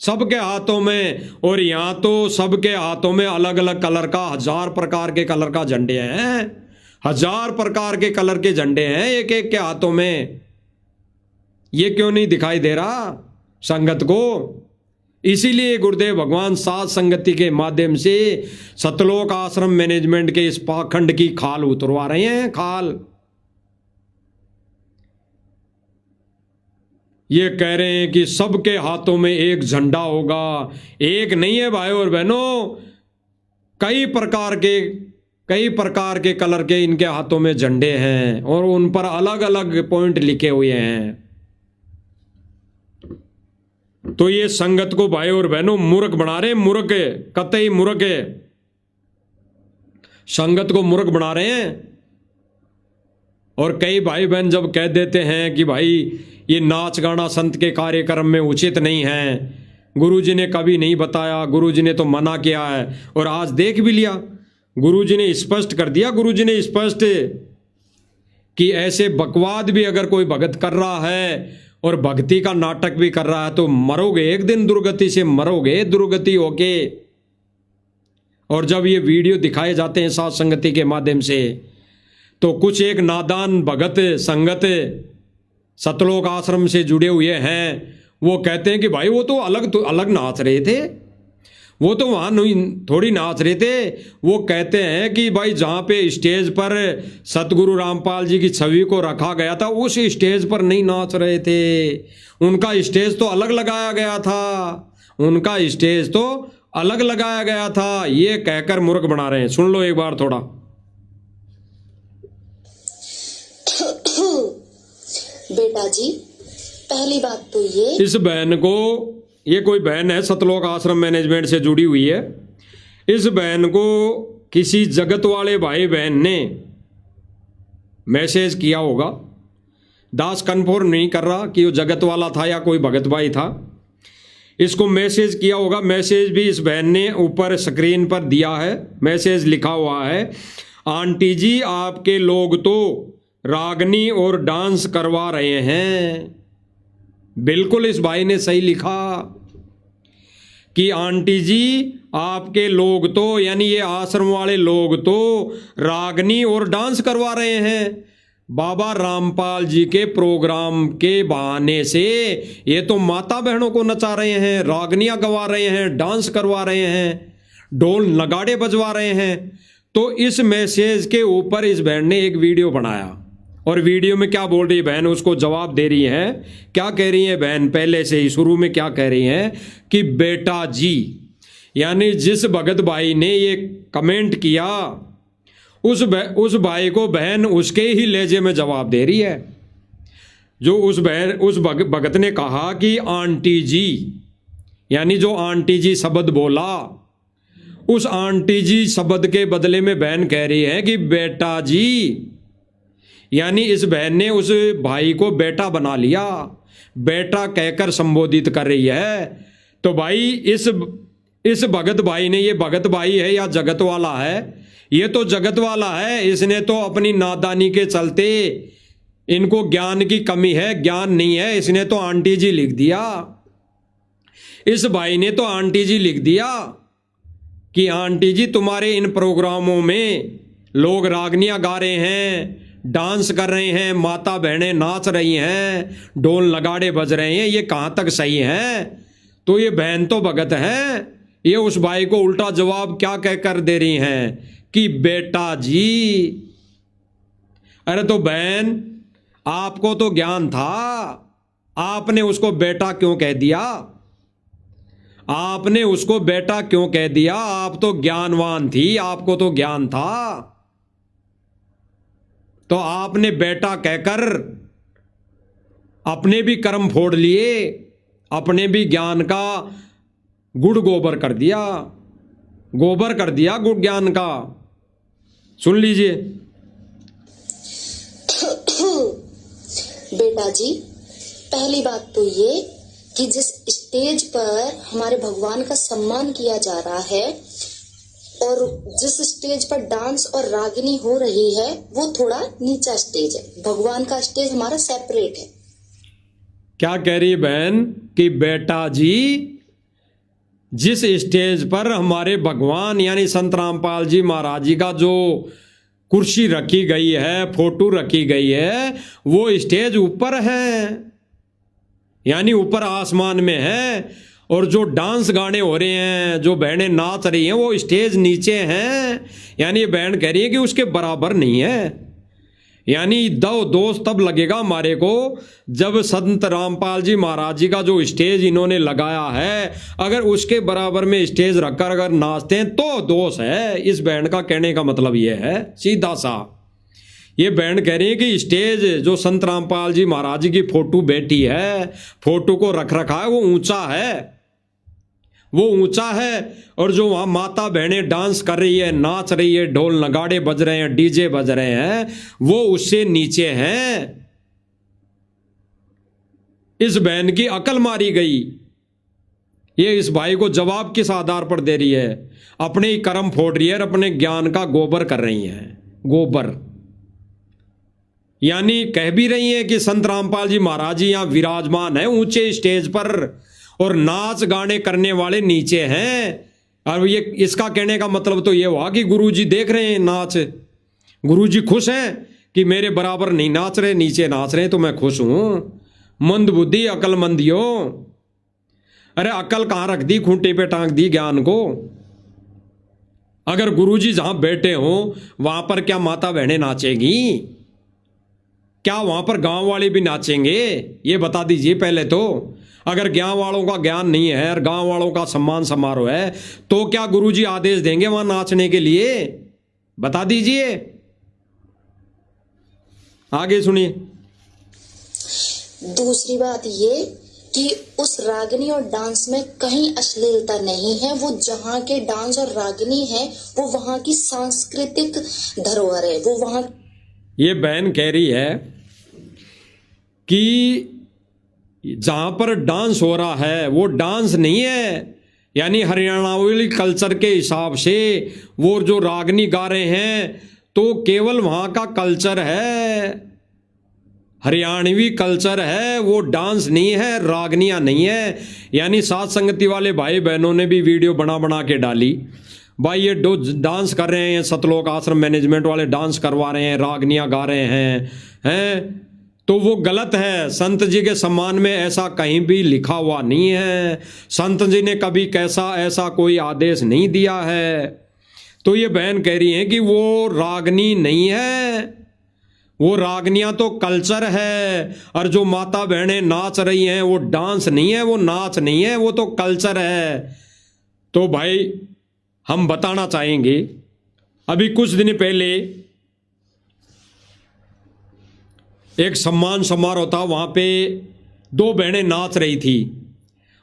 सबके हाथों में, और यहाँ तो सबके हाथों में अलग अलग कलर का 1000 प्रकार के कलर का झंडे हैं। 1000 प्रकार के कलर के झंडे हैं एक एक के हाथों में। ये क्यों नहीं दिखाई दे रहा संगत को? इसीलिए गुरुदेव भगवान सात संगति के माध्यम से सतलोक आश्रम मैनेजमेंट के इस पाखंड की खाल उतरवा रहे हैं। खाल ये कह रहे हैं कि सबके हाथों में एक झंडा होगा। एक नहीं है भाई और बहनों, कई प्रकार के कलर के इनके हाथों में झंडे हैं और उन पर अलग अलग पॉइंट लिखे हुए हैं। तो ये संगत को भाई और बहनों मूर्ख बना रहे हैं। मूर्ख, कतई मूर्ख है, संगत को मूर्ख बना रहे हैं। और कई भाई बहन जब कह देते हैं कि भाई ये नाच गाना संत के कार्यक्रम में उचित नहीं है, गुरुजी ने कभी नहीं बताया, गुरुजी ने तो मना किया है। और आज देख भी लिया, गुरुजी ने स्पष्ट कर दिया, गुरुजी ने स्पष्ट कि ऐसे बकवाद भी अगर कोई भगत कर रहा है और भक्ति का नाटक भी कर रहा है तो मरोगे एक दिन, दुर्गति से मरोगे, दुर्गति होके। और जब ये वीडियो दिखाए जाते हैं सात संगति के माध्यम से, तो कुछ एक नादान भगत संगत सतलोक आश्रम से जुड़े हुए हैं, वो कहते हैं कि भाई वो तो अलग नाच रहे थे, वो तो वहाँ थोड़ी नाच रहे थे। वो कहते हैं कि भाई जहाँ पे स्टेज पर सतगुरु रामपाल जी की छवि को रखा गया था उस स्टेज पर नहीं नाच रहे थे, उनका स्टेज तो अलग लगाया गया था, ये कहकर मूर्ख बना रहे हैं। सुन लो एक बार थोड़ा। बेटा जी, पहली बात तो इस बहन को, ये कोई बहन है सतलोक आश्रम मैनेजमेंट से जुड़ी हुई है, इस बहन को किसी जगत वाले भाई बहन ने मैसेज किया होगा। दास कन्फर्म नहीं कर रहा कि वो जगत वाला था या कोई भगत भाई था। इसको मैसेज किया होगा। मैसेज भी इस बहन ने ऊपर स्क्रीन पर दिया है। मैसेज लिखा हुआ है, आंटी जी आपके लोग तो रागनी और डांस करवा रहे हैं। बिल्कुल इस भाई ने सही लिखा। कि आंटी जी आपके लोग तो यानी ये आश्रम वाले लोग तो रागनी और डांस करवा रहे हैं बाबा रामपाल जी के प्रोग्राम के बहाने से। ये तो माता बहनों को नचा रहे हैं, रागनियां गवा रहे हैं, डांस करवा रहे हैं, ढोल नगाड़े बजवा रहे हैं। तो इस मैसेज के ऊपर इस बहन ने एक वीडियो बनाया और वीडियो में क्या बोल रही है बहन, उसको जवाब दे रही है। क्या कह रही है बहन, पहले से ही शुरू में क्या कह रही है कि बेटा जी, यानी जिस भगत भाई ने ये कमेंट किया उस भाई को बहन उसके ही लहजे में जवाब दे रही है। जो उस भगत ने कहा कि आंटी जी, यानी जो आंटी जी शब्द बोला, उस आंटी जी शब्द के बदले में बहन कह रही है कि बेटा जी, यानी इस बहन ने उस भाई को बेटा बना लिया, बेटा कहकर संबोधित कर रही है। तो भाई इस भगत भाई ने, ये भगत भाई है या जगत वाला है? ये तो जगत वाला है। इसने तो अपनी नादानी के चलते, इनको ज्ञान की कमी है, ज्ञान नहीं है, इसने तो आंटी जी लिख दिया। इस भाई ने तो आंटी जी लिख दिया कि आंटी जी तुम्हारे इन प्रोग्रामों में लोग रागनियां गा रहे हैं, डांस कर रहे हैं, माता बहनें नाच रही हैं, ढोल नगाड़े बज रहे हैं, ये कहाँ तक सही है? तो ये बहन तो भगत है, ये उस भाई को उल्टा जवाब क्या कहकर दे रही हैं कि बेटा जी। अरे तो बहन, आपको तो ज्ञान था, आपने उसको बेटा क्यों कह दिया? आपने उसको बेटा क्यों कह दिया? आप तो ज्ञानवान थी, आपको तो ज्ञान था, तो आपने बेटा कहकर अपने भी कर्म फोड़ लिए, अपने भी ज्ञान का गुड़ गोबर कर दिया, गोबर कर दिया गुड़ ज्ञान का। सुन लीजिए। बेटा जी, पहली बात तो ये कि जिस स्टेज पर हमारे भगवान का सम्मान किया जा रहा है और जिस स्टेज पर डांस और रागिनी हो रही है वो थोड़ा नीचा स्टेज है। भगवान का स्टेज हमारा सेपरेट है। क्या कह रही बहन कि बेटा जी, जिस स्टेज पर हमारे भगवान यानी संत रामपाल जी महाराज जी का जो कुर्सी रखी गई है, फोटो रखी गई है, वो स्टेज ऊपर है, यानी ऊपर आसमान में है, और जो डांस गाने हो रहे हैं, जो बहनें नाच रही हैं, वो स्टेज नीचे हैं। यानी ये बहन कह रही है कि उसके बराबर नहीं है। यानी दो दोस्त तब लगेगा हमारे को जब संत रामपाल जी महाराज जी का जो स्टेज इन्होंने लगाया है, अगर उसके बराबर में स्टेज रखकर अगर नाचते हैं तो दोष है। इस बहन का कहने का मतलब ये है सीधा सा। ये बहन कह रही है कि स्टेज जो संत रामपाल जी महाराज जी की फोटो बैठी है, फोटो को रख रखा है, वो ऊंचा है, वो ऊंचा है, और जो वहां माता बहनें डांस कर रही है, नाच रही है, ढोल नगाड़े बज रहे हैं, डीजे बज रहे हैं, वो उससे नीचे हैं। इस बहन की अकल मारी गई। ये इस भाई को जवाब किस आधार पर दे रही है? अपने ही कर्म फोड़ रही है और अपने ज्ञान का गोबर कर रही है, गोबर। यानी कह भी रही है कि संत रामपाल जी महाराज जी यहां विराजमान है ऊंचे स्टेज पर, और नाच गाने करने वाले नीचे हैं। और ये इसका कहने का मतलब तो ये हुआ कि गुरुजी देख रहे हैं नाच, गुरुजी खुश हैं कि मेरे बराबर नहीं नाच रहे, नीचे नाच रहे, तो मैं खुश हूं। मंद बुद्धि अकलमंदियों। अरे अकल कहां रख दी, खूंटे पे टांग दी ज्ञान को। अगर गुरुजी जहां बैठे हो वहां पर क्या माता बहनें नाचेगी? क्या वहां पर गांव वाले भी नाचेंगे? ये बता दीजिए पहले तो। अगर गांव वालों का ज्ञान नहीं है और गांव वालों का सम्मान समारोह है, तो क्या गुरुजी आदेश देंगे वहां नाचने के लिए? बता दीजिए, आगे सुनिए। दूसरी बात ये कि उस रागिनी और डांस में कहीं अश्लीलता नहीं है। वो जहाँ के डांस और रागिनी है वो वहाँ की सांस्कृतिक धरोहर है, वो वहाँ। ये बहन कह रही है कि जहां पर डांस हो रहा है वो डांस नहीं है, यानी हरियाणवी कल्चर के हिसाब से वो जो रागनी गा रहे हैं तो केवल वहां का कल्चर है, हरियाणवी कल्चर है, वो डांस नहीं है, रागनियाँ नहीं है। यानी साथ संगति वाले भाई बहनों ने भी वीडियो बना बना के डाली, भाई ये डांस कर रहे हैं, सतलोक आश्रम मैनेजमेंट वाले डांस करवा रहे हैं, रागनियाँ गा रहे हैं तो वो गलत है। संत जी के सम्मान में ऐसा कहीं भी लिखा हुआ नहीं है। संत जी ने कभी कैसा ऐसा कोई आदेश नहीं दिया है। तो ये बहन कह रही है कि वो रागनी नहीं है, वो रागनियाँ तो कल्चर है, और जो माता बहनें नाच रही हैं वो डांस नहीं है, वो नाच नहीं है, वो तो कल्चर है। तो भाई हम बताना चाहेंगे, अभी कुछ दिन पहले एक सम्मान समारोह था, वहाँ पे 2 बहनें नाच रही थी,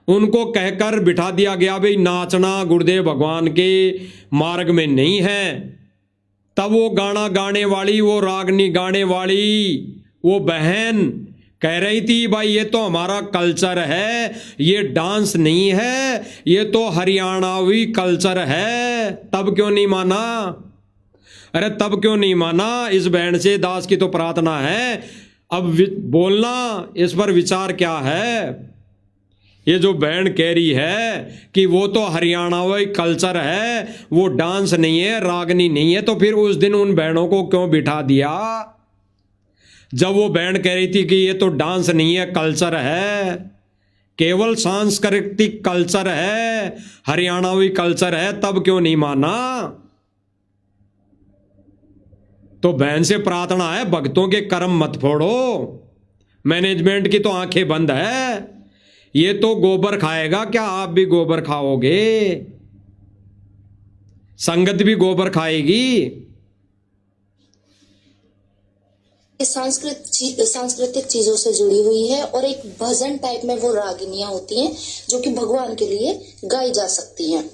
उनको कहकर बिठा दिया गया भाई नाचना गुरुदेव भगवान के मार्ग में नहीं है। तब वो गाना गाने वाली, वो रागनी गाने वाली वो बहन कह रही थी भाई ये तो हमारा कल्चर है, ये डांस नहीं है, ये तो हरियाणावी कल्चर है। तब क्यों नहीं माना? अरे तब क्यों नहीं माना? इस बहन से दास की तो प्रार्थना है, अब बोलना, इस पर विचार क्या है। ये जो बहन कह रही है कि वो तो हरियाणावी कल्चर है, वो डांस नहीं है, रागनी नहीं है, तो फिर उस दिन उन बहनों को क्यों बिठा दिया? जब वो बहन कह रही थी कि ये तो डांस नहीं है, कल्चर है, केवल सांस्कृतिक कल्चर है, हरियाणावी कल्चर है, तब क्यों नहीं माना? तो बहन से प्रार्थना है, भक्तों के कर्म मत फोड़ो। मैनेजमेंट की तो आंखें बंद है, ये तो गोबर खाएगा, क्या आप भी गोबर खाओगे? संगत भी गोबर खाएगी। सांस्कृतिक चीजों से जुड़ी हुई है, और एक भजन टाइप में वो रागिनियां होती हैं जो कि भगवान के लिए गाई जा सकती हैं।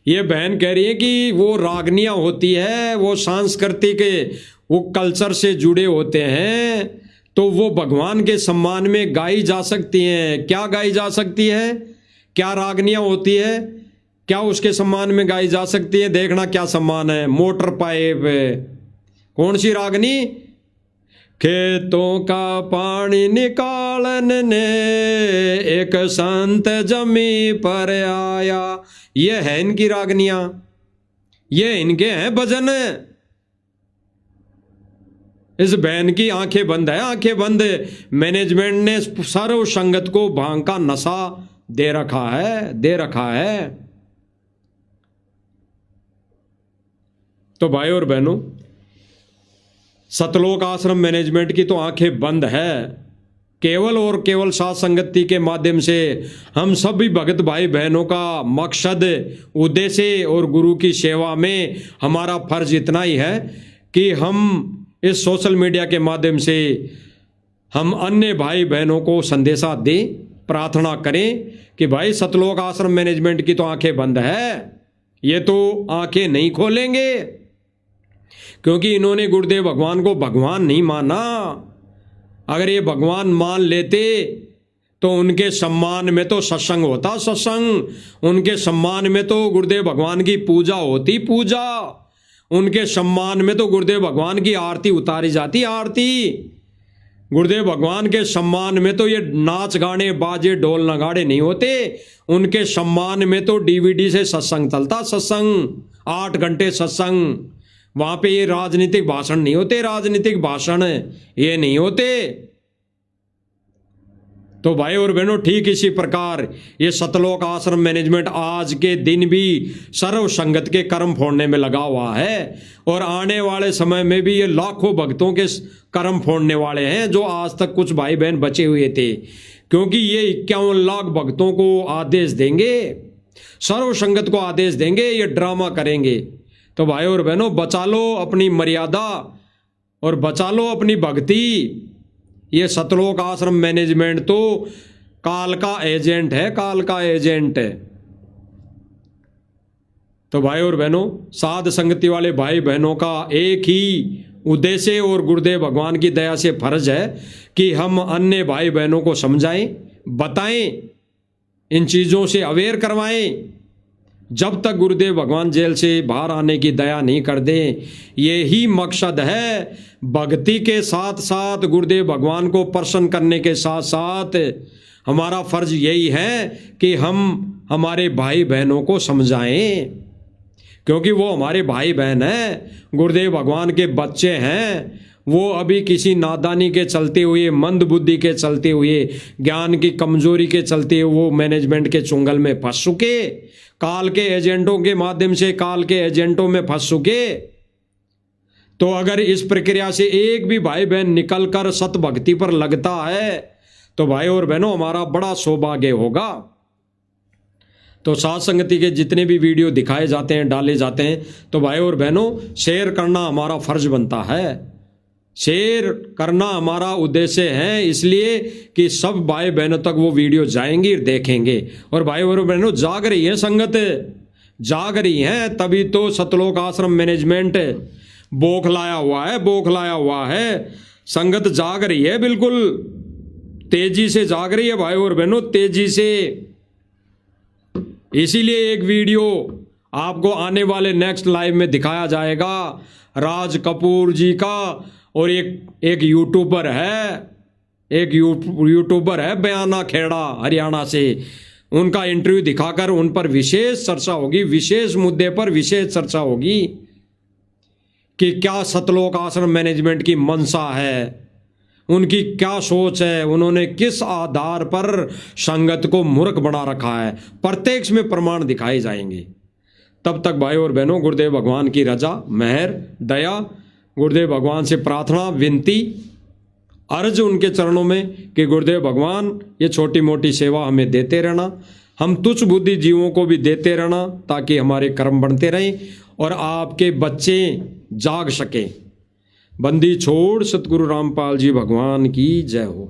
ये बहन कह रही है कि वो रागनियाँ होती है, वो सांस्कृतिक वो कल्चर से जुड़े होते हैं, तो वो भगवान के सम्मान में गाई जा सकती हैं। क्या गाई जा सकती है? क्या रागनियाँ होती है, क्या उसके सम्मान में गाई जा सकती है? देखना क्या सम्मान है। मोटर पाइप, कौन सी रागनी? खेतों का पानी निकालने ने एक संत जमी पर आया, ये है इनकी रागनियां, ये इनके हैं भजन। इस बहन की आंखें बंद है, आंखें बंद। मैनेजमेंट ने सर्व संगत को भांग का नशा दे रखा है। तो भाई और बहनों, सतलोक आश्रम मैनेजमेंट की तो आंखें बंद है। केवल और केवल साथ संगति के माध्यम से हम सभी भगत भाई बहनों का मकसद, उद्देश्य और गुरु की सेवा में हमारा फर्ज इतना ही है कि हम इस सोशल मीडिया के माध्यम से हम अन्य भाई बहनों को संदेशा दें, प्रार्थना करें कि भाई सतलोक आश्रम मैनेजमेंट की तो आंखें बंद है, ये तो आंखें नहीं खोलेंगे, क्योंकि इन्होंने गुरुदेव भगवान को भगवान नहीं माना। अगर ये भगवान मान लेते तो उनके सम्मान में तो सत्संग होता, सत्संग। उनके सम्मान में तो गुरुदेव भगवान की पूजा होती, पूजा। उनके सम्मान में तो गुरुदेव भगवान की आरती उतारी जाती, आरती। गुरुदेव भगवान के सम्मान में तो ये नाच गाने बाजे ढोल नगाड़े नहीं होते। उनके सम्मान में तो डीवीडी से सत्संग चलता, सत्संग, 8 घंटे सत्संग। वहां पे ये राजनीतिक भाषण नहीं होते, राजनीतिक भाषण ये नहीं होते। तो भाई और बहनों, ठीक इसी प्रकार ये सतलोक आश्रम मैनेजमेंट आज के दिन भी सर्व संगत के कर्म फोड़ने में लगा हुआ है, और आने वाले समय में भी ये लाखों भक्तों के कर्म फोड़ने वाले हैं, जो आज तक कुछ भाई बहन बचे हुए थे। क्योंकि ये 51 लाख भक्तों को आदेश देंगे, सर्व संगत को आदेश देंगे, ये ड्रामा करेंगे। तो भाई और बहनों, बचा लो अपनी मर्यादा और बचा लो अपनी भक्ति। ये सतलोक आश्रम मैनेजमेंट तो काल का एजेंट है, काल का एजेंट है। तो भाई और बहनों, साध संगति वाले भाई बहनों का एक ही उद्देश्य और गुरुदेव भगवान की दया से फर्ज है कि हम अन्य भाई बहनों को समझाएं, बताएं, इन चीज़ों से अवेयर करवाएं। जब तक गुरुदेव भगवान जेल से बाहर आने की दया नहीं कर दे। यही मकसद है। भक्ति के साथ साथ गुरुदेव भगवान को प्रसन्न करने के साथ साथ हमारा फर्ज यही है कि हम हमारे भाई बहनों को समझाएं, क्योंकि वो हमारे भाई बहन हैं, गुरुदेव भगवान के बच्चे हैं। वो अभी किसी नादानी के चलते हुए, मंद बुद्धि के चलते हुए, ज्ञान की कमजोरी के चलते हुए वो मैनेजमेंट के चुंगल में फंस चुके, काल के एजेंटों के माध्यम से काल के एजेंटों में फंस चुके। तो अगर इस प्रक्रिया से एक भी भाई बहन निकलकर सत भक्ति पर लगता है तो भाई और बहनों हमारा बड़ा सौभाग्य होगा। तो साथ संगति के जितने भी वीडियो दिखाए जाते हैं, डाले जाते हैं, तो भाई और बहनों शेयर करना हमारा फर्ज बनता है। शेयर करना हमारा उद्देश्य है, इसलिए कि सब भाई बहनों तक वो वीडियो जाएंगी, देखेंगे। और भाई और बहनों जाग रही है संगत, जाग रही है, तभी तो सतलोक आश्रम मैनेजमेंट बौखलाया हुआ है। संगत जाग रही है, बिल्कुल तेजी से जाग रही है भाई और बहनों, तेजी से। इसीलिए एक वीडियो आपको आने वाले नेक्स्ट लाइव में दिखाया जाएगा राज कपूर जी का, और एक यूट्यूबर है बयाना खेड़ा हरियाणा से, उनका इंटरव्यू दिखाकर उन पर विशेष चर्चा होगी, विशेष मुद्दे पर विशेष चर्चा होगी कि क्या सतलोक आश्रम मैनेजमेंट की मंशा है, उनकी क्या सोच है, उन्होंने किस आधार पर संगत को मूर्ख बना रखा है। प्रत्यक्ष में प्रमाण दिखाए जाएंगे। तब तक भाई और बहनों गुरुदेव भगवान की रजा, मेहर, दया, गुरुदेव भगवान से प्रार्थना, विनती, अर्ज उनके चरणों में कि गुरुदेव भगवान ये छोटी मोटी सेवा हमें देते रहना, हम तुच्छ बुद्धि जीवों को भी देते रहना, ताकि हमारे कर्म बढ़ते रहें और आपके बच्चे जाग सकें। बंदी छोड़ सतगुरु रामपाल जी भगवान की जय हो।